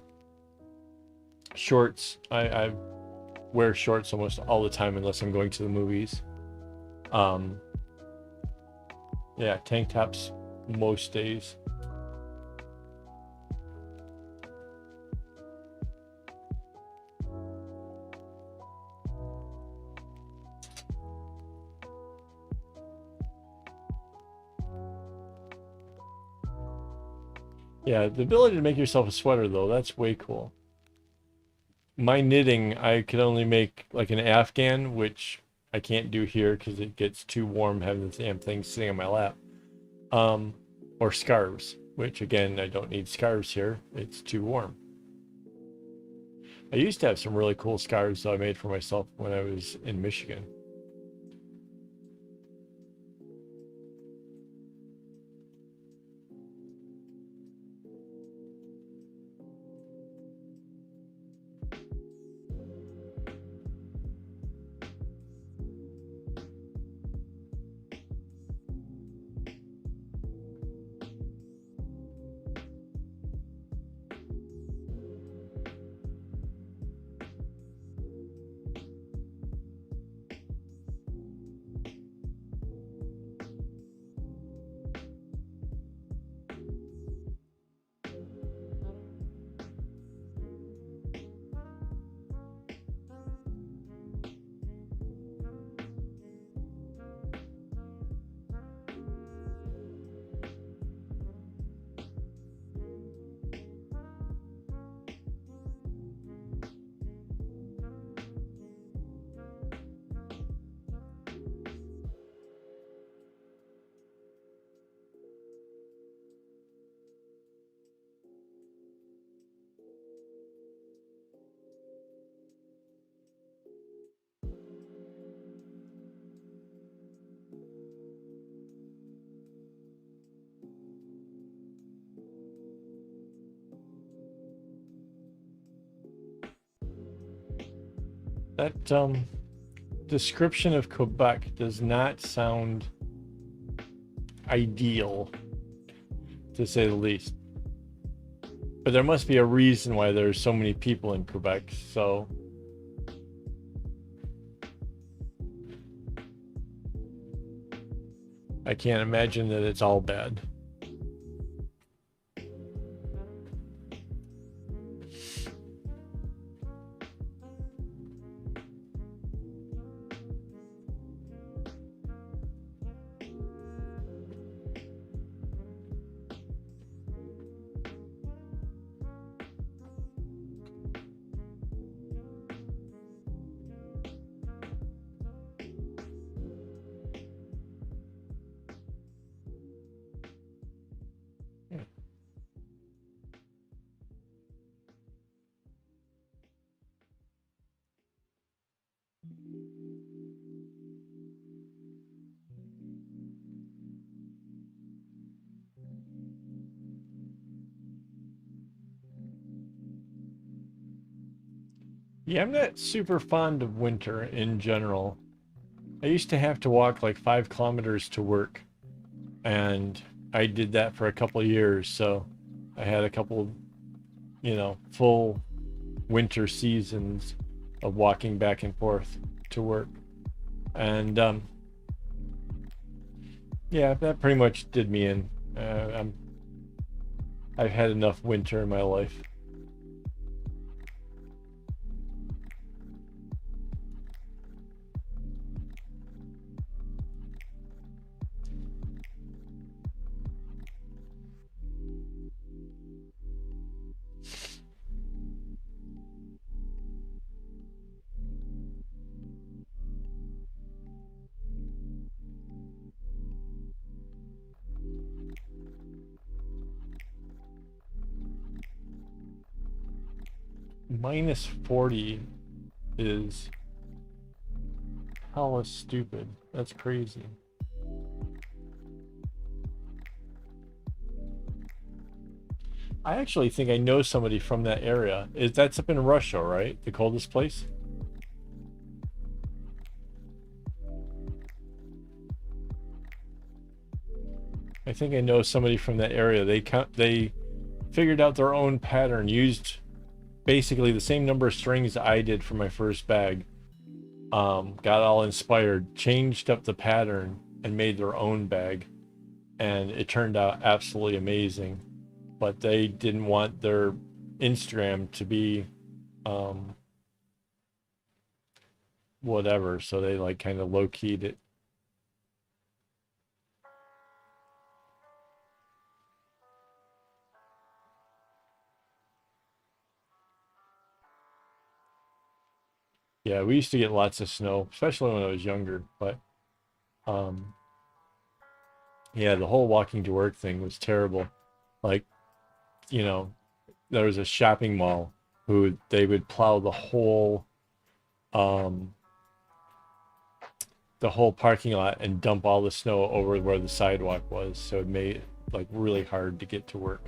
shorts, I wear shorts almost all the time unless I'm going to the movies. Um, yeah, tank tops most days. Yeah, the ability to make yourself a sweater though, that's way cool. My knitting, I could only make like an Afghan, which I can't do here because it gets too warm having the damn thing sitting on my lap. Um, or scarves, which again, I don't need scarves here. It's too warm. I used to have some really cool scarves that I made for myself when I was in Michigan. That description of Quebec does not sound ideal, to say the least. But there must be a reason why there's so many people in Quebec, so I can't imagine that it's all bad. Yeah, I'm not super fond of winter in general. I used to have to walk like 5 kilometers to work, and I did that for a couple of years. So I had a couple, full winter seasons of walking back and forth to work. And yeah, that pretty much did me in. I've had enough winter in my life. Minus 40 is hella stupid. That's crazy. I actually think I know somebody from that area. That's up in Russia, right? The coldest place? I think I know somebody from that area. They figured out their own pattern, used basically the same number of strings I did for my first bag. Got all inspired, changed up the pattern, and made their own bag. And it turned out absolutely amazing. But they didn't want their Instagram to be um, whatever, so they like kind of low keyed it. Yeah, we used to get lots of snow, especially when I was younger. But um, yeah, the whole walking to work thing was terrible. Like, you know, there was a shopping mall who they would plow um the whole parking lot and dump all the snow over where the sidewalk was, so it made it like really hard to get to work.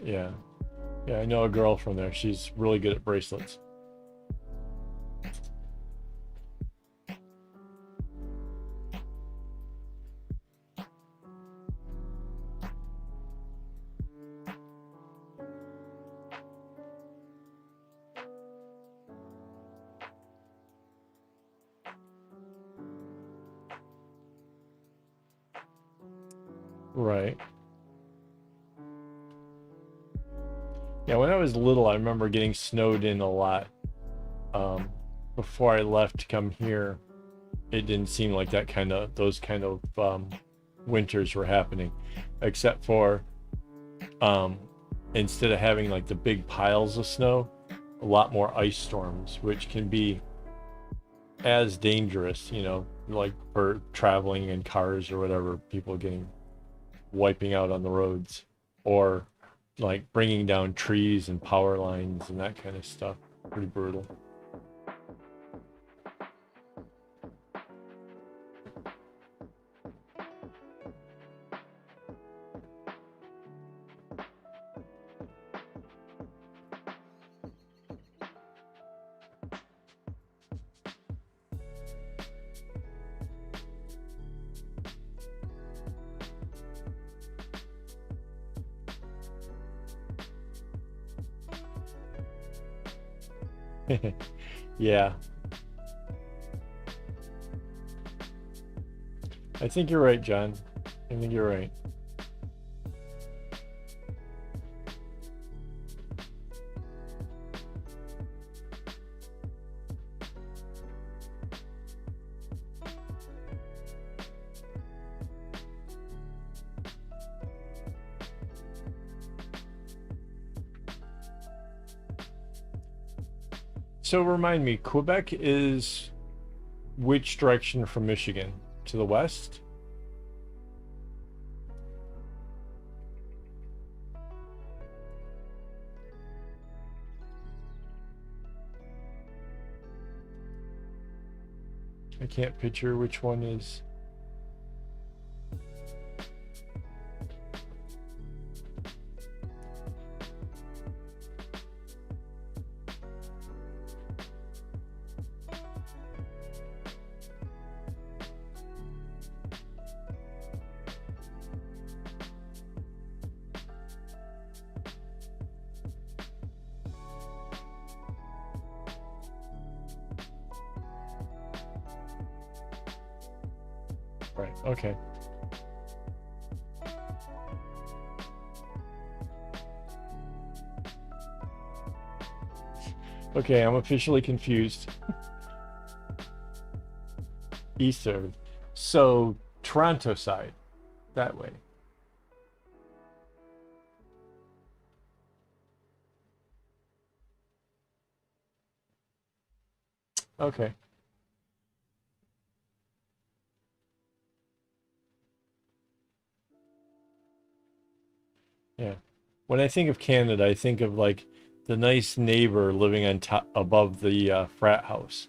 Yeah. Yeah, I know a girl from there. She's really good at bracelets. Right. Yeah, when I was little, I remember getting snowed in a lot. Um, Before I left to come here, it didn't seem like those kind of winters were happening, except for um, instead of having like the big piles of snow, a lot more ice storms, which can be as dangerous, like for traveling in cars or whatever, people getting wiping out on the roads, or like bringing down trees and power lines and that kind of stuff. Pretty brutal. Yeah, I think you're right, John. I think you're right. So remind me, Quebec is which direction from Michigan? To the west? I can't picture which one is. Right. Okay. Okay, I'm officially confused. Eastern. So Toronto side, that way. Okay. Yeah. When I think of Canada, I think of like the nice neighbor living on top above the frat house.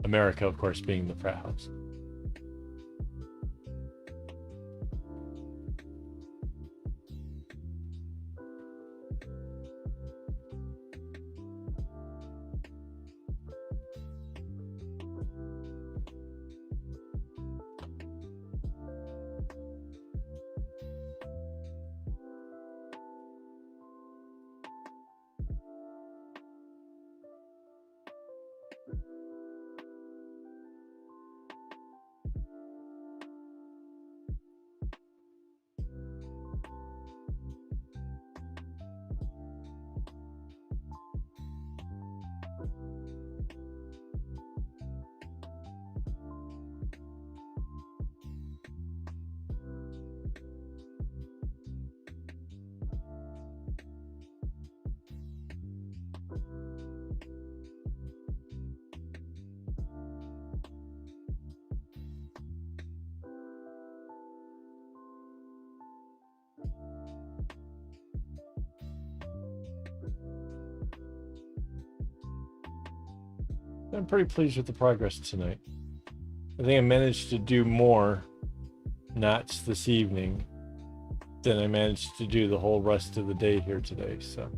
America, of course, being the frat house. I'm pretty pleased with the progress tonight. I think I managed to do more knots this evening than I managed to do the whole rest of the day here today. So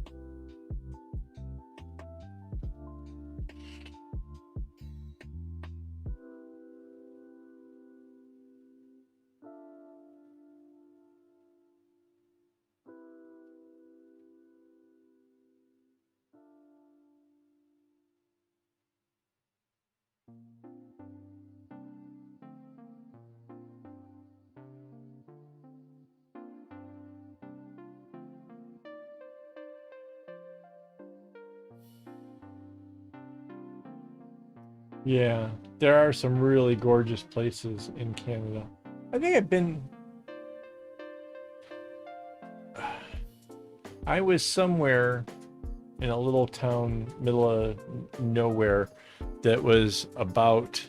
yeah, there are some really gorgeous places in Canada. I think I've been. I was somewhere in a little town, middle of nowhere, that was about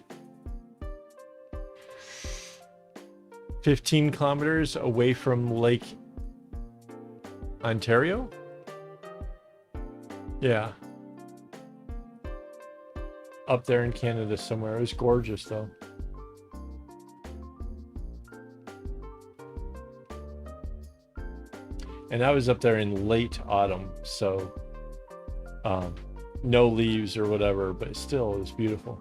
15 kilometers away from Lake Ontario. Yeah. Up there in Canada somewhere. It was gorgeous though. And I was up there in late autumn, so no leaves or whatever, but still it was beautiful.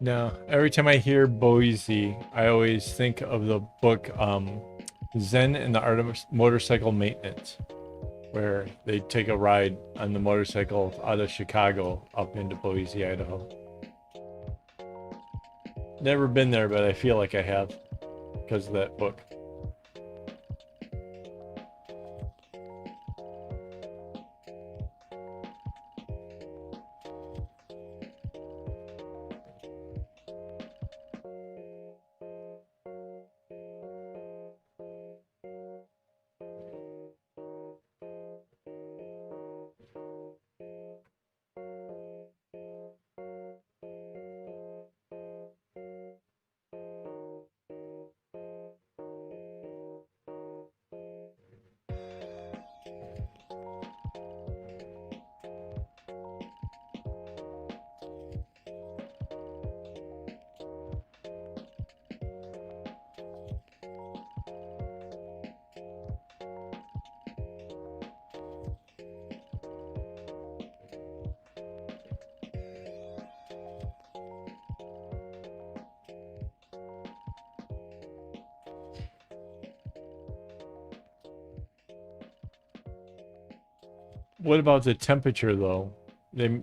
No, every time I hear Boise, I always think of the book Zen and the Art of Motorcycle Maintenance, where they take a ride on the motorcycle out of Chicago up into Boise, Idaho. Never been there, but I feel like I have because of that book. What about the temperature though? They,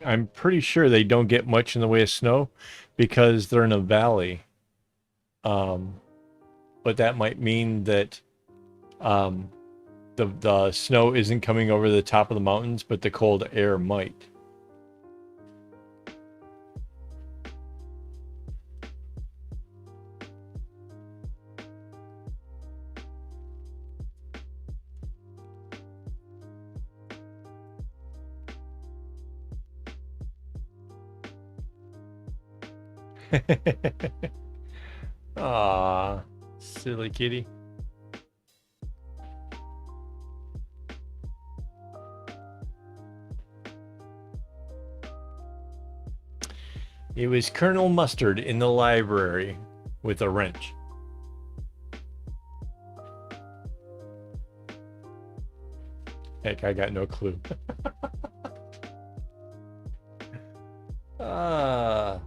I'm pretty sure they don't get much in the way of snow because they're in a valley. Um, but that might mean that um, the snow isn't coming over the top of the mountains, but the cold air might. Ah, silly kitty. It was Colonel Mustard in the library with a wrench. Heck, I got no clue. Ah.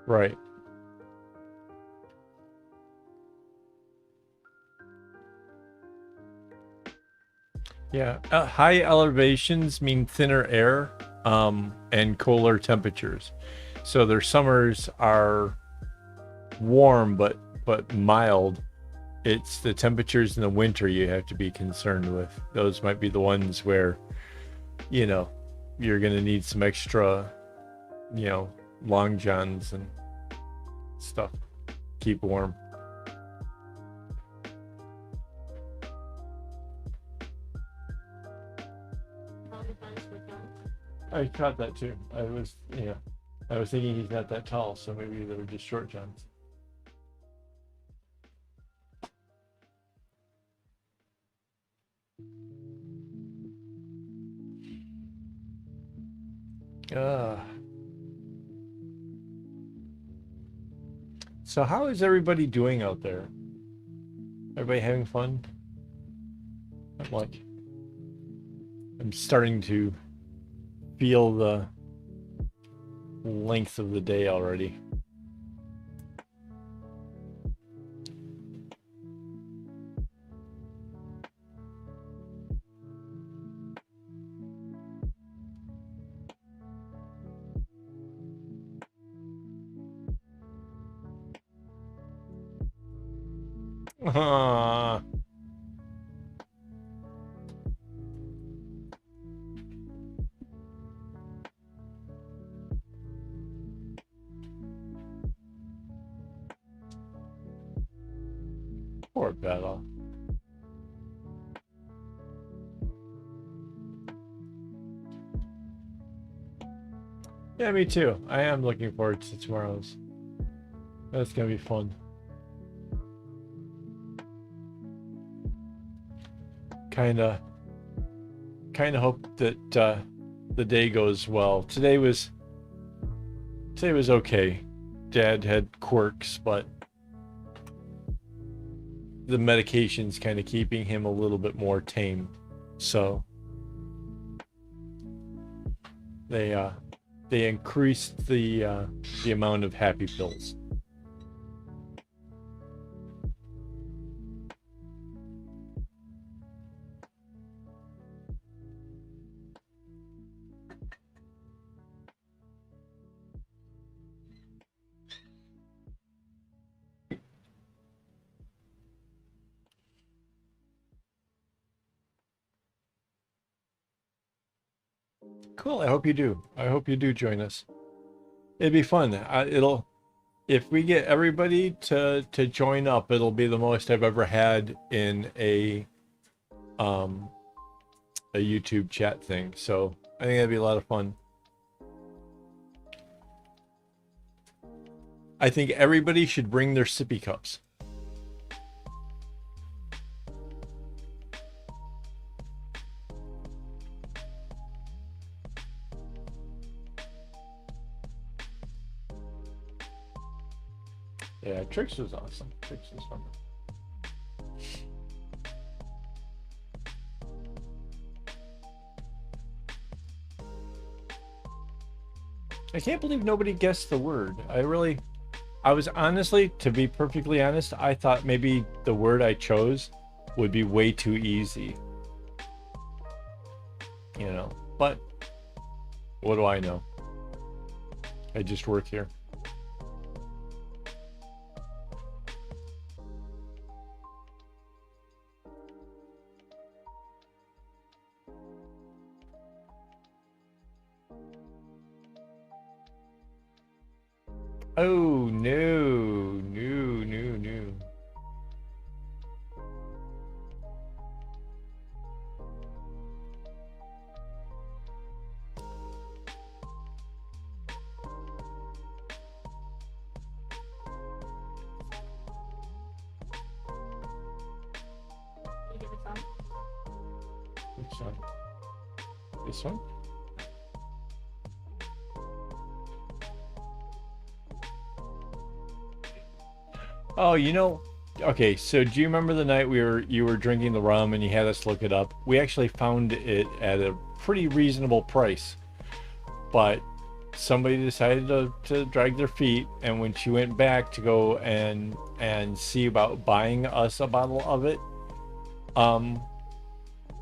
Right. Yeah. High elevations mean thinner air, and cooler temperatures. So their summers are warm but mild. It's the temperatures in the winter you have to be concerned with. Those might be the ones where, you know, you're gonna need some extra, you know, long johns and stuff. Keep warm. All the guns were done. I caught that too. I was thinking he's not that tall, so maybe they were just short johns. Uh, so how is everybody doing out there? Everybody having fun? I'm starting to feel the length of the day already. Ah, poor Bella. Yeah, me too. I am looking forward to tomorrow's. That's gonna be fun. kind of hope that the day goes well. Today was okay. Dad had quirks, but the medication's kind of keeping him a little bit more tame. So they increased the amount of happy pills. Cool. I hope you do. I hope you do join us. It'd be fun. It'll if we get everybody to join up, it'll be the most I've ever had in a YouTube chat thing. So I think that'd be a lot of fun. I think everybody should bring their sippy cups. Yeah, Trix was awesome. Trix was fun. I can't believe nobody guessed the word. I was honestly, to be perfectly honest, I thought maybe the word I chose would be way too easy. You know, but what do I know? I just work here. Oh, no. You do this one. Which one? This one? Oh, okay, so do you remember the night you were drinking the rum and you had us look it up? We actually found it at a pretty reasonable price. But somebody decided to drag their feet, and when she went back to go and see about buying us a bottle of it,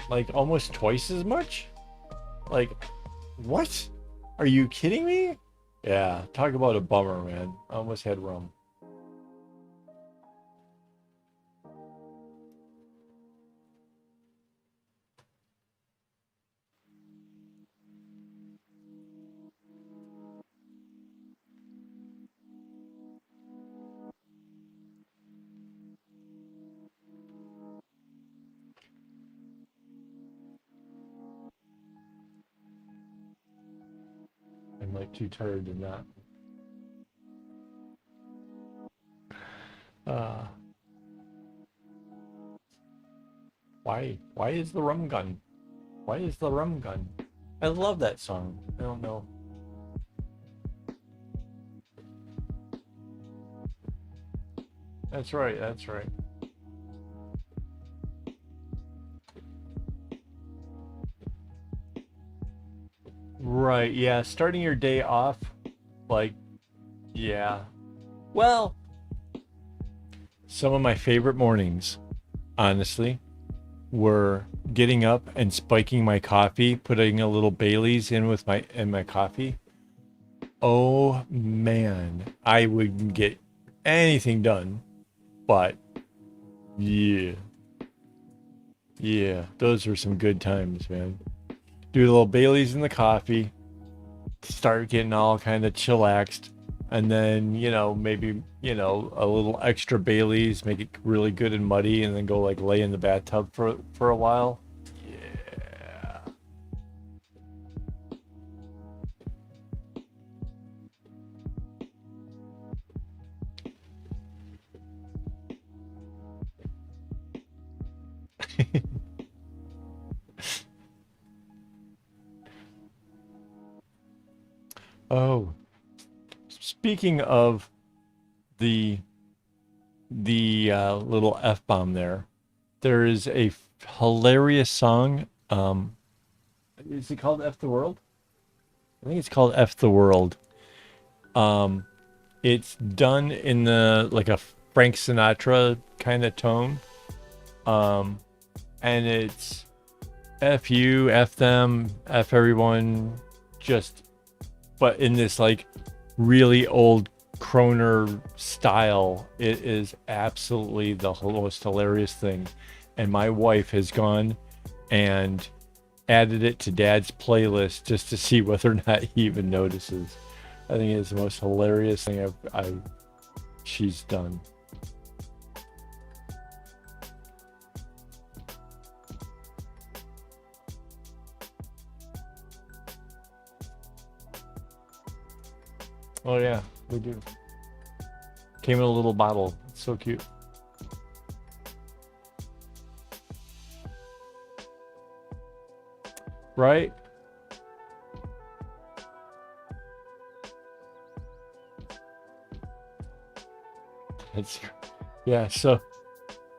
like almost twice as much? Like, what? Are you kidding me? Yeah, talk about a bummer, man. I almost had rum. I'm like too tired to not. Uh, why is the rum gun? Why is the rum gun? I love that song. I don't know. That's right. That's right. Right. Yeah. Starting your day off, like, yeah. Well, some of my favorite mornings, honestly, were getting up and spiking my coffee, putting a little Bailey's in with my coffee. Oh man, I wouldn't get anything done, but yeah. Yeah, those were some good times, man. Do a little Bailey's in the coffee, start getting all kind of chillaxed, and then, maybe, a little extra Bailey's, make it really good and muddy, and then go like lay in the bathtub for a while. Yeah. Oh, speaking of the little F-bomb there is a hilarious song. Is it called F the World? I think it's called F the World. Um, it's done in the like a Frank Sinatra kind of tone. Um, and it's F you, F them, F everyone, just but in this like really old Croner style. It is absolutely the most hilarious thing. And my wife has gone and added it to Dad's playlist just to see whether or not he even notices. I think it's the most hilarious thing she's done. Oh yeah, we do. Came in a little bottle. It's so cute. Right? It's yeah, so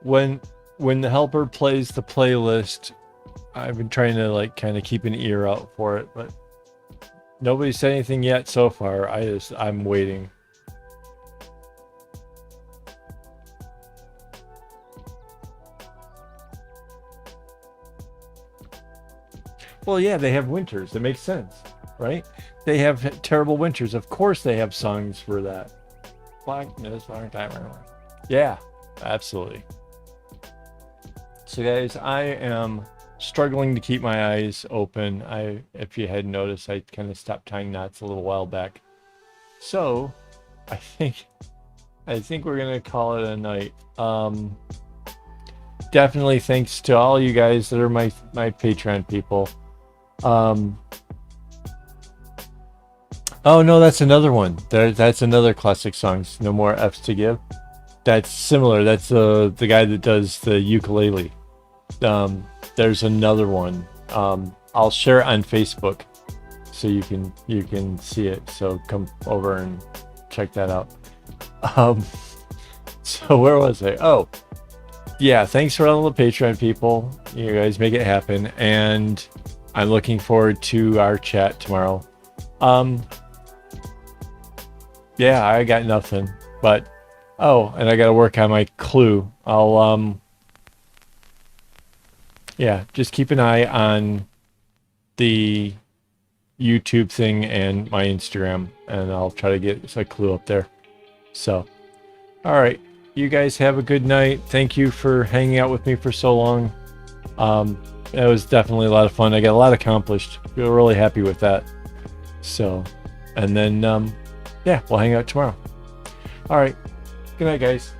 when the helper plays the playlist, I've been trying to like kind of keep an ear out for it, but nobody said anything yet so far. I'm waiting. Well, yeah, they have winters. It makes sense, right? They have terrible winters. Of course they have songs for that. Blackness, long time. Yeah, absolutely. So guys, I am struggling to keep my eyes open. If you hadn't noticed, I kind of stopped tying knots a little while back. So I think we're gonna call it a night. Definitely thanks to all you guys that are my Patreon people. Oh no, that's another one. That's another classic songs. No More F's to Give. That's similar. That's the guy that does the ukulele. There's another one. I'll share it on Facebook so you can see it. So come over and check that out. So where was I? Oh, yeah. Thanks for all the Patreon people. You guys make it happen, and I'm looking forward to our chat tomorrow. Yeah, I got nothing, but and I got to work on my clue. I'll yeah, just keep an eye on the YouTube thing and my Instagram, and I'll try to get a clue up there. So, all right, you guys have a good night. Thank you for hanging out with me for so long. It was definitely a lot of fun. I got a lot accomplished. Feel really happy with that. So, and then yeah, we'll hang out tomorrow. All right, good night, guys.